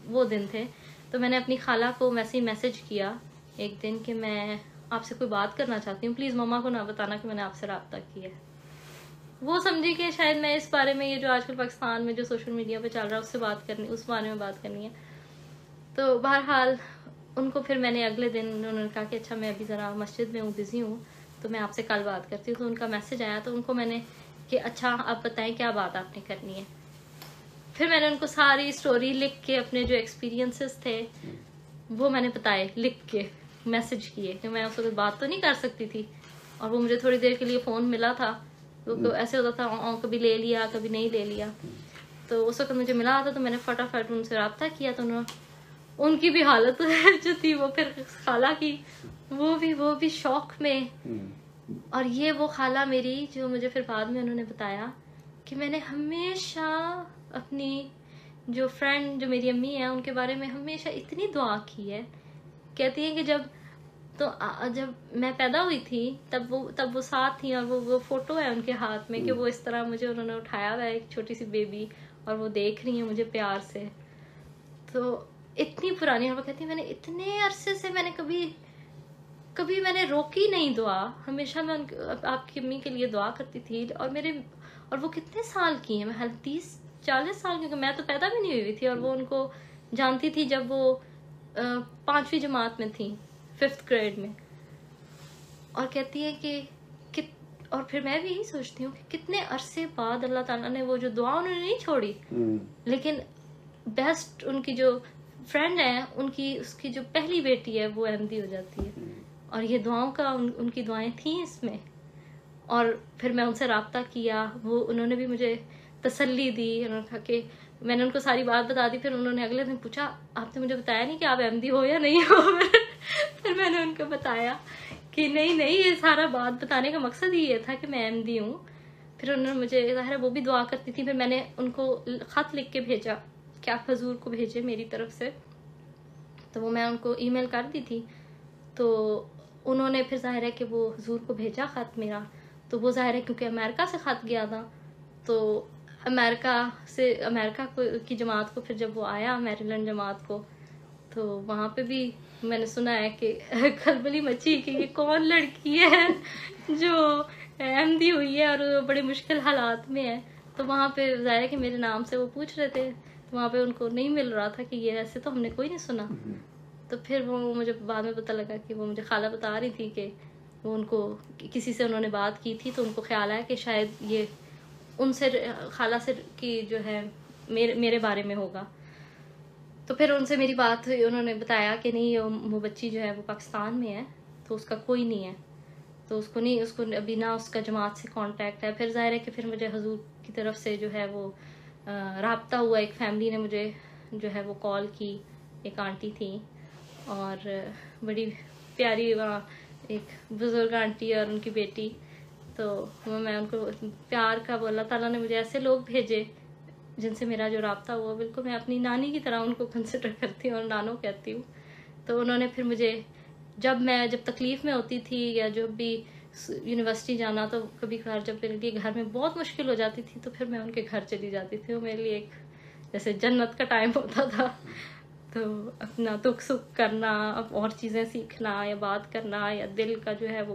وہ دن تھے، تو میں نے اپنی خالہ کو میسج کیا ایک دن کہ میں آپ سے کوئی بات کرنا چاہتی ہوں، پلیز مما کو نہ بتانا کہ میں نے آپ سے رابطہ کیا ہے. وہ سمجھی کہ شاید میں اس بارے میں، یہ جو آج کل پاکستان میں جو سوشل میڈیا پہ چل رہا ہے اس سے بات کرنی، اس بارے میں بات کرنی ہے. تو بہرحال ان کو پھر میں نے اگلے دن انہوں نے کہا کہ اچھا میں ابھی ذرا مسجد میں ہوں، بزی ہوں، تو میں آپ سے کل بات کرتی ہوں. تو ان کا میسج آیا تو ان کو میں نے کہ اچھا آپ بتائیں کیا بات آپ نے کرنی ہے. پھر میں نے ان کو ساری سٹوری لکھ کے، اپنے جو ایکسپیرینسز تھے وہ میں نے بتائے، لکھ کے میسج کیے کہ میں اس وقت بات تو نہیں کر سکتی تھی. اور وہ مجھے تھوڑی دیر کے لیے فون ملا تھا ایسے ہوتا تھا کبھی لے لیا کبھی نہیں لے لیا. تو اس وقت مجھے ملا تھا تو میں نے فٹافٹ ان سے رابطہ کیا. تو ان کی بھی حالت جو تھی وہ پھر خالہ کی وہ بھی شوق میں. اور یہ وہ خالہ میری جو مجھے پھر بعد میں انہوں نے بتایا کہ میں نے ہمیشہ اپنی جو فرینڈ جو میری امی ہیں ان کے بارے میں ہمیشہ اتنی دعا کی ہے. کہتی ہیں کہ جب میں پیدا ہوئی تھی تب وہ ساتھ تھیں, اور وہ فوٹو ہے ان کے ہاتھ میں کہ وہ اس طرح مجھے انہوں نے اٹھایا ہوا ہے ایک چھوٹی سی بیبی, اور وہ دیکھ رہی ہیں مجھے پیار سے. تو اتنی پرانی, اور وہ کہتی ہیں میں نے اتنے عرصے سے میں نے کبھی میں نے روکی نہیں دعا, ہمیشہ میں آپ کی امی کے لیے دعا کرتی تھی. اور وہ کتنے سال کی ہیں, میں 30-40 سال کی, میں تو پیدا بھی نہیں ہوئی تھی, اور وہ ان کو جانتی تھی جب وہ 5ویں جماعت میں تھیں, 5th گریڈ میں. اور کہتی ہے کہ اور پھر میں بھی یہی سوچتی ہوں کہ کتنے عرصے بعد اللہ تعالیٰ نے وہ جو دعا انہوں نے نہیں چھوڑی, لیکن بیسٹ ان کی جو فرینڈ ہے اس کی جو پہلی بیٹی ہے وہ احمدی ہو جاتی ہے. اور یہ دعاؤں کا ان کی دعائیں تھیں اس میں. اور پھر میں ان سے رابطہ کیا, انہوں نے بھی مجھے تسلی دی. انہوں نے کہا کہ میں نے ان کو ساری بات بتا دی. پھر انہوں نے اگلے دن پوچھا آپ نے مجھے بتایا نہیں کہ آپ احمدی ہو یا نہیں ہو. پھر میں نے ان کو بتایا کہ نہیں یہ سارا بات بتانے کا مقصد ہی یہ تھا کہ میں احمدی ہوں. پھر انہوں نے مجھے, ظاہر ہے وہ بھی دعا کرتی تھی, پھر میں نے ان کو خط لکھ کے بھیجا کہ آپ حضور کو بھیجے میری طرف سے. تو وہ میں ان کو ای میل کر دی تھی. تو انہوں نے پھر ظاہر ہے کہ وہ حضور کو بھیجا خط میرا. تو وہ ظاہر ہے کیونکہ امریکہ سے خط گیا تھا, تو امریکہ کی جماعت کو پھر جب وہ آیا میریلینڈ جماعت کو, تو وہاں پہ بھی میں نے سنا ہے کہ کھلبلی مچی کہ یہ کون لڑکی ہے جو احمدی ہوئی ہے اور بڑے مشکل حالات میں ہے. تو وہاں پہ ظاہر ہے کہ میرے نام سے وہ پوچھ رہے تھے, تو وہاں پہ ان کو نہیں مل رہا تھا کہ یہ ایسے تو ہم نے کوئی نہیں سنا. تو پھر وہ مجھے بعد میں پتہ لگا کہ وہ مجھے خالہ بتا رہی تھی کہ وہ ان کو کسی سے انہوں نے بات کی تھی, تو ان کو خیال آیا کہ شاید یہ ان سے خالہ سے کی جو ہے میرے بارے میں ہوگا. تو پھر ان سے میری بات ہوئی, انہوں نے بتایا کہ نہیں وہ بچی جو ہے وہ پاکستان میں ہے, تو اس کا کوئی نہیں ہے, تو اس کو ابھی نہ اس کا جماعت سے کانٹیکٹ ہے. پھر ظاہر ہے کہ پھر مجھے حضور کی طرف سے جو ہے وہ رابطہ ہوا. ایک فیملی نے مجھے جو ہے وہ کال کی, ایک آنٹی تھی اور بڑی پیاری ایک بزرگ آنٹی اور ان کی بیٹی. تو میں ان کو پیار کا, وہ اللہ تعالیٰ نے مجھے ایسے لوگ بھیجے جن سے میرا جو رابطہ ہوا بالکل میں اپنی نانی کی طرح ان کو کنسیڈر کرتی ہوں اور نانو کہتی ہوں. تو انہوں نے پھر مجھے جب تکلیف میں ہوتی تھی یا جب بھی یونیورسٹی جانا, تو کبھی کبھار جب میرے لیے گھر میں بہت مشکل ہو جاتی تھی تو پھر میں ان کے گھر چلی جاتی تھی. وہ میرے لیے ایک جیسے جنت کا ٹائم ہوتا تھا. تو اپنا دکھ سکھ کرنا, اور چیزیں سیکھنا یا بات کرنا, یا دل کا جو ہے وہ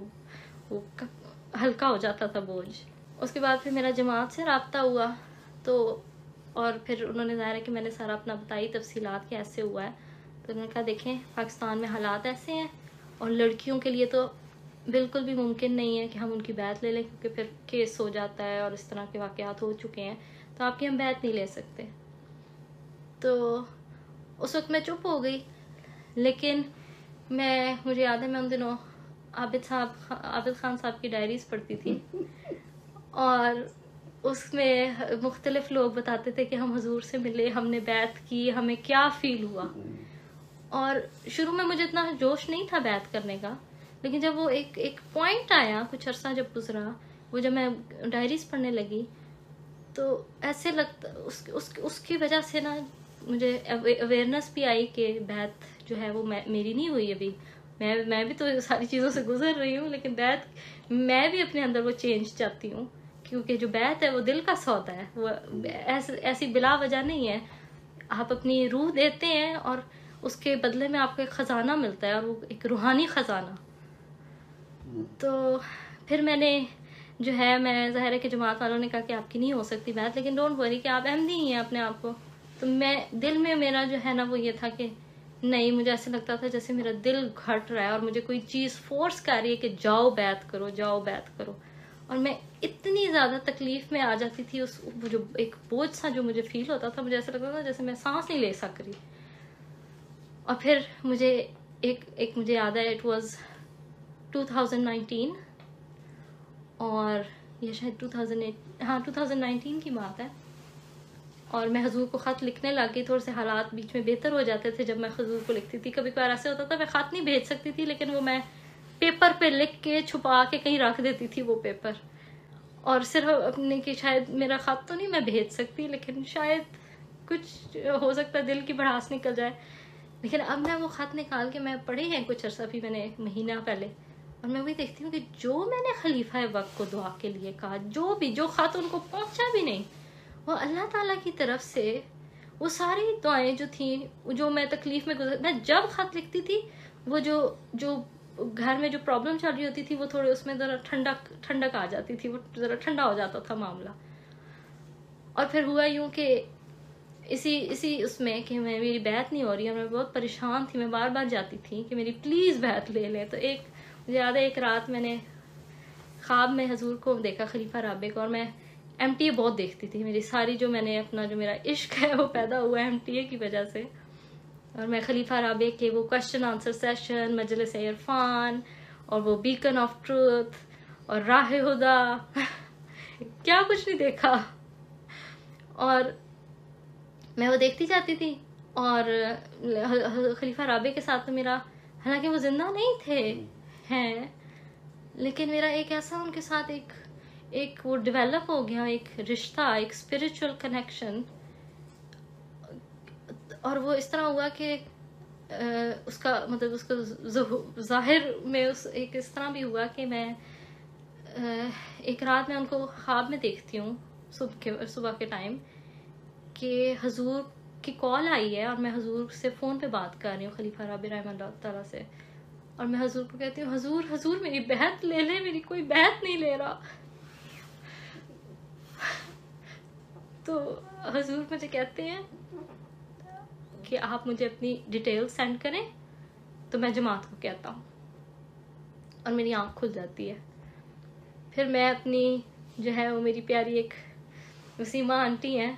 ہلکا ہو جاتا تھا بوجھ. اس کے بعد پھر میرا جماعت سے رابطہ ہوا. تو اور پھر انہوں نے ظاہر ہے کہ میں نے سارا اپنا بتائی تفصیلات کہ ایسے ہوا ہے. تو انہوں نے کہا دیکھیں پاکستان میں حالات ایسے ہیں, اور لڑکیوں کے لیے تو بالکل بھی ممکن نہیں ہے کہ ہم ان کی بیعت لے لیں, کیونکہ پھر کیس ہو جاتا ہے اور اس طرح کے واقعات ہو چکے ہیں, تو آپ کی ہم بیعت نہیں لے سکتے. تو اس وقت میں چپ ہو گئی. لیکن مجھے یاد ہے میں ان دنوں عابد خان صاحب کی ڈائریز پڑھتی تھی, اور اس میں مختلف لوگ بتاتے تھے کہ ہم حضور سے ملے, ہم نے بیعت کی, ہمیں کیا فیل ہوا. اور شروع میں مجھے اتنا جوش نہیں تھا بیعت کرنے کا, لیکن جب وہ ایک پوائنٹ آیا, کچھ عرصہ جب گزرا, وہ جب میں ڈائریز پڑھنے لگی, تو ایسے لگتا اس کی وجہ سے نا مجھے اویئرنیس بھی آئی کہ بیعت جو ہے وہ میری نہیں ہوئی ابھی. میں بھی تو ساری چیزوں سے گزر رہی ہوں, لیکن بیعت میں بھی اپنے اندر وہ چینج چاہتی ہوں, کیونکہ جو بیعت ہے وہ دل کا سودا ہے, وہ ایسی بلا وجہ نہیں ہے. آپ اپنی روح دیتے ہیں اور اس کے بدلے میں آپ کو ایک خزانہ ملتا ہے, اور وہ ایک روحانی خزانہ. تو پھر میں نے جو ہے, میں ظاہر ہے کہ جماعت والوں نے کہا کہ آپ کی نہیں ہو سکتی بیعت, لیکن ڈونٹ وری کہ آپ احمدی ہی ہیں اپنے آپ کو. تو میں دل میں میرا جو ہے نا وہ یہ تھا کہ نہیں, مجھے ایسے لگتا تھا جیسے میرا دل گھٹ رہا ہے اور مجھے کوئی چیز فورس کر رہی ہے کہ جاؤ بیعت کرو, جاؤ بیعت کرو. اور میں اتنی زیادہ تکلیف میں آ جاتی تھی, جو ایک بوجھ سا جو مجھے فیل ہوتا تھا, مجھے ایسا لگتا تھا جیسے میں سانس نہیں لے سک رہی. اور پھر مجھے ایک مجھے یاد ہے, اٹ واز 2019, اور یہ شاید 2008 ہاں 2019 کی بات ہے، اور میں حضور کو خط لکھنے لگ گئی. تھوڑے سے حالات بیچ میں بہتر ہو جاتے تھے جب میں حضور کو لکھتی تھی. کبھی کبھار ایسے ہوتا تھا میں خط نہیں بھیج سکتی تھی، لیکن وہ میں پیپر پہ لکھ کے چھپا کے کہیں رکھ دیتی تھی وہ پیپر، اور صرف اپنے کہ شاید میرا خط تو نہیں میں بھیج سکتی، لیکن شاید کچھ ہو سکتا ہے دل کی بڑھاس نکل جائے. لیکن اب میں وہ خط نکال کے میں پڑھے ہیں کچھ عرصہ بھی، میں نے ایک مہینہ پہلے، اور میں وہی دیکھتی ہوں کہ جو میں نے خلیفہ وقت کو دعا کے لیے کہا، جو خط ان کو پہنچا بھی نہیں، وہ اللہ تعالیٰ کی طرف سے وہ ساری دعائیں جو تھیں، جو میں تکلیف میں میں جب خط لکھتی تھی، وہ جو گھر میں جو پرابلم چل رہی ہوتی تھی وہ تھوڑے اس میں ذرا ٹھنڈک آ جاتی تھی، وہ ذرا ٹھنڈا ہو جاتا تھا معاملہ. اور پھر ہوا یوں کہ اسی اس میں کہ میری بیعت نہیں ہو رہی ہے، میں بہت پریشان تھی، میں بار بار جاتی تھی کہ میری پلیز بیعت لے لیں. تو مجھے یاد ہے ایک رات میں نے خواب میں حضور کو دیکھا، خلیفہ رابع کو، اور میں ایم ٹی اے بہت دیکھتی تھی. میری ساری جو میرا عشق ہے وہ پیدا ہوا ہے ایم ٹی اے کی وجہ سے. اور میں خلیفہ رابع کے وہ کوشچن آنسر سیشن، مجلس عرفان، اور وہ بیکن آف ٹروتھ اور راہ ہدا کیا کچھ نہیں دیکھا. اور میں وہ دیکھتی جاتی تھی. اور خلیفہ رابع کے ساتھ تو میرا، حالانکہ وہ زندہ نہیں تھے ہیں، لیکن میرا ایک ایسا ان کے ساتھ ایک وہ ڈیولپ ہو گیا، ایک رشتہ، ایک اسپرچل کنیکشن. اور وہ اس طرح ہوا کہ اس کا مطلب اس کا ظاہر میں ایک اس طرح بھی ہوا کہ میں ایک رات میں ان کو خواب میں دیکھتی ہوں صبح کے ٹائم کہ حضور کی کال آئی ہے، اور میں حضور سے فون پہ بات کر رہی ہوں، خلیفہ رابع رحمہ اللہ تعالیٰ سے. اور میں حضور کو کہتی ہوں، حضور میری بیعت لے لیں، میری کوئی بیعت نہیں لے رہا. تو حضور مجھے کہتے ہیں کہ آپ مجھے اپنی ڈیٹیل سینڈ کریں تو میں جماعت کو کہتا ہوں. اور میری آنکھ کھل جاتی ہے. پھر میں اپنی جو ہے وہ میری پیاری ایک وسیمہ آنٹی ہیں،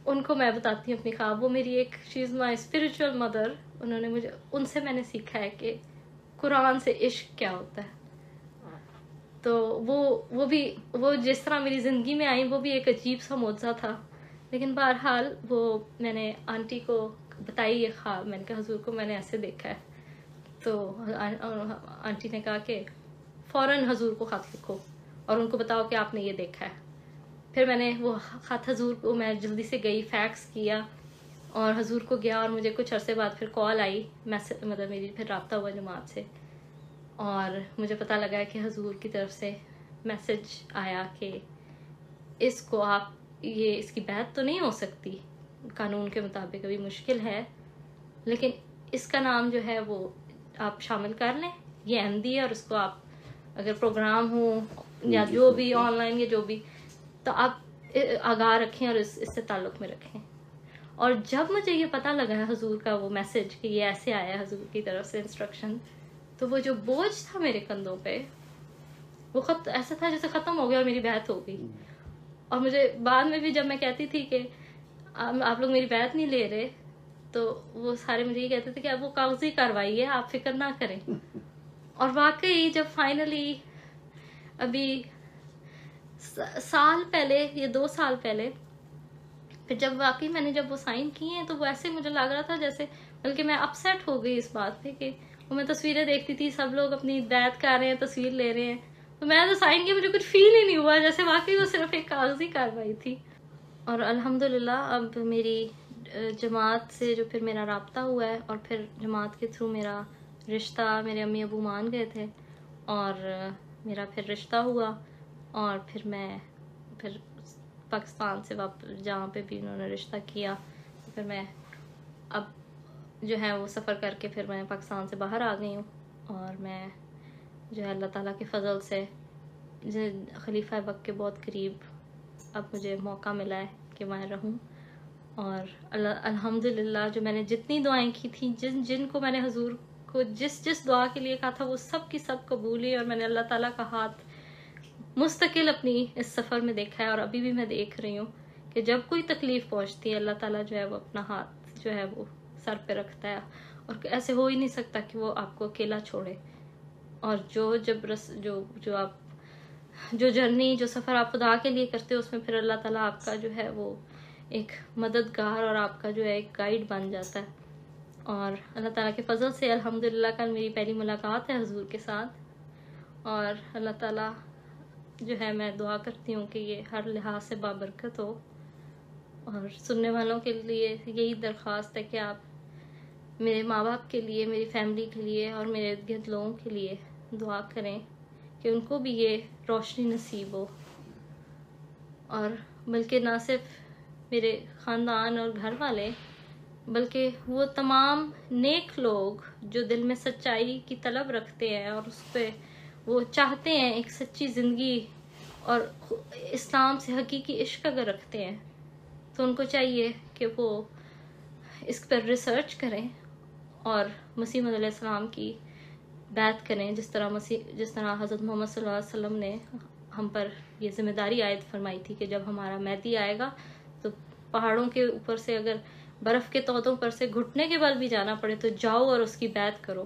ان کو میں بتاتی ہوں اپنی خواب. وہ میری ایک شی از مائی اسپرچل مدر. انہوں نے مجھے، ان سے میں نے سیکھا ہے کہ قرآن سے عشق کیا ہوتا ہے. تو وہ جس طرح میری زندگی میں آئیں وہ بھی ایک عجیب سا معجزہ تھا. لیکن بہرحال وہ میں نے آنٹی کو بتائی یہ خواب، میں نے کہا حضور کو میں نے ایسے دیکھا ہے. تو آنٹی نے کہا کہ فوراً حضور کو خط لکھو اور ان کو بتاؤ کہ آپ نے یہ دیکھا ہے. پھر میں نے وہ خط حضور کو، میں جلدی سے گئی، فیکس کیا اور حضور کو گیا. اور مجھے کچھ عرصے بعد پھر کال آئی، مطلب میری پھر رابطہ ہوا جماعت سے، اور مجھے پتہ لگا کہ حضور کی طرف سے میسج آیا کہ اس کو آپ، یہ اس کی بیعت تو نہیں ہو سکتی قانون کے مطابق، ابھی مشکل ہے، لیکن اس کا نام جو ہے وہ آپ شامل کر لیں، یہ احمدی ہے، اور اس کو آپ اگر پروگرام ہو یا جو بھی آن لائن یا جو بھی، تو آپ آگاہ رکھیں اور اس سے تعلق میں رکھیں. اور جب مجھے یہ پتہ لگا ہے حضور کا وہ میسج کہ یہ ایسے آیا ہے حضور کی طرف سے انسٹرکشن، تو وہ جو بوجھ تھا میرے کندھوں پہ، وہ خط ایسا تھا جیسے ختم ہو گیا اور میری بیعت ہو گئی. اور مجھے بعد میں بھی جب میں کہتی تھی کہ آپ لوگ میری بیعت نہیں لے رہے، تو وہ سارے مجھے یہ کہتے تھے کہ اب وہ کاغذی کارروائی ہے، آپ فکر نہ کریں. اور واقعی جب فائنلی ابھی سال پہلے یا 2 سال پہلے، پھر جب واقعی میں نے جب وہ سائن کیے ہیں، تو وہ ایسے مجھے لگ رہا تھا جیسے، بلکہ میں اپسیٹ ہو گئی اس بات پہ کہ وہ میں تصویریں دیکھتی تھی، سب لوگ اپنی بیعت کر رہے ہیں، تصویر لے رہے ہیں، تو میں تو سائن کیا، مجھے کچھ فیل ہی نہیں ہوا، جیسے واقعی وہ صرف ایک کاغذی کارروائی تھی. اور الحمدللہ اب میری جماعت سے جو پھر میرا رابطہ ہوا ہے، اور پھر جماعت کے تھرو میرا رشتہ، میرے امی ابو مان گئے تھے اور میرا پھر رشتہ ہوا. اور پھر پاکستان سے واپس جہاں پہ بھی انہوں نے رشتہ کیا، پھر میں اب جو ہے وہ سفر کر کے پھر میں پاکستان سے باہر آ گئی ہوں. اور میں جو ہے اللہ تعالیٰ کے فضل سے خلیفہ وقت کے بہت قریب اب مجھے موقع ملا ہے کہ میں رہوں. اور الحمدللہ جو میں نے جتنی دعائیں کی تھیں، جن کو میں نے حضور کو جس دعا کے لیے کہا تھا، وہ سب کی سب قبول ہوئی. اور میں نے اللہ تعالیٰ کا ہاتھ مستقل اپنی اس سفر میں دیکھا ہے، اور ابھی بھی میں دیکھ رہی ہوں کہ جب کوئی تکلیف پہنچتی ہے، اللہ تعالیٰ جو ہے وہ اپنا ہاتھ جو ہے وہ سر پہ رکھتا ہے، اور ایسے ہو ہی نہیں سکتا کہ وہ آپ کو اکیلا چھوڑے. اور جو آپ جو جرنی جو سفر آپ خدا کے لیے کرتے ہو اس میں پھر اللہ تعالیٰ آپ کا جو ہے وہ ایک مددگار اور آپ کا جو ہے ایک گائیڈ بن جاتا ہے. اور اللہ تعالیٰ کے فضل سے الحمدللہ کل میری پہلی ملاقات ہے حضور کے ساتھ, اور اللہ تعالیٰ جو ہے میں دعا کرتی ہوں کہ یہ ہر لحاظ سے بابرکت ہو. اور سننے والوں کے لیے یہی درخواست ہے کہ آپ میرے ماں باپ کے لیے, میری فیملی کے لیے اور میرے ارد گرد لوگوں کے لیے دعا کریں کہ ان کو بھی یہ روشنی نصیب ہو, اور بلکہ نہ صرف میرے خاندان اور گھر والے بلکہ وہ تمام نیک لوگ جو دل میں سچائی کی طلب رکھتے ہیں اور اس پہ وہ چاہتے ہیں ایک سچی زندگی اور اسلام سے حقیقی عشق اگر رکھتے ہیں تو ان کو چاہیے کہ وہ اس پر ریسرچ کریں اور مسیح موعود علیہ السلام کی بیعت کریں, جس طرح حضرت محمد صلی اللہ علیہ وسلم نے ہم پر یہ ذمہ داری عائد فرمائی تھی کہ جب ہمارا مہدی آئے گا تو پہاڑوں کے اوپر سے اگر برف کے تودوں پر سے گھٹنے کے بل بھی جانا پڑے تو جاؤ اور اس کی بیعت کرو.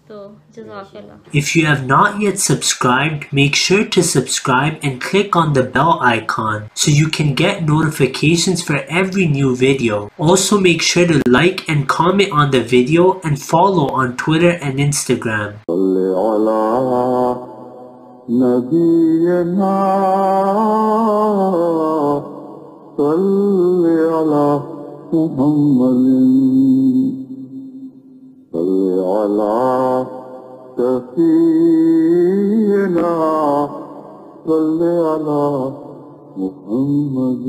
تو جزاک اللہ. If you have not yet subscribed, make sure to subscribe and click on the bell icon so you can get notifications for every new video. Also make sure to like and comment on the video and follow on Twitter and Instagram. سفينا صل على محمد